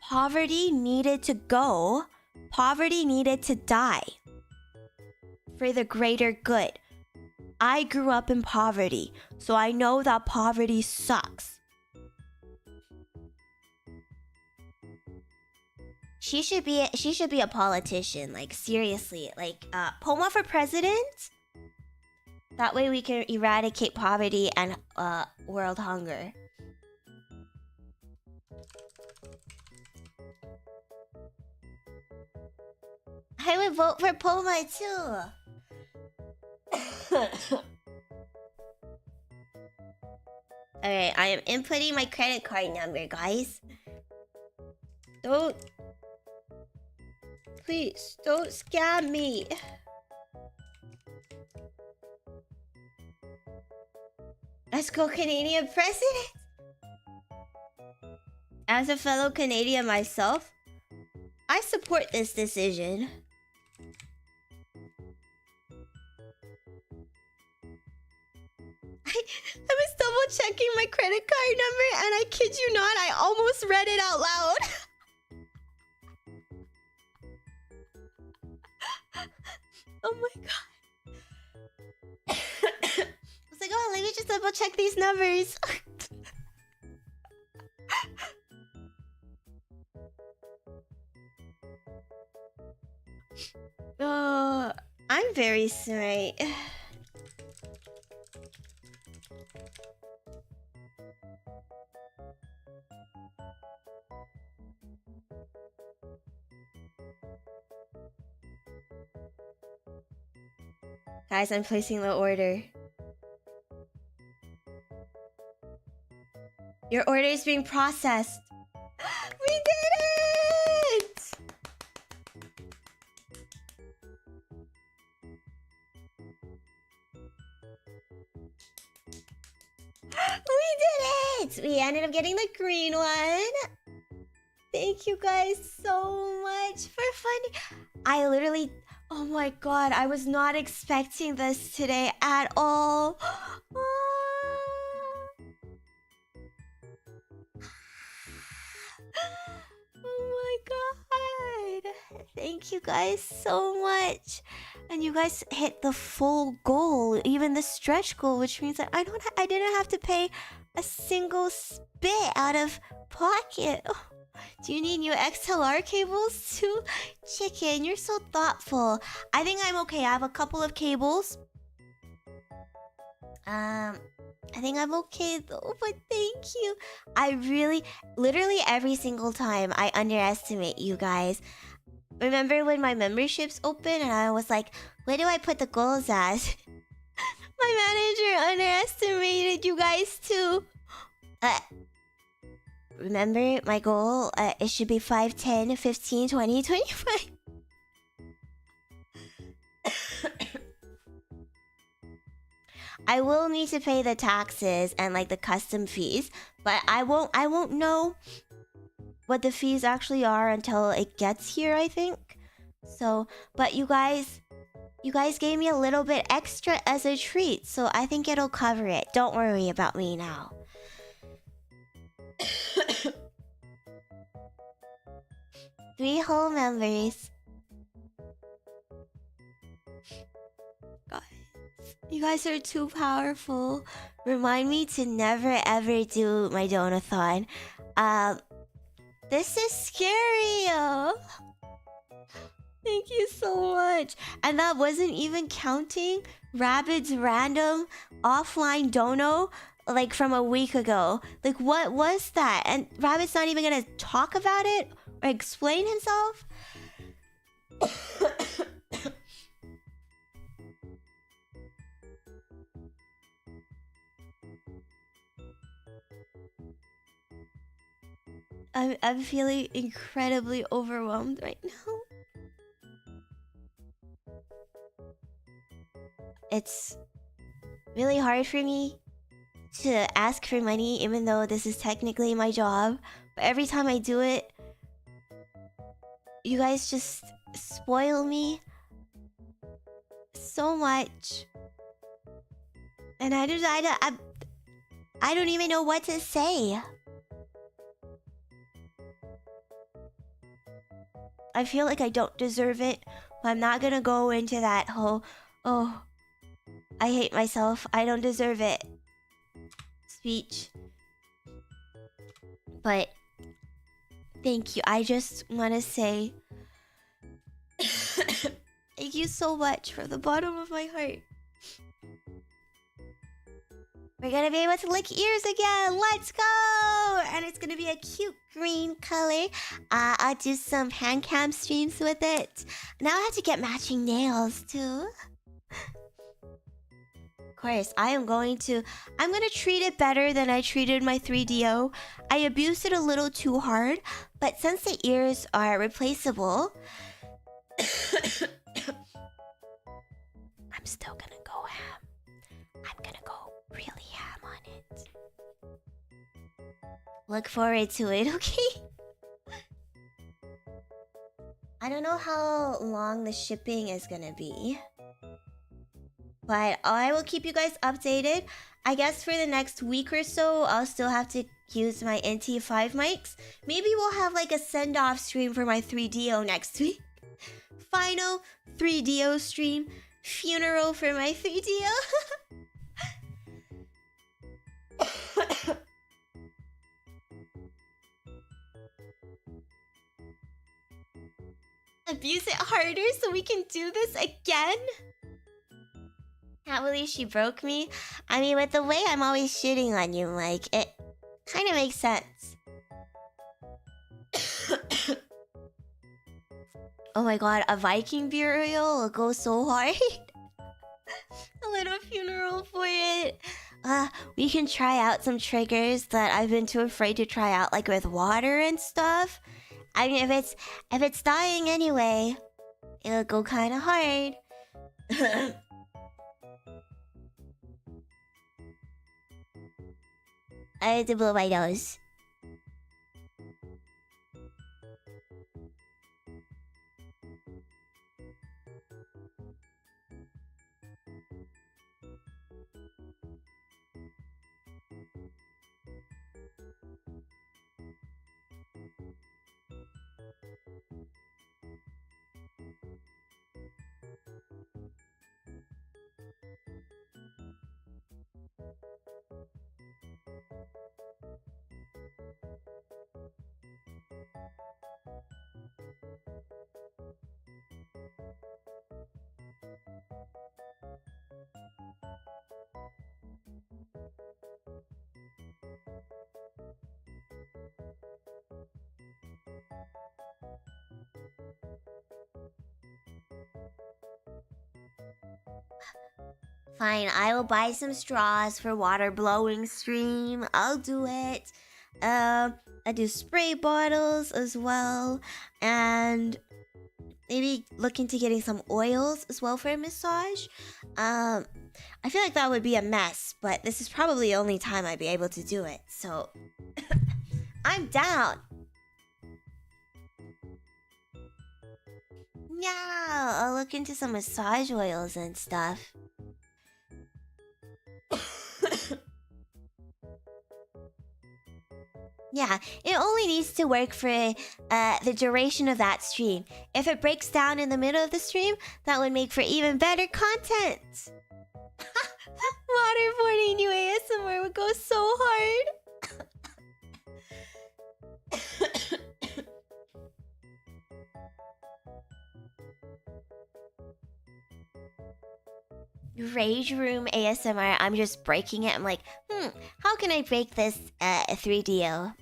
Speaker 2: Poverty needed to go. Poverty needed to die. For the greater good. I grew up in poverty, so I know that poverty sucks. She should be a politician, like seriously. Like Poma for president? That way we can eradicate poverty and world hunger. I would vote for Poma too. Alright, I am inputting my credit card number, guys. Please, don't scam me. Let's go, Canadian president. As a fellow Canadian myself, I support this decision. I was double checking my credit card number and I kid you not, I almost read it out loud. Oh my god. I was like, oh, let me just double check these numbers. Oh, I'm very smart. Guys, I'm placing the order. Your order is being processed. We did it! We did it! We ended up getting the green one. Thank you guys so much for funding. I literally... Oh my god, I was not expecting this today at all. Oh my god. Thank you guys so much. And you guys hit the full goal, even the stretch goal, which means that I didn't have to pay a single bit out of pocket. Oh, do you need new XLR cables too? Chicken, you're so thoughtful. I think I'm okay. I have a couple of cables. I think I'm okay though, but thank you. I really, literally every single time I underestimate you guys. Remember when my memberships opened and I was like, where do I put the goals at? My manager underestimated you guys too. Remember my goal? It should be 5, 10, 15, 20, 25. I will need to pay the taxes and like the custom fees, but I won't know what the fees actually are until it gets here, I think. So, but you guys gave me a little bit extra as a treat, so I think it'll cover it. Don't worry about me now. 3 whole members. You guys are too powerful. Remind me to never ever do my donathon. This is scary. Thank you so much. And that wasn't even counting Rabbit's random offline dono like from a week ago. Like what was that? And Rabbit's not even gonna talk about it or explain himself? I'm feeling incredibly overwhelmed right now. It's really hard for me to ask for money even though this is technically my job. But every time I do it, you guys just spoil me so much. And I don't even know what to say. I feel like I don't deserve it, but I'm not gonna go into that whole, oh, I hate myself, I don't deserve it speech. But thank you. I just want to say thank you so much from the bottom of my heart. We're gonna be able to lick ears again. Let's go! And it's gonna be a cute green color. I'll do some hand cam streams with it. Now I have to get matching nails too. Of course, I'm gonna treat it better than I treated my 3DO. I abused it a little too hard, but since the ears are replaceable, I'm still gonna go ham. I'm gonna go really ham on it. Look forward to it, okay? I don't know how long the shipping is gonna be, but I will keep you guys updated. I guess for the next week or so, I'll still have to use my NT5 mics. Maybe we'll have like a send-off stream for my 3DO next week. Final 3DO stream. Funeral for my 3DO. Abuse it harder so we can do this again? Can't believe she broke me. I mean, with the way I'm always shitting on you, like, it kind of makes sense. Oh my god, a Viking burial will go so hard. A little funeral for it. We can try out some triggers that I've been too afraid to try out, like with water and stuff. I mean, if it's dying anyway, it'll go kind of hard. I had to blow my nose. Fine, I will buy some straws for water blowing stream. I'll do it. I do spray bottles as well. And maybe look into getting some oils as well for a massage. I feel like that would be a mess, but this is probably the only time I'd be able to do it. So, I'm down. Yeah, I'll look into some massage oils and stuff. Yeah, it only needs to work for the duration of that stream. If it breaks down in the middle of the stream, that would make for even better content. Waterboarding new ASMR would go so hard. Rage Room ASMR, I'm just breaking it. I'm like, how can I break this 3DO?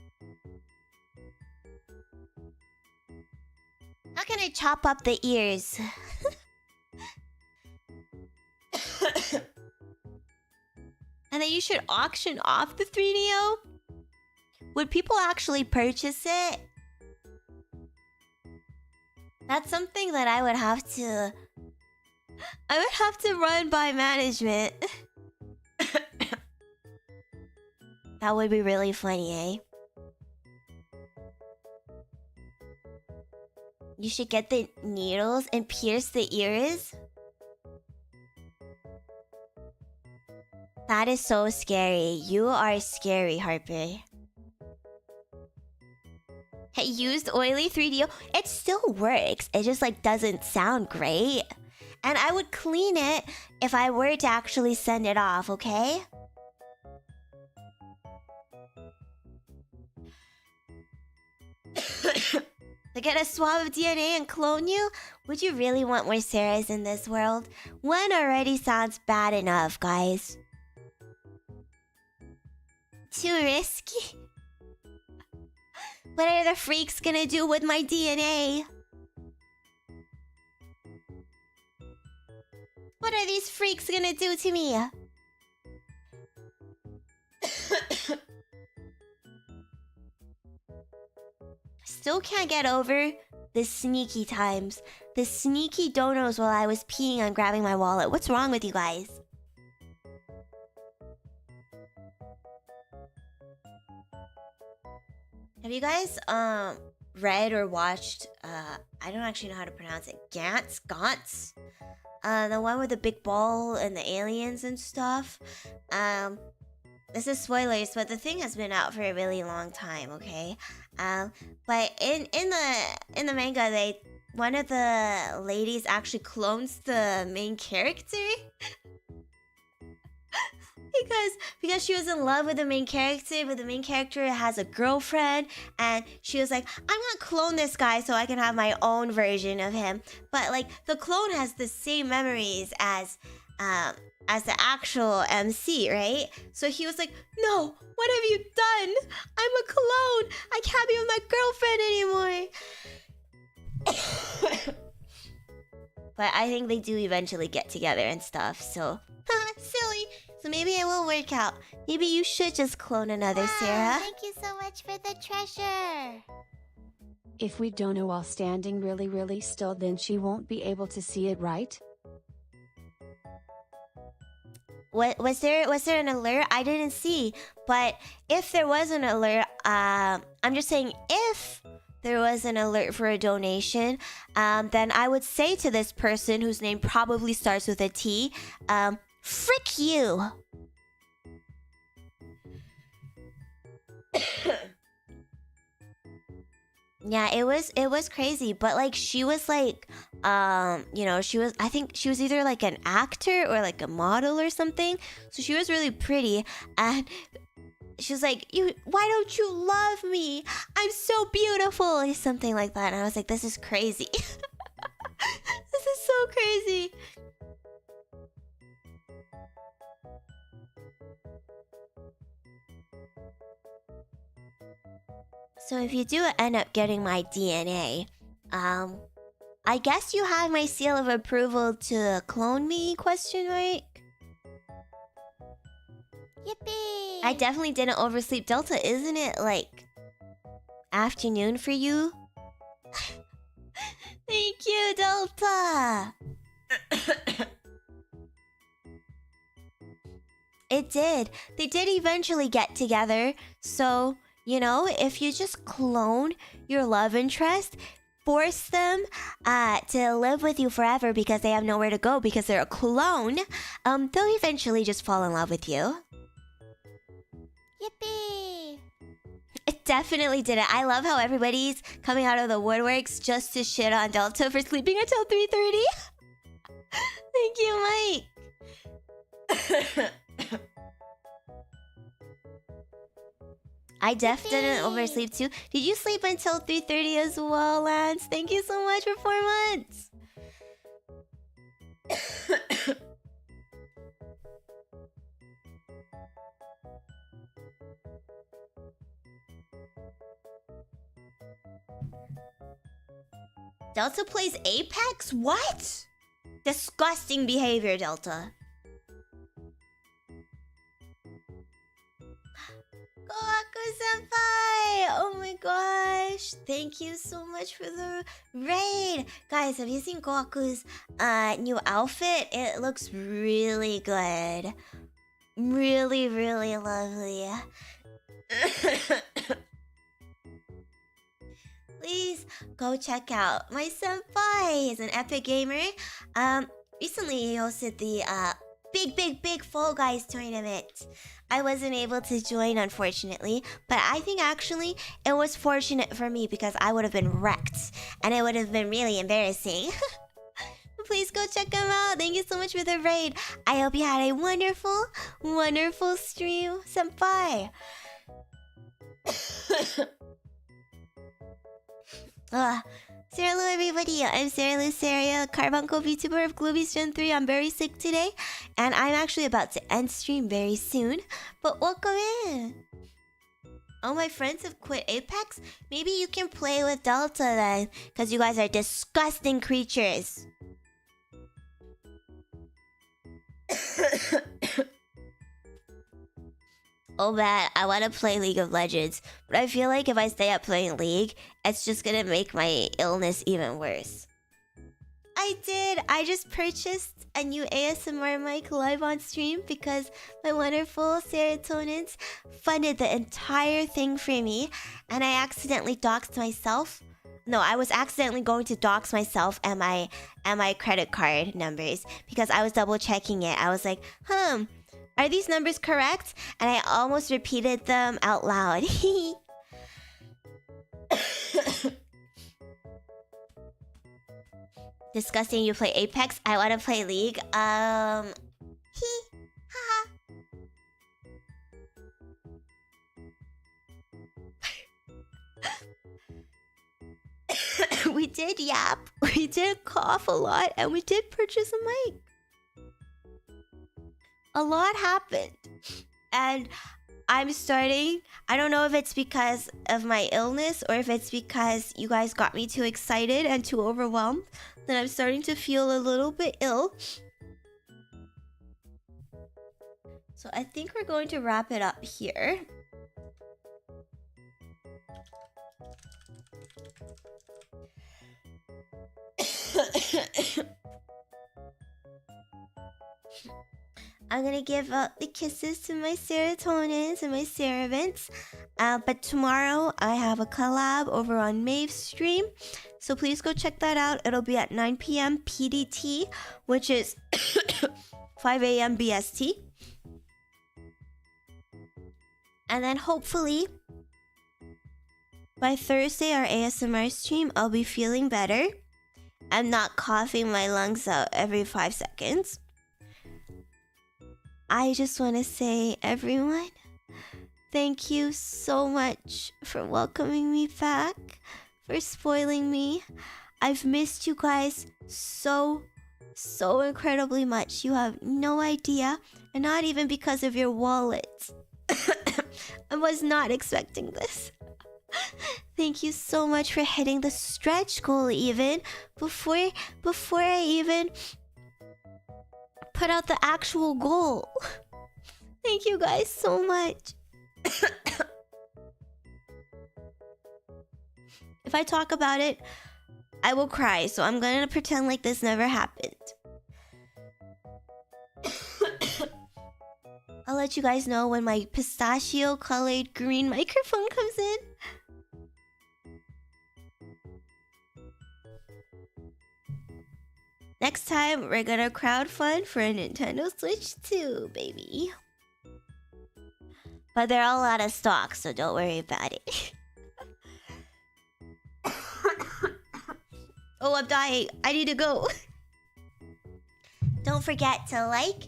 Speaker 2: How can I chop up the ears? And then you should auction off the 3DO? Would people actually purchase it? That's something that I would have to run by management. That would be really funny, eh? You should get the needles and pierce the ears. That is so scary. You are scary, Harper. I used oily 3DO. It still works. It just like doesn't sound great. And I would clean it if I were to actually send it off, okay? To get a swab of DNA and clone you? Would you really want more Ceras in this world? One already sounds bad enough, guys. Too risky? What are the freaks gonna do with my DNA? What are these freaks gonna do to me? Still can't get over the sneaky times. The sneaky donos while I was peeing and grabbing my wallet. What's wrong with you guys? Have you guys read or watched I don't actually know how to pronounce it. Gantz? The one with the big ball and the aliens and stuff. This is spoilers, but the thing has been out for a really long time, okay? But in the manga, one of the ladies actually clones the main character. because she was in love with the main character, but the main character has a girlfriend, and she was like, I'm gonna clone this guy so I can have my own version of him. But like the clone has the same memories as the actual MC, right? So he was like, no, what have you done? I'm a clone. I can't be with my girlfriend anymore. But I think they do eventually get together and stuff, so silly. So maybe it will work out. Maybe you should just clone another Cera.
Speaker 1: Thank you so much for the treasure.
Speaker 3: If we don't know while standing really still, then she won't be able to see it, right?
Speaker 2: What was there an alert? I didn't see. But if there was an alert, I'm just saying if there was an alert for a donation, then I would say to this person whose name probably starts with a T, frick you. Yeah, it was crazy, but like she was like you know, I think she was either like an actor or like a model or something. So she was really pretty, and she was like, why don't you love me? I'm so beautiful, or something like that. And I was like, this is crazy. This is so crazy. So if you do end up getting my DNA, I guess you have my seal of approval to clone me, question mark?
Speaker 1: Yippee!
Speaker 2: I definitely didn't oversleep. Delta, isn't it like afternoon for you? Thank you, Delta! It did. They did eventually get together. So, you know, if you just clone your love interest, force them to live with you forever because they have nowhere to go because they're a clone, they'll eventually just fall in love with you.
Speaker 1: Yippee!
Speaker 2: It definitely did it. I love how everybody's coming out of the woodworks just to shit on Delta for sleeping until 3:30. Thank you, Mike. I didn't oversleep too. Did you sleep until 3:30 as well, Lance? Thank you so much for 4 months. Delta plays Apex? What? Disgusting behavior, Delta. Gohaku-senpai! Oh my gosh. Thank you so much for the raid. Guys, have you seen Gohaku's new outfit? It looks really good. Really, really lovely. Please go check out my senpai. He's an epic gamer. Recently he hosted the big Fall Guys tournament. I wasn't able to join, unfortunately, but I think actually it was fortunate for me because I would have been wrecked and it would have been really embarrassing. Please go check him out. Thank you so much for the raid. I hope you had a wonderful stream, senpai. Cera Lu, everybody. I'm Cera Luceria, carbuncle VTuber of GLOBIE Gen 3. I'm very sick today, and I'm actually about to end stream very soon. But welcome in. All my friends have quit Apex. Maybe you can play with Delta then, because you guys are disgusting creatures. Oh man, I want to play League of Legends, but I feel like if I stay up playing League, it's just gonna make my illness even worse. I did! I just purchased a new ASMR mic live on stream because my wonderful Ceratonians funded the entire thing for me, and I accidentally doxed myself. No, I was accidentally going to dox myself and my credit card numbers because I was double checking it. I was like, are these numbers correct? And I almost repeated them out loud. Disgusting, you play Apex? I want to play League. Haha. We did yap, we did cough a lot, and we did purchase a mic. A lot happened, and I'm starting, I don't know if it's because of my illness or if it's because you guys got me too excited and too overwhelmed, that I'm starting to feel a little bit ill. So I think we're going to wrap it up here. I'm gonna give out the kisses to my Ceratonians and my Ceravants. But tomorrow I have a collab over on Maeve's stream. So please go check that out. It'll be at 9 PM PDT, which is 5 AM BST. And then hopefully by Thursday, our ASMR stream, I'll be feeling better. I'm not coughing my lungs out every 5 seconds. I just want to say, everyone, thank you so much for welcoming me back, for spoiling me. I've missed you guys so incredibly much. You have no idea, and not even because of your wallets. I was not expecting this. Thank you so much for hitting the stretch goal even before I even put out the actual goal. Thank you guys so much. If I talk about it, I will cry, so I'm gonna pretend like this never happened. I'll let you guys know when my pistachio-colored green microphone comes in. Next time, we're gonna crowdfund for a Nintendo Switch 2, baby. But they're all out of stock, so don't worry about it. Oh, I'm dying. I need to go. Don't forget to like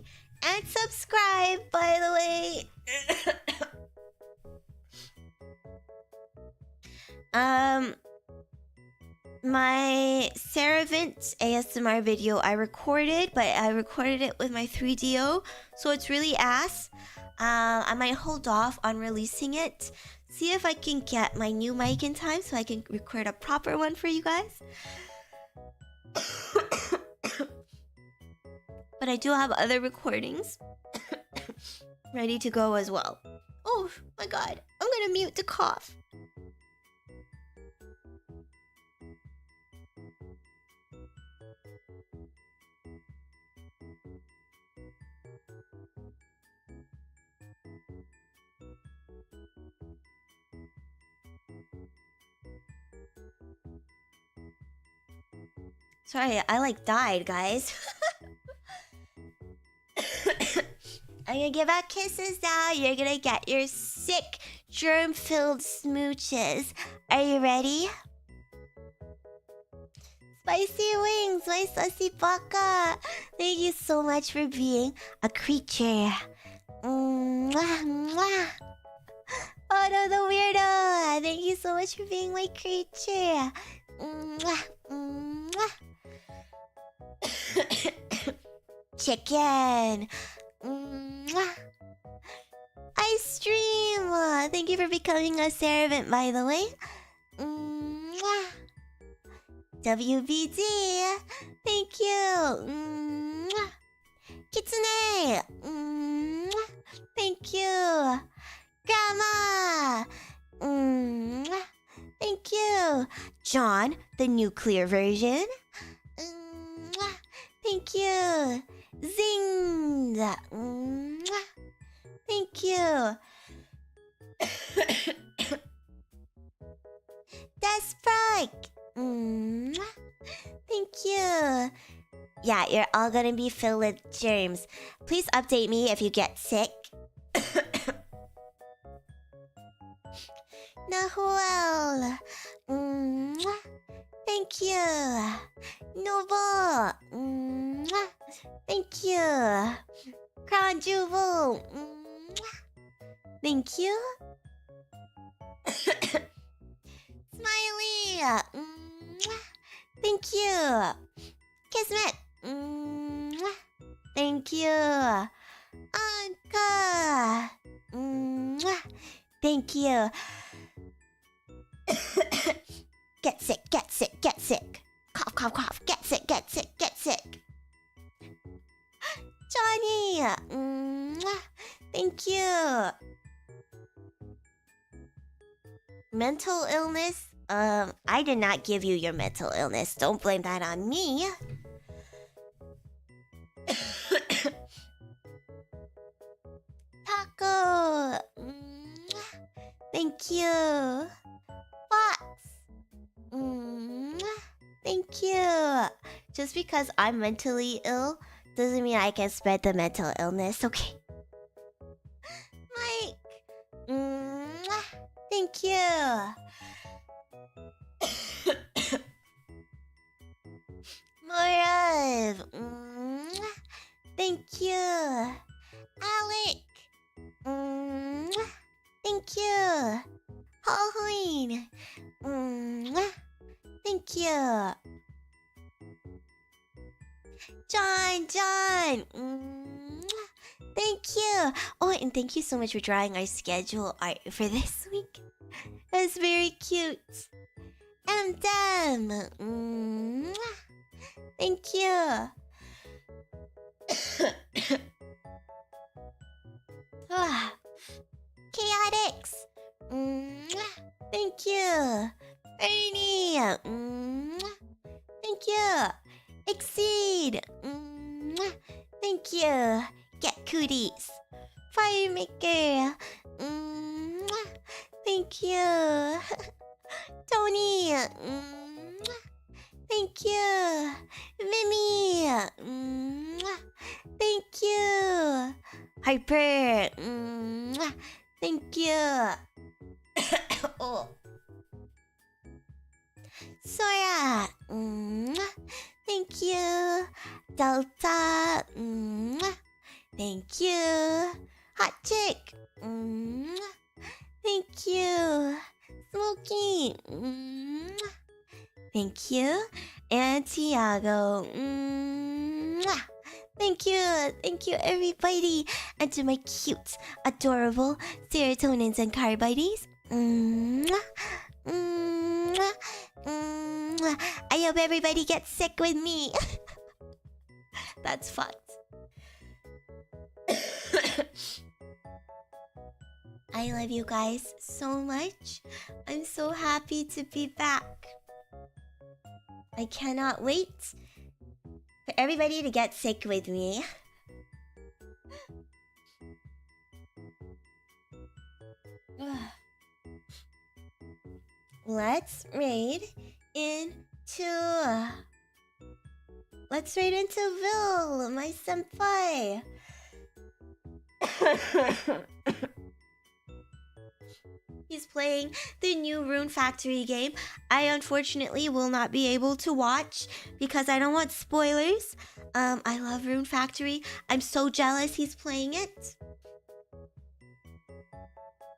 Speaker 2: and subscribe, by the way. My Ceravants ASMR video I recorded, but I recorded it with my 3DO, so it's really ass. I might hold off on releasing it. See if I can get my new mic in time so I can record a proper one for you guys. But I do have other recordings ready to go as well. Oh my god, I'm gonna mute the cough. Sorry, I like died, guys. I'm gonna give out kisses now. You're gonna get your sick, germ-filled smooches. Are you ready? Spicy wings, my sussy baka. Thank you so much for being a creature. Mwah, mwah. Oh no, the weirdo. Thank you so much for being my creature. Mwah, mwah. Chicken. Mwah. Ice stream. Thank you for becoming a Ceravant, by the way. Mwah. WBD. Thank you. Mwah. Kitsune. Mwah. Thank you. Grandma. Mwah. Thank you. John, the nuclear version. Mwah. Thank you. Zing. Mwah. Thank you. Desperate. Mwah. Thank you. Yeah, you're all gonna be filled with germs. Please update me if you get sick. Nahuel. Mwah. Thank you. Noble. Mwah. Thank you. Crown Jewel. Mwah. Thank you. Smiley. Mwah. Thank you. Kismet. Mwah. Thank you. Ankuh. Mwah. Thank you. Get sick, get sick, get sick. Cough, cough, cough. Get sick, get sick, get sick. Johnny. Mwah. Thank you. Mental illness? I did not give you your mental illness. Don't blame that on me. Taco. Mwah. Thank you. Fox. Mwah. Thank you. Just because I'm mentally ill doesn't mean I can spread the mental illness, okay? Mike. Mwah. Thank you. Morav. Mwah. Thank you. Alec. Mwah. Thank you. Halhorn. Mwah. Thank you. John. Mwah. Thank you. Oh, and thank you so much for drawing our schedule art for this week. That's very cute. mdem. Mwah. Thank you. you. Get cooties. Firemaker. Thank you. Tony. Thank you. Mimy. Thank you. Harper. Thank you. Oh. Sora. Thank you. Delta. Thank you. Hot chick. Thank you. Smoky. Thank you. And Thiago. Thank you. Thank you, everybody. And to my cute, adorable serotonins and carbides. I hope everybody gets sick with me. That's fucked. I love you guys so much. I'm so happy to be back. I cannot wait for everybody to get sick with me. Let's raid into... Let's raid into Vil, my senpai. He's playing the new Rune Factory game. I unfortunately will not be able to watch because I don't want spoilers. I love Rune Factory. I'm so jealous he's playing it.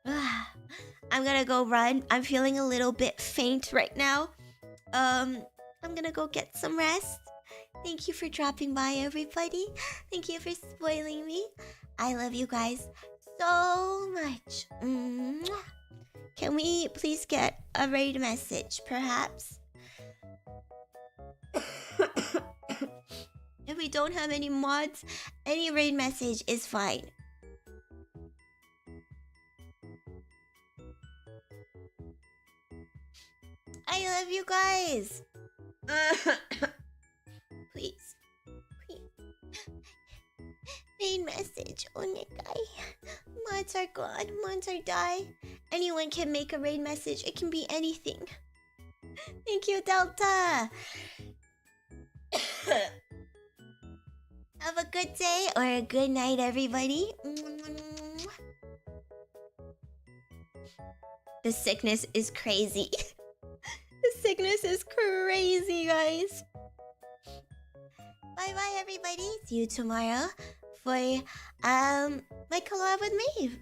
Speaker 2: I'm gonna go run. I'm feeling a little bit faint right now. I'm gonna go get some rest. Thank you for dropping by, everybody. Thank you for spoiling me. I love you guys so much. Can we please get a raid message, perhaps? If we don't have any mods, any raid message is fine. I love you guys. Please. Raid message, onegai. Mods are gone, mods are die. Anyone can make a raid message. It can be anything. Thank you, Delta. Have a good day or a good night, everybody. The sickness is crazy. The sickness is crazy, guys. Bye-bye, everybody. See you tomorrow for my collab with Maeve.